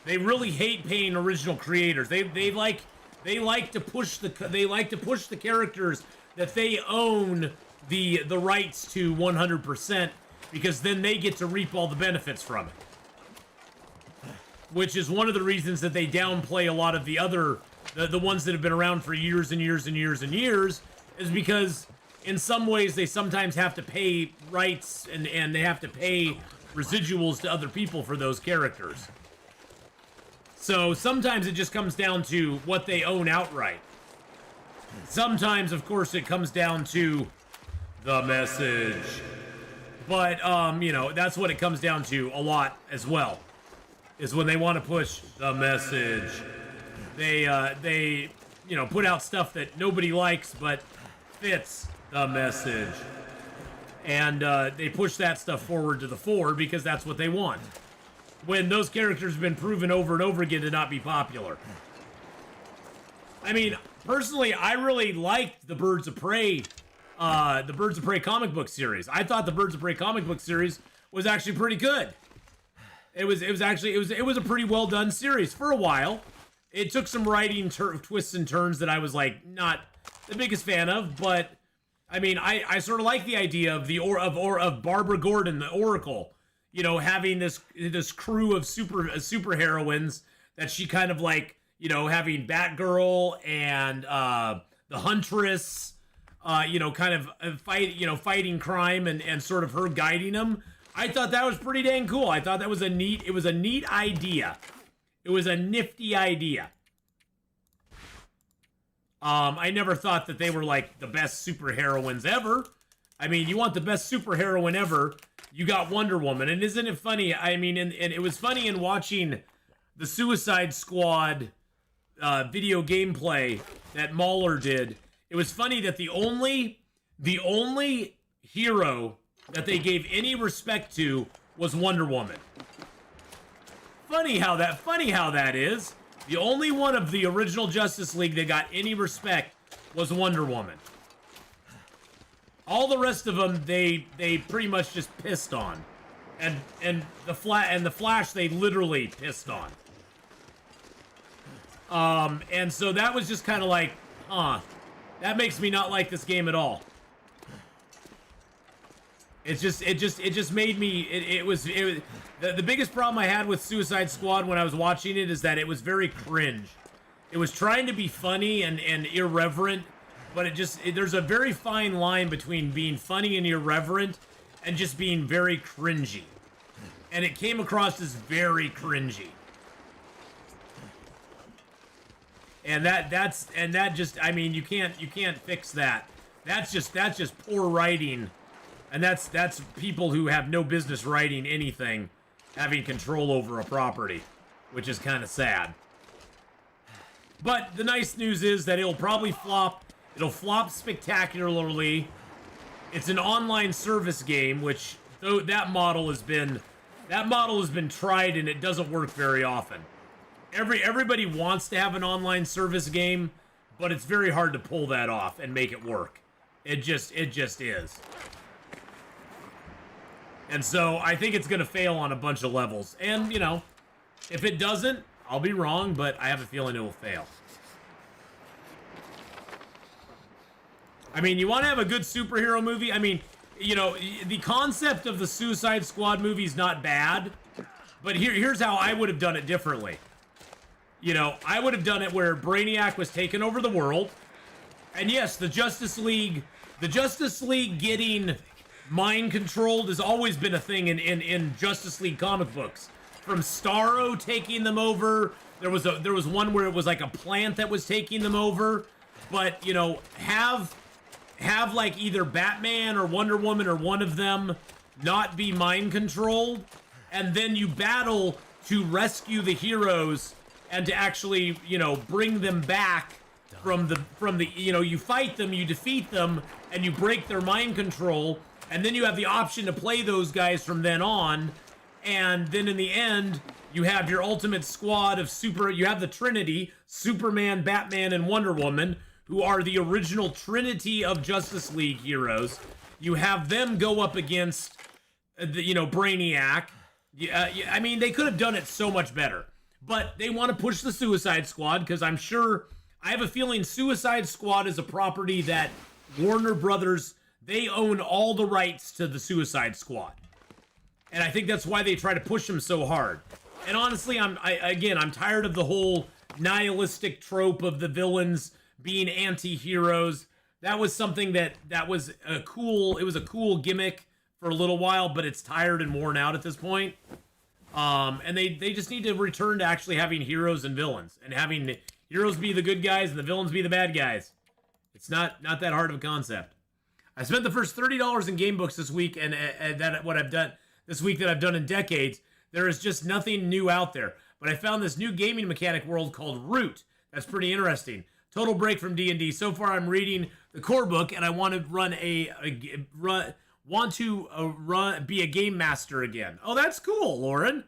Speaker 4: They really hate paying original creators. They like to push the characters that they own the rights to 100%, because then they get to reap all the benefits from it. Which is one of the reasons that they downplay a lot of the other, the ones that have been around for years and years and years and years, is because in some ways they sometimes have to pay rights and they have to pay residuals to other people for those characters. So sometimes it just comes down to what they own outright. Sometimes, of course, it comes down to the message. But, you know, that's what it comes down to a lot as well. Is when they want to push the message. They you know, put out stuff that nobody likes but fits the message. And they push that stuff forward to the fore because that's what they want. When those characters have been proven over and over again to not be popular. I mean, personally, I really liked the Birds of Prey comic book series. I thought the Birds of Prey comic book series was actually pretty good. It was a pretty well done series for a while. It took some writing twists and turns that I was like not the biggest fan of, but I mean, I sort of like the idea of Barbara Gordon, the Oracle, you know, having this crew of super heroines that she kind of like, you know, having Batgirl and the Huntress, you know, kind of fighting crime and sort of her guiding them. I thought that was pretty dang cool. I thought that was a neat idea. It was a nifty idea. I never thought that they were like the best superheroines ever. I mean, you want the best superheroine ever, you got Wonder Woman. And isn't it funny? I mean, and it was funny in watching the Suicide Squad video gameplay that Mahler did. It was funny that the only hero that they gave any respect to was Wonder Woman. Funny how that is. The only one of the original Justice League that got any respect was Wonder Woman. All the rest of them, they pretty much just pissed on, and the Flash they literally pissed on. And so that was just kind of like, that makes me not like this game at all. It just made me. The biggest problem I had with Suicide Squad when I was watching it is that it was very cringe. It was trying to be funny and irreverent, but there's a very fine line between being funny and irreverent and just being very cringy. And it came across as very cringy. And I mean, you can't fix that. That's just poor writing. And that's people who have no business writing anything having control over a property, which is kind of sad. But the nice news is that it'll probably flop. It'll flop spectacularly. It's an online service game, which though that model has been tried and it doesn't work very often. Everybody wants to have an online service game, but it's very hard to pull that off and make it work. It just is. And so I think it's going to fail on a bunch of levels. And, you know, if it doesn't, I'll be wrong, but I have a feeling it will fail. I mean, you want to have a good superhero movie? I mean, you know, the concept of the Suicide Squad movie is not bad, but here's how I would have done it differently. You know, I would have done it where Brainiac was taking over the world. And yes, the Justice League getting mind controlled has always been a thing in Justice League comic books. From Starro taking them over, there was one where it was like a plant that was taking them over. But, you know, have like either Batman or Wonder Woman or one of them not be mind controlled, and then you battle to rescue the heroes and to actually, you know, bring them back from the you know, you fight them, you defeat them, and you break their mind control. And then you have the option to play those guys from then on. And then in the end, you have your ultimate squad of you have the Trinity, Superman, Batman, and Wonder Woman, who are the original Trinity of Justice League heroes. You have them go up against, Brainiac. I mean, they could have done it so much better. But they want to push the Suicide Squad because I have a feeling Suicide Squad is a property that Warner Brothers, they own all the rights to the Suicide Squad. And I think that's why they try to push them so hard. And honestly, I'm tired of the whole nihilistic trope of the villains being anti-heroes. That was something that was a cool gimmick for a little while, but it's tired and worn out at this point. And they just need to return to actually having heroes and villains, and having the heroes be the good guys and the villains be the bad guys. It's not that hard of a concept. I spent the first $30 in game books this week, and that what I've done this week that I've done in decades. There is just nothing new out there. But I found this new gaming mechanic world called Root. That's pretty interesting. Total break from D&D. So far, I'm reading the core book, and I want to be a game master again. Oh, that's cool, Lauren.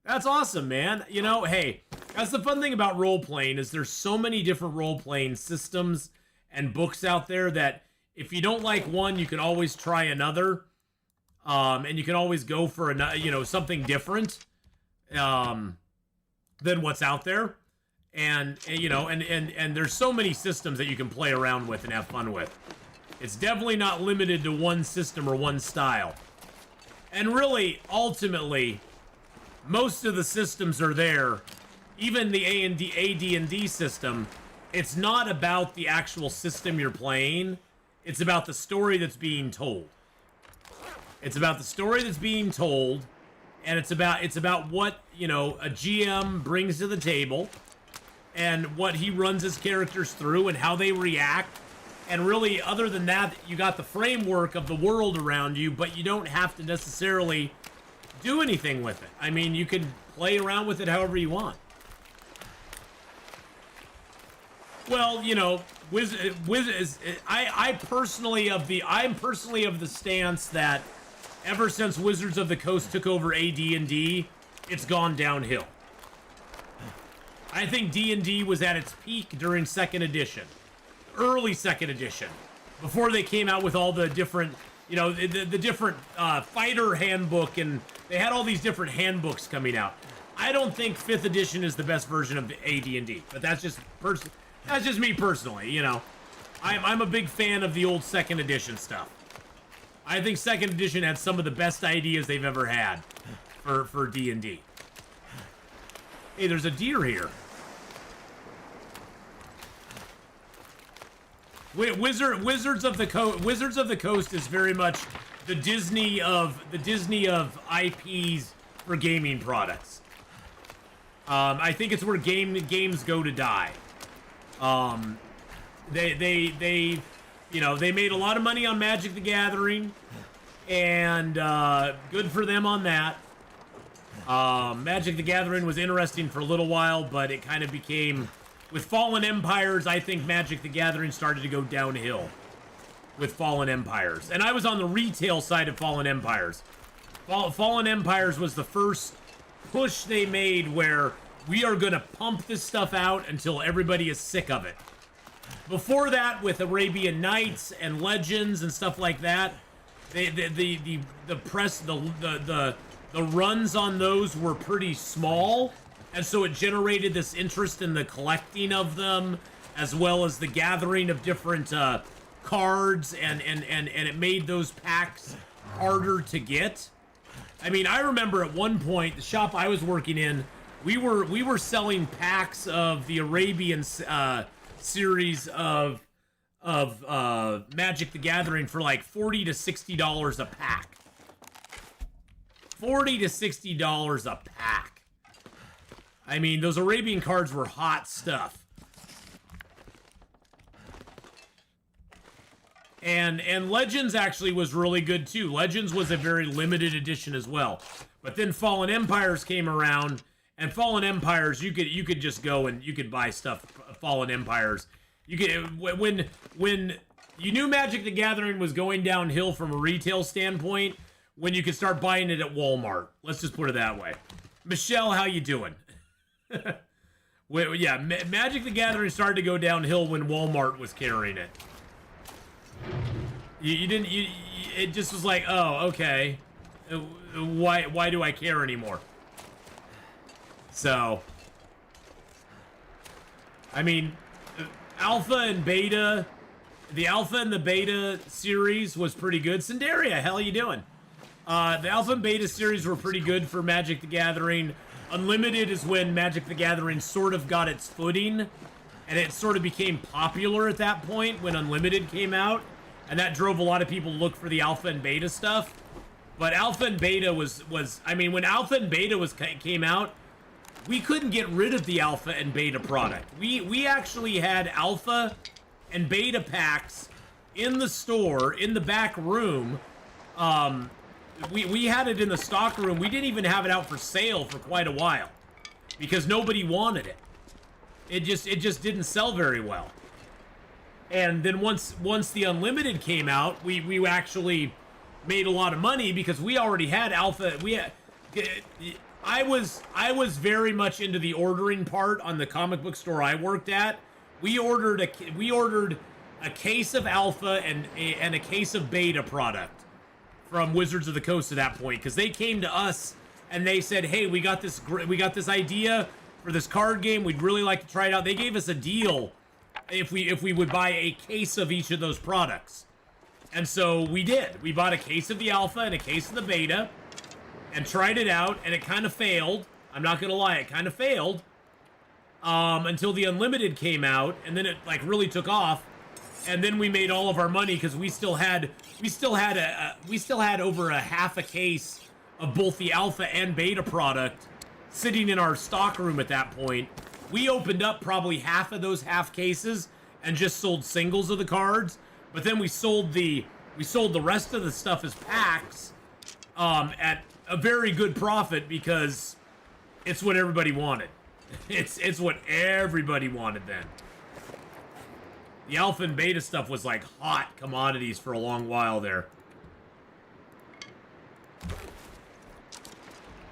Speaker 4: That's awesome, man. You know, hey, that's the fun thing about role-playing is there's so many different role-playing systems and books out there that if you don't like one, you can always try another, and you can always go for something different than what's out there, and there's so many systems that you can play around with and have fun with. It's definitely not limited to one system or one style, and really, ultimately, most of the systems are there. Even the AD&D system, it's not about the actual system you're playing. It's about the story that's being told. It's about the story that's being told, and it's about what, a GM brings to the table, and what he runs his characters through, and how they react, And really, other than that, you got the framework of the world around you, but you don't have to necessarily do anything with it. I mean, you can play around with it however you want. Well, you know, I'm personally of the stance that ever since Wizards of the Coast took over AD&D, it's gone downhill. I think D&D was at its peak during 2nd edition. Early 2nd edition, before they came out with all the different, you know, the different fighter handbook, and they had all these different handbooks coming out. I don't think 5th edition is the best version of the AD&D, but that's just me personally. You know, I'm a big fan of the old 2nd edition stuff. I think 2nd edition had some of the best ideas they've ever had for D&D. Hey, there's a deer here. Wizards of the Coast is very much the Disney of IPs for gaming products. I think it's where games go to die. They you know, they made a lot of money on Magic the Gathering, and good for them on that. Magic the Gathering was interesting for a little while, but it kind of became, with Fallen Empires, I think Magic the Gathering started to go downhill with Fallen Empires. And I was on the retail side of Fallen Empires. Fallen Empires was the first push they made where we are going to pump this stuff out until everybody is sick of it. Before that, with Arabian Nights and Legends and stuff like that, the runs on those were pretty small, and so it generated this interest in the collecting of them, as well as the gathering of different cards, and it made those packs harder to get. I mean, I remember at one point, the shop I was working in, we were selling packs of the Arabian series of Magic the Gathering for like $40 to $60 a pack. $40 to $60 a pack. I mean, those Arabian cards were hot stuff. And Legends actually was really good too. Legends was a very limited edition as well. But then Fallen Empires came around, and Fallen Empires, you could just go and you could buy stuff. Fallen Empires, you could, when you knew Magic the Gathering was going downhill from a retail standpoint, when you could start buying it at Walmart. Let's just put it that way. Michelle, how you doing? Well, yeah, Magic the Gathering started to go downhill when Walmart was carrying it. It just was like, oh, okay. Why do I care anymore? So, I mean, Alpha and Beta, the Alpha and the Beta series was pretty good. Cinderia, how you doing? The Alpha and Beta series were pretty good for Magic the Gathering. Unlimited is when Magic the Gathering sort of got its footing, and it sort of became popular at that point when Unlimited came out, and that drove a lot of people to look for the Alpha and Beta stuff. But Alpha and Beta was I mean, when Alpha and Beta came out, we couldn't get rid of the Alpha and Beta product. We actually had Alpha and Beta packs in the store, in the back room. We had it in the stock room. We didn't even have it out for sale for quite a while because nobody wanted it. It just didn't sell very well. And then once the Unlimited came out, we actually made a lot of money because we already had Alpha. I was very much into the ordering part on the comic book store I worked at. We ordered a case of Alpha and a case of Beta product from Wizards of the Coast at that point, because they came to us and they said, hey, we got this idea for this card game. We'd really like to try it out. They gave us a deal if we would buy a case of each of those products. And so we did. We bought a case of the Alpha and a case of the Beta and tried it out, and it kind of failed. I'm not gonna lie, it kind of failed until the Unlimited came out, and then it like really took off. And then we made all of our money because we still had over a half a case of both the Alpha and Beta product sitting in our stock room at that point. We opened up probably half of those half cases, and just sold singles of the cards. But then we sold the rest of the stuff as packs at a very good profit because it's what everybody wanted. It's what everybody wanted then. The alpha and beta stuff was like hot commodities for a long while there.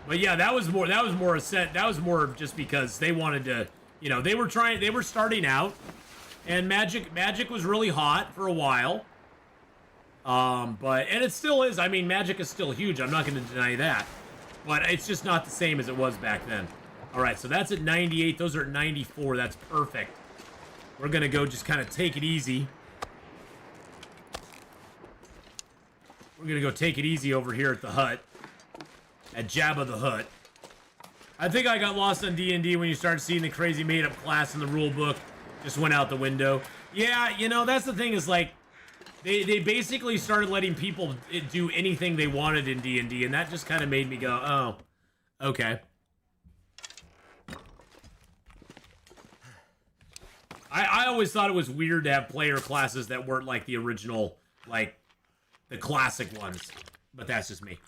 Speaker 4: But yeah, that was more just because they wanted to, they were starting out, and Magic was really hot for a while. And it still is. I mean, Magic is still huge. I'm not going to deny that. But it's just not the same as it was back then. All right, so that's at 98. Those are at 94. That's perfect. We're going to go just kind of take it easy. We're going to go take it easy over here at the hut. At Jabba the Hutt. I think I got lost on D&D when you started seeing the crazy made-up class in the rule book. Just went out the window. Yeah, that's the thing is, like, they basically started letting people do anything they wanted in D&D, and that just kind of made me go, oh, okay. I always thought it was weird to have player classes that weren't like the original, like, the classic ones. But that's just me.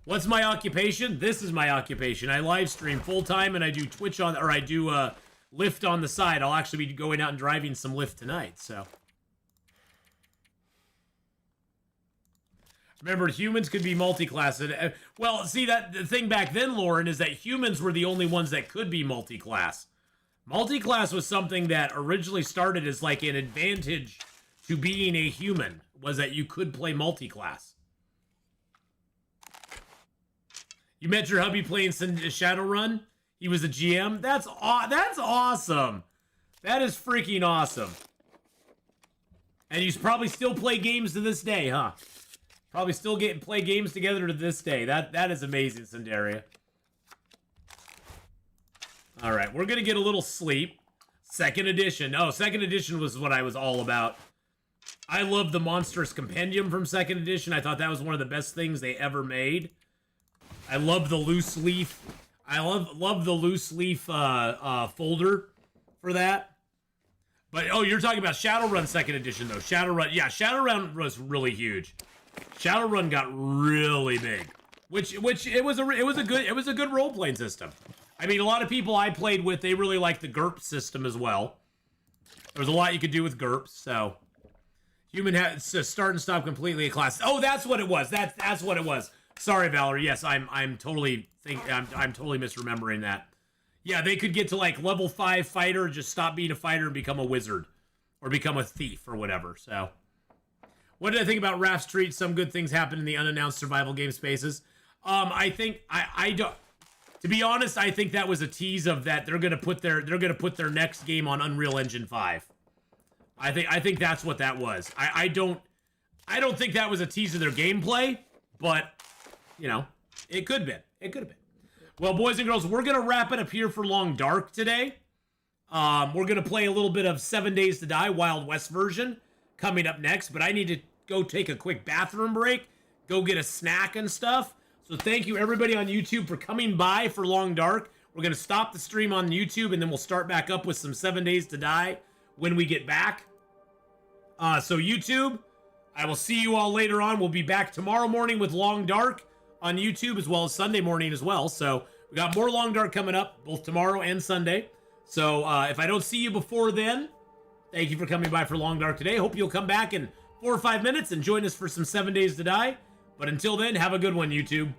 Speaker 4: What's my occupation? This is my occupation. I live stream full time and I do Twitch I do Lyft on the side. I'll actually be going out and driving some Lyft tonight, so. Remember, humans could be multi-class. Well, see, the thing back then, Lauren, is that humans were the only ones that could be multi-class. Multi-class was something that originally started as like an advantage to being a human, was that you could play multi-class. You met your hubby playing Shadowrun? He was a GM? That's awesome. That is freaking awesome. And you probably still play games to this day, huh? Probably still play games together to this day. That is amazing, Cinderia. All right, we're gonna get a little sleep. Second edition. Oh, second edition was what I was all about. I love the Monstrous Compendium from second edition. I thought that was one of the best things they ever made. I love the loose leaf. I love the loose leaf folder for that. But oh, you're talking about Shadowrun second edition though. Shadowrun, yeah, Shadowrun was really huge. Shadowrun got really big, which it was a good role playing system. I mean, a lot of people I played with, they really liked the GURPS system as well. There was a lot you could do with GURPS, so. Human has to start and stop completely a class. Oh, that's what it was. That's what it was. Sorry, Valerie. Yes, I'm totally misremembering that. Yeah, they could get to like level 5 fighter, just stop being a fighter and become a wizard, or become a thief or whatever. So, what did I think about Raft Street? Some good things happen in the unannounced survival game spaces. I think I don't. To be honest, I think that was a tease of that they're gonna put their next game on Unreal Engine 5. I think that's what that was. I don't think that was a tease of their gameplay, but it could have been. It could have been. Well, boys and girls, we're gonna wrap it up here for Long Dark today. We're gonna play a little bit of 7 Days to Die Wild West version coming up next, but I need to go take a quick bathroom break, go get a snack and stuff. So thank you everybody on YouTube for coming by for Long Dark. We're gonna stop the stream on YouTube and then we'll start back up with some 7 Days to Die when we get back. So YouTube, I will see you all later on. We'll be back tomorrow morning with Long Dark on YouTube as well as Sunday morning as well. So we got more Long Dark coming up both tomorrow and Sunday. So if I don't see you before then, thank you for coming by for Long Dark today. Hope you'll come back in 4 or 5 minutes and join us for some 7 Days to Die. But until then, have a good one, YouTube.